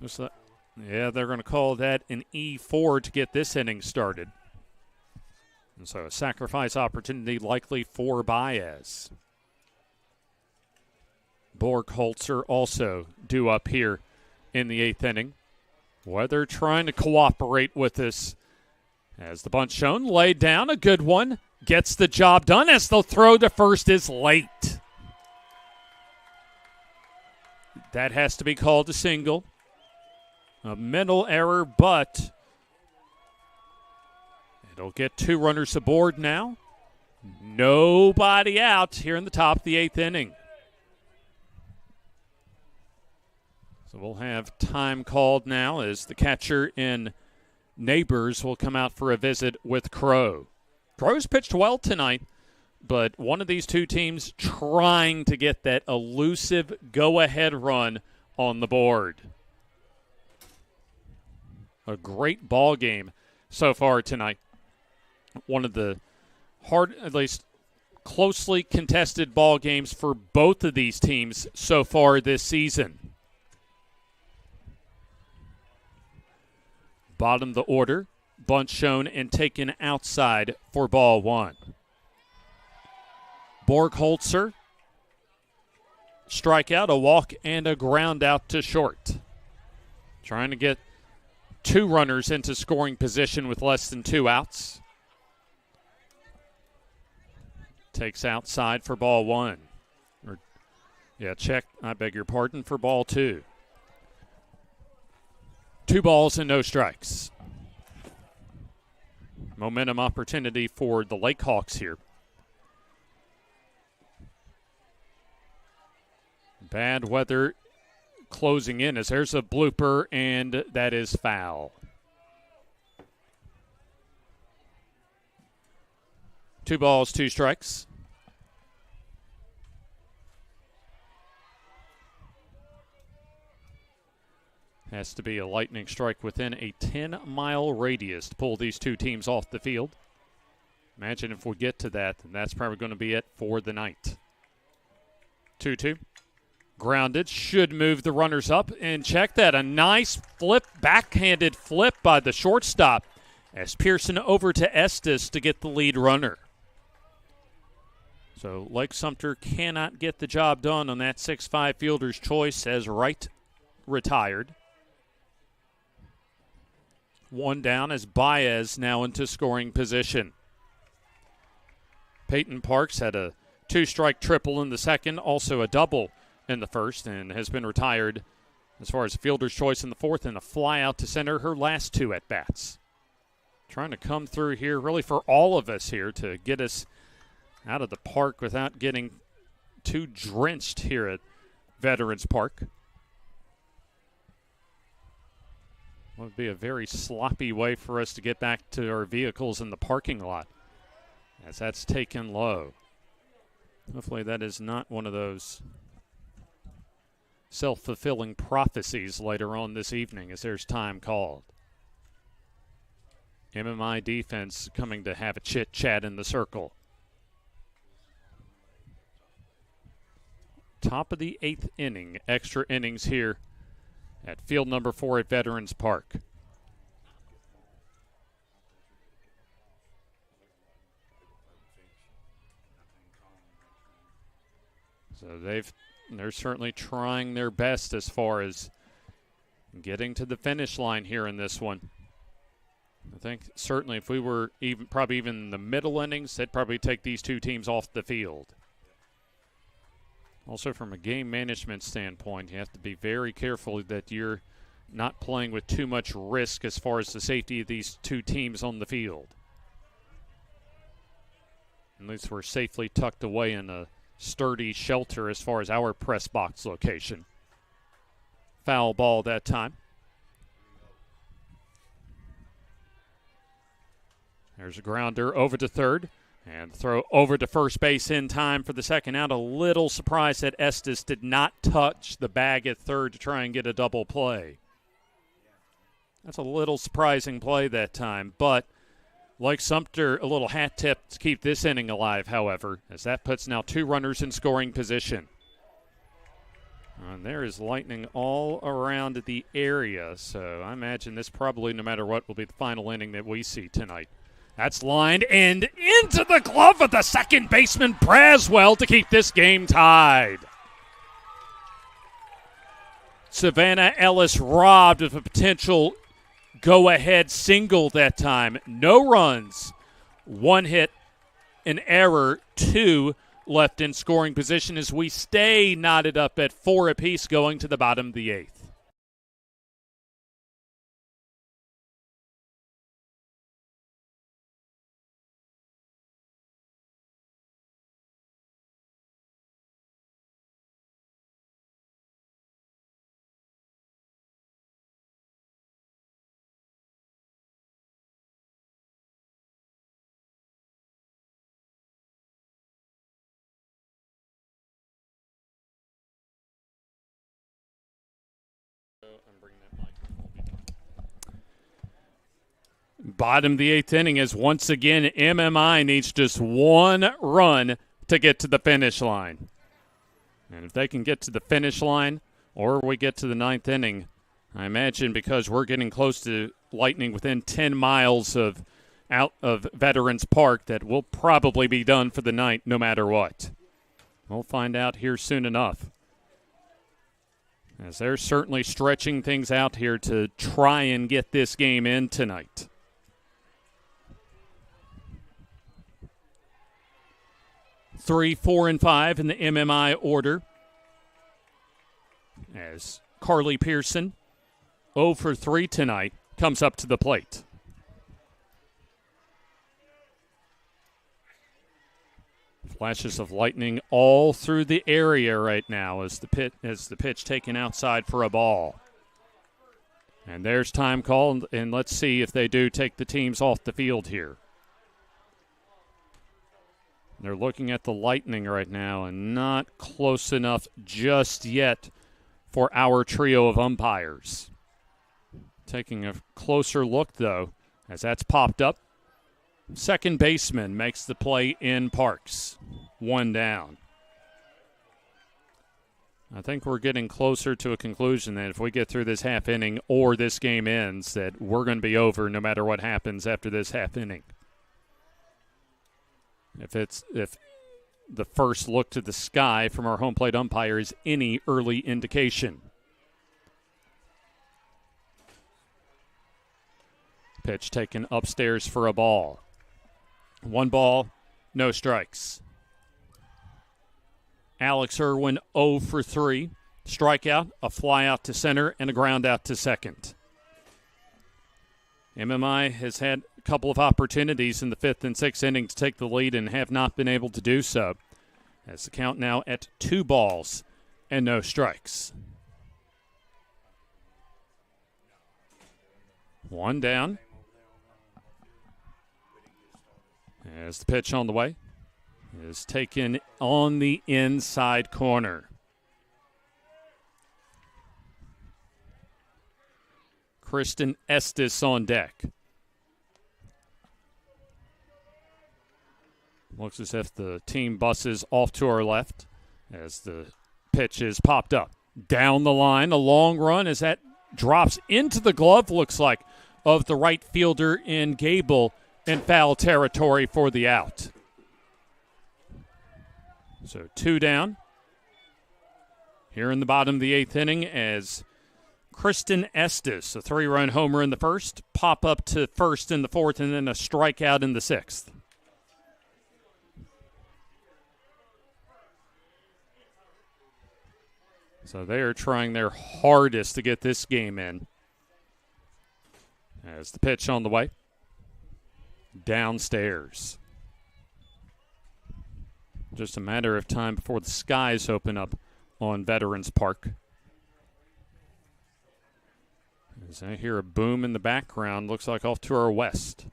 Yeah, they're going to call that an E4 to get this inning started. And so a sacrifice opportunity likely for Baez. Borgholzer also due up here in the 8th inning. Weather trying to cooperate with this. As the bunt shown, laid down, a good one. Gets the job done as the throw to first is late. That has to be called a single. A mental error, but it'll get 2 runners aboard now. Nobody out here in the top of the 8th inning. So we'll have time called now as the catcher in Neighbors will come out for a visit with Crow. Crow's pitched well tonight, but one of these two teams trying to get that elusive go-ahead run on the board. A great ball game so far tonight. One of the at least closely contested ball games for both of these teams so far this season. Bottom of the order, bunt shown and taken outside for ball 1. Borgholzer, strikeout, a walk, and a ground out to short. Trying to get 2 runners into scoring position with less than 2 outs. Takes outside for ball 1. I beg your pardon, for ball 2. 2 balls and no strikes. Momentum opportunity for the Lake Hawks here. Bad weather closing in as there's a blooper, and that is foul. 2 balls, 2 strikes. Has to be a lightning strike within a 10-mile radius to pull these two teams off the field. Imagine if we get to that, then that's probably going to be it for the night. 2-2. Grounded. Should move the runners up. And check that. A nice flip, backhanded flip by the shortstop as Pearson over to Estes to get the lead runner. So Lake Sumter cannot get the job done on that 6'5 fielder's choice as Wright retired. 1 down as Baez now into scoring position. Peyton Parks had a 2-strike triple in the second, also a double in the first, and has been retired as far as fielder's choice in the fourth, and a fly out to center her last 2 at-bats. Trying to come through here really for all of us here to get us out of the park without getting too drenched here at Veterans Park. Would be a very sloppy way for us to get back to our vehicles in the parking lot, as that's taken low. Hopefully that is not one of those self-fulfilling prophecies later on this evening as there's time called. MMI defense coming to have a chit-chat in the circle. Top of the 8th inning, extra innings here at field number 4 at Veterans Park. So they're certainly trying their best as far as getting to the finish line here in this one. I think certainly if we were probably even in the middle innings, they'd probably take these two teams off the field. Also, from a game management standpoint, you have to be very careful that you're not playing with too much risk as far as the safety of these two teams on the field. At least we're safely tucked away in a sturdy shelter as far as our press box location. Foul ball that time. There's a grounder over to third. And throw over to first base in time for the second out. A little surprised that Estes did not touch the bag at third to try and get a double play. That's a little surprising play that time. But like Sumter, a little hat tip to keep this inning alive, however, as that puts now 2 runners in scoring position. And there is lightning all around the area. So I imagine this probably, no matter what, will be the final inning that we see tonight. That's lined and into the glove of the second baseman, Braswell, to keep this game tied. Savannah Ellis robbed of a potential go-ahead single that time. No runs, 1 hit, an error, 2 left in scoring position as we stay knotted up at 4 apiece going to the bottom of the 8th. Bottom of the 8th inning is once again MMI needs just 1 run to get to the finish line. And if they can get to the finish line or we get to the 9th inning, I imagine because we're getting close to Lightning within 10 miles of out of Veterans Park that we'll probably be done for the night no matter what. We'll find out here soon enough. As they're certainly stretching things out here to try and get this game in tonight. Three, 4, and 5 in the MMI order. As Carly Pearson, 0 for 3 tonight, comes up to the plate. Flashes of lightning all through the area right now as the pitch taken outside for a ball. And there's time called, and let's see if they do take the teams off the field here. They're looking at the Lightning right now and not close enough just yet for our trio of umpires. Taking a closer look, though, as that's popped up. Second baseman makes the play in Parks. 1 down. I think we're getting closer to a conclusion that if we get through this half inning or this game ends, that we're going to be over no matter what happens after this half inning. If the first look to the sky from our home plate umpire is any early indication. Pitch taken upstairs for a ball. 1 ball, no strikes. Alex Irwin 0 for 3. Strikeout, a fly out to center, and a ground out to second. MMI has had a couple of opportunities in the 5th and 6th inning to take the lead and have not been able to do so. As the count now at 2 balls and no strikes. 1 down. As the pitch on the way is taken on the inside corner. Kristen Estes on deck. Looks as if the team bus is off to our left as the pitch is popped up. Down the line, a long run as that drops into the glove, looks like, of the right fielder in Gable in foul territory for the out. So 2 down here in the bottom of the 8th inning as Kristen Estes, a 3-run homer in the first, pop up to first in the 4th, and then a strikeout in the 6th. So they are trying their hardest to get this game in. As the pitch on the way. Downstairs. Just a matter of time before the skies open up on Veterans Park. As I hear a boom in the background, looks like off to our west.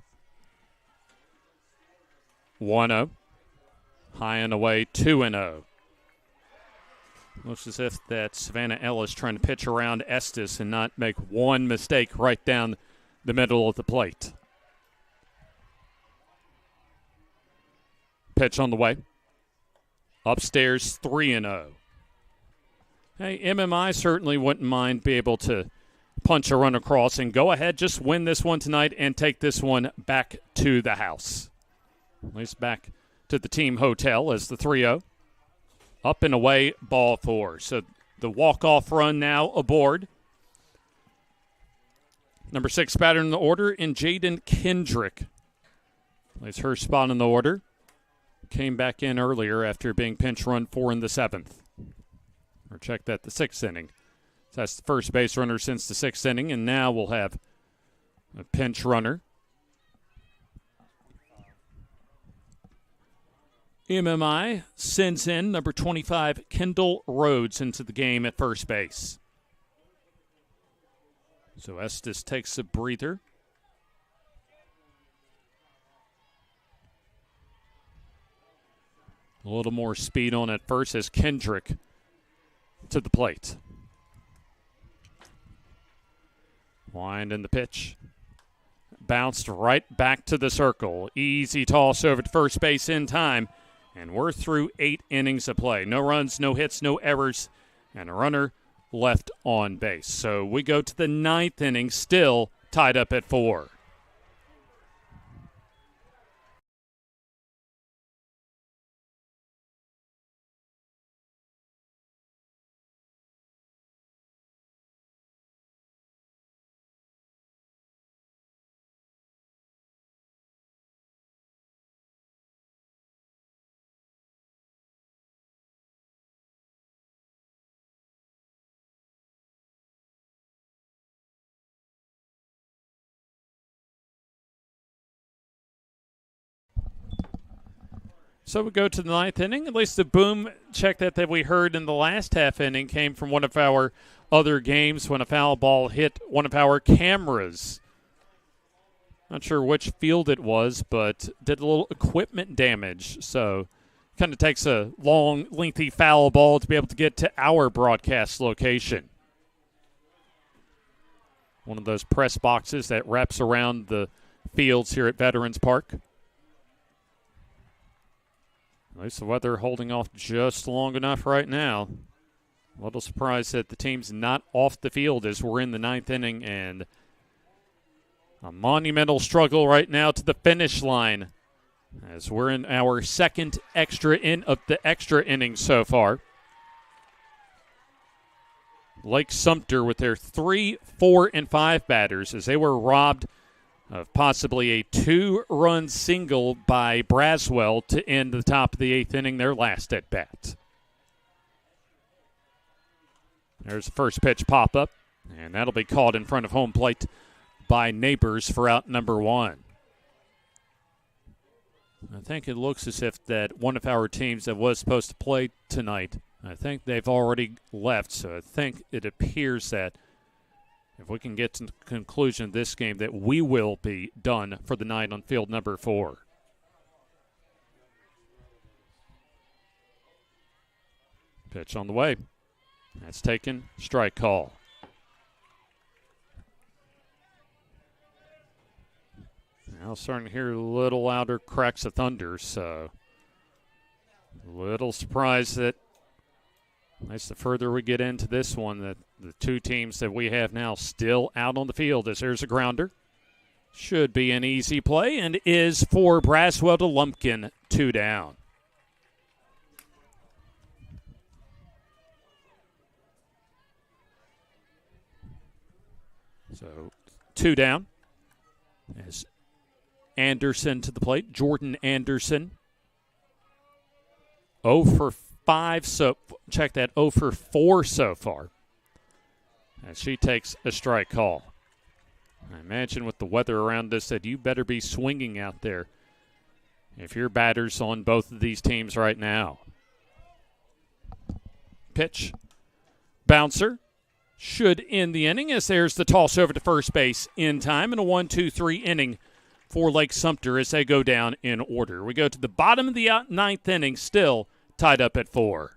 1-0. High and away, 2-0. Looks as if that Savannah Ellis trying to pitch around Estes and not make one mistake right down the middle of the plate. Pitch on the way. Upstairs, 3-0. Hey, MMI certainly wouldn't mind be able to punch a run across and go ahead, just win this one tonight and take this one back to the house. At least back to the team hotel as the 3-0. Up and away, ball 4. So the walk-off run now aboard. Number 6 batter in the order in Jaden Kendrick. Plays her spot in the order. Came back in earlier after being pinch run 4 in the 7th. Or check that, the 6th inning. So that's the first base runner since the 6th inning, and now we'll have a pinch runner. MMI sends in number 25, Kendall Rhodes, into the game at first base. So Estes takes a breather. A little more speed on at first as Kendrick to the plate. Wind in the pitch. Bounced right back to the circle. Easy toss over to first base in time. And we're through 8 innings of play. No runs, no hits, no errors, and a runner left on base. So we go to the 9th inning, still tied up at 4. So we go to the 9th inning. At least the boom check that we heard in the last half inning came from one of our other games when a foul ball hit one of our cameras. Not sure which field it was, but did a little equipment damage. So kind of takes a long, lengthy foul ball to be able to get to our broadcast location. One of those press boxes that wraps around the fields here at Veterans Park. At least the weather holding off just long enough right now. A little surprised that the team's not off the field as we're in the 9th inning, and a monumental struggle right now to the finish line as we're in our second extra innings so far. Lake Sumter with their 3, 4, and 5 batters as they were robbed of possibly a 2-run single by Braswell to end the top of the 8th inning, their last at bat. There's the first pitch pop up, and that'll be called in front of home plate by Neighbors for out number 1. I think it looks as if that one of our teams that was supposed to play tonight, I think they've already left, so I think it appears that if we can get to the conclusion of this game, that we will be done for the night on field number 4. Pitch on the way. That's taken. Strike call. Now starting to hear a little louder cracks of thunder, so a little surprised that the further we get into this one, that the two teams that we have now still out on the field as there's a grounder. Should be an easy play and is for Braswell to Lumpkin, 2 down. So 2 down as Anderson to the plate. Jordan Anderson. 0 for 5, so check that, 0 for 4 so far. As she takes a strike call. I imagine with the weather around us that you better be swinging out there if you're batters on both of these teams right now. Pitch. Bouncer. Should end the inning as there's the toss over to first base in time, and a 1-2-3 inning for Lake Sumter as they go down in order. We go to the bottom of the ninth inning, still tied up at 4.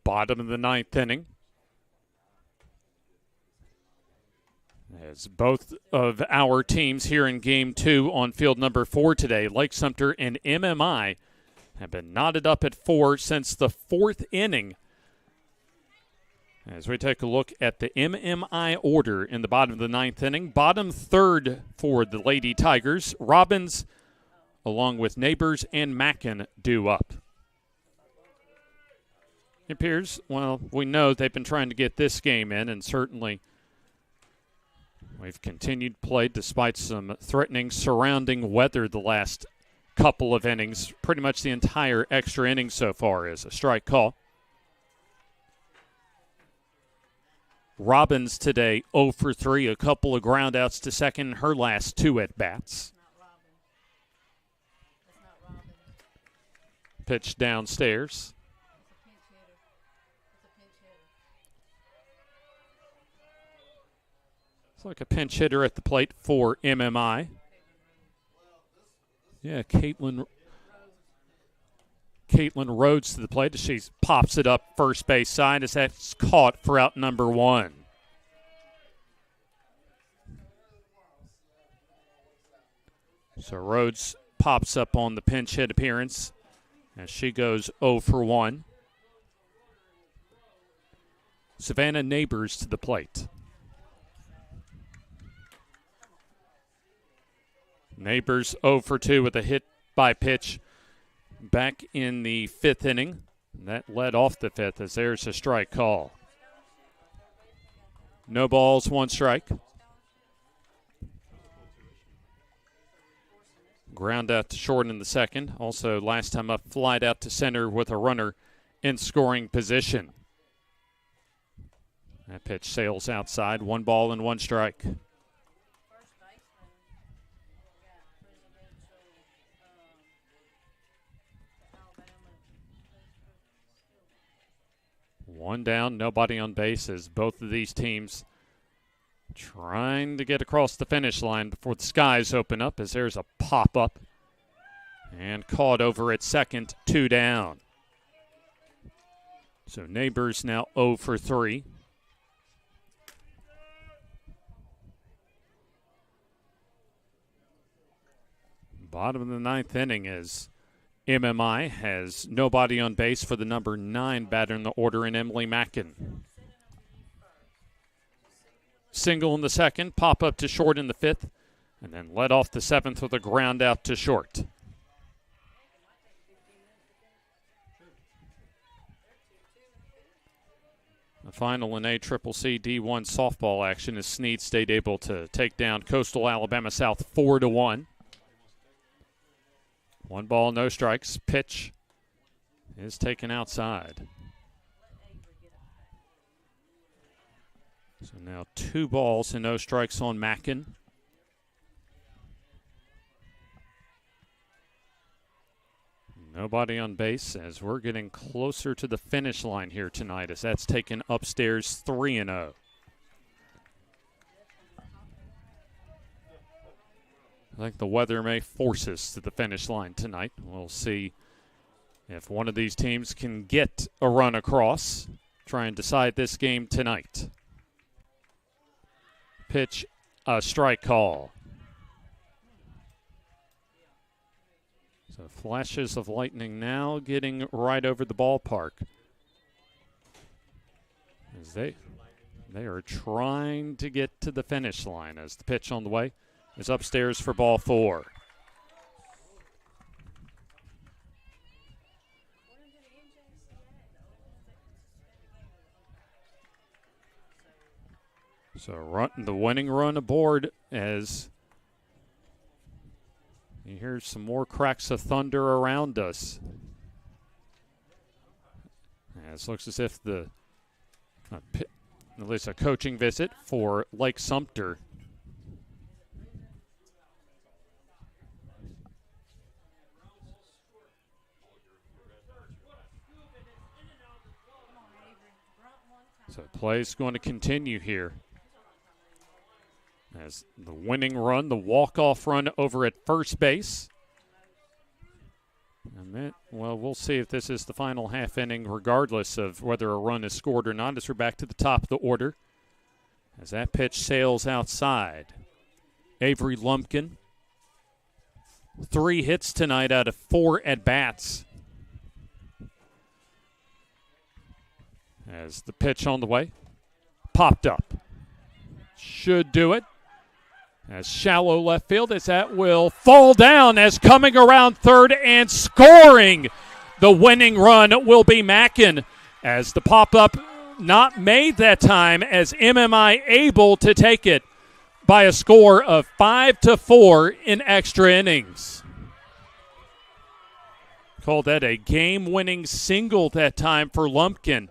Bottom of the ninth inning. As both of our teams here in Game 2 on field number 4 today, Lake Sumter and MMI, have been knotted up at 4 since the 4th inning. As we take a look at the MMI order in the bottom of the ninth inning, bottom third for the Lady Tigers, Robbins, along with Neighbors and Mackin, due up. It appears, well, we know they've been trying to get this game in, and certainly we've continued play despite some threatening surrounding weather the last couple of innings. Pretty much the entire extra inning so far is a strike call. Robbins today 0 for 3, a couple of groundouts to second, her last 2 at-bats. Pitch downstairs. It's like a pinch hitter at the plate for MMI. Yeah, Caitlin Rhodes to the plate as she pops it up first base side as that's caught for out number 1. So Rhodes pops up on the pinch hit appearance as she goes 0 for 1. Savannah Neighbors to the plate. Neighbors 0 for 2 with a hit by pitch back in the 5th inning. That led off the 5th as there's a strike call. No balls, 1 strike. Ground out to short in the 2nd. Also, last time up, flied out to center with a runner in scoring position. That pitch sails outside. 1 ball and 1 strike. One down, nobody on base as both of these teams trying to get across the finish line before the skies open up as there's a pop-up and caught over at second, 2 down. So Neighbors now 0 for 3. Bottom of the 9th inning is MMI has nobody on base for the number 9 batter in the order in Emily Mackin. Single in the 2nd, pop up to short in the 5th, and then led off the 7th with a ground out to short. The final in ACCC D1 softball action as Snead stayed able to take down Coastal Alabama South 4-1. 1 ball, no strikes. Pitch is taken outside. So now 2 balls and no strikes on Mackin. Nobody on base as we're getting closer to the finish line here tonight as that's taken upstairs 3-0. I think the weather may force us to the finish line tonight. We'll see if one of these teams can get a run across, try and decide this game tonight. Pitch, a strike call. So flashes of lightning now getting right over the ballpark. As they are trying to get to the finish line as the pitch on the way is upstairs for ball 4. So the winning run aboard as you hear some more cracks of thunder around us. As it looks as if at least a coaching visit for Lake Sumter. So play's going to continue here. As the winning run, the walk-off run over at first base. And we'll see if this is the final half inning, regardless of whether a run is scored or not, as we're back to the top of the order. As that pitch sails outside. Avery Lumpkin, 3 hits tonight out of 4 at-bats. As the pitch on the way, popped up. Should do it. As shallow left field, as that will fall down, as coming around third and scoring the winning run will be Mackin, as the pop-up not made that time, as MMI able to take it by a score of 5-4 in extra innings. Called that a game-winning single that time for Lumpkin,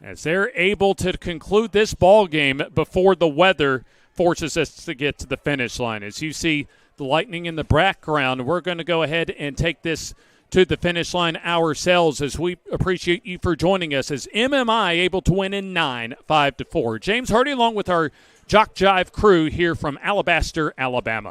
as they're able to conclude this ball game before the weather forces us to get to the finish line. As you see the lightning in the background, we're going to go ahead and take this to the finish line ourselves, as we appreciate you for joining us, as MMI able to win in 9, 5-4. James Hardy along with our JockJive crew here from Alabaster, Alabama.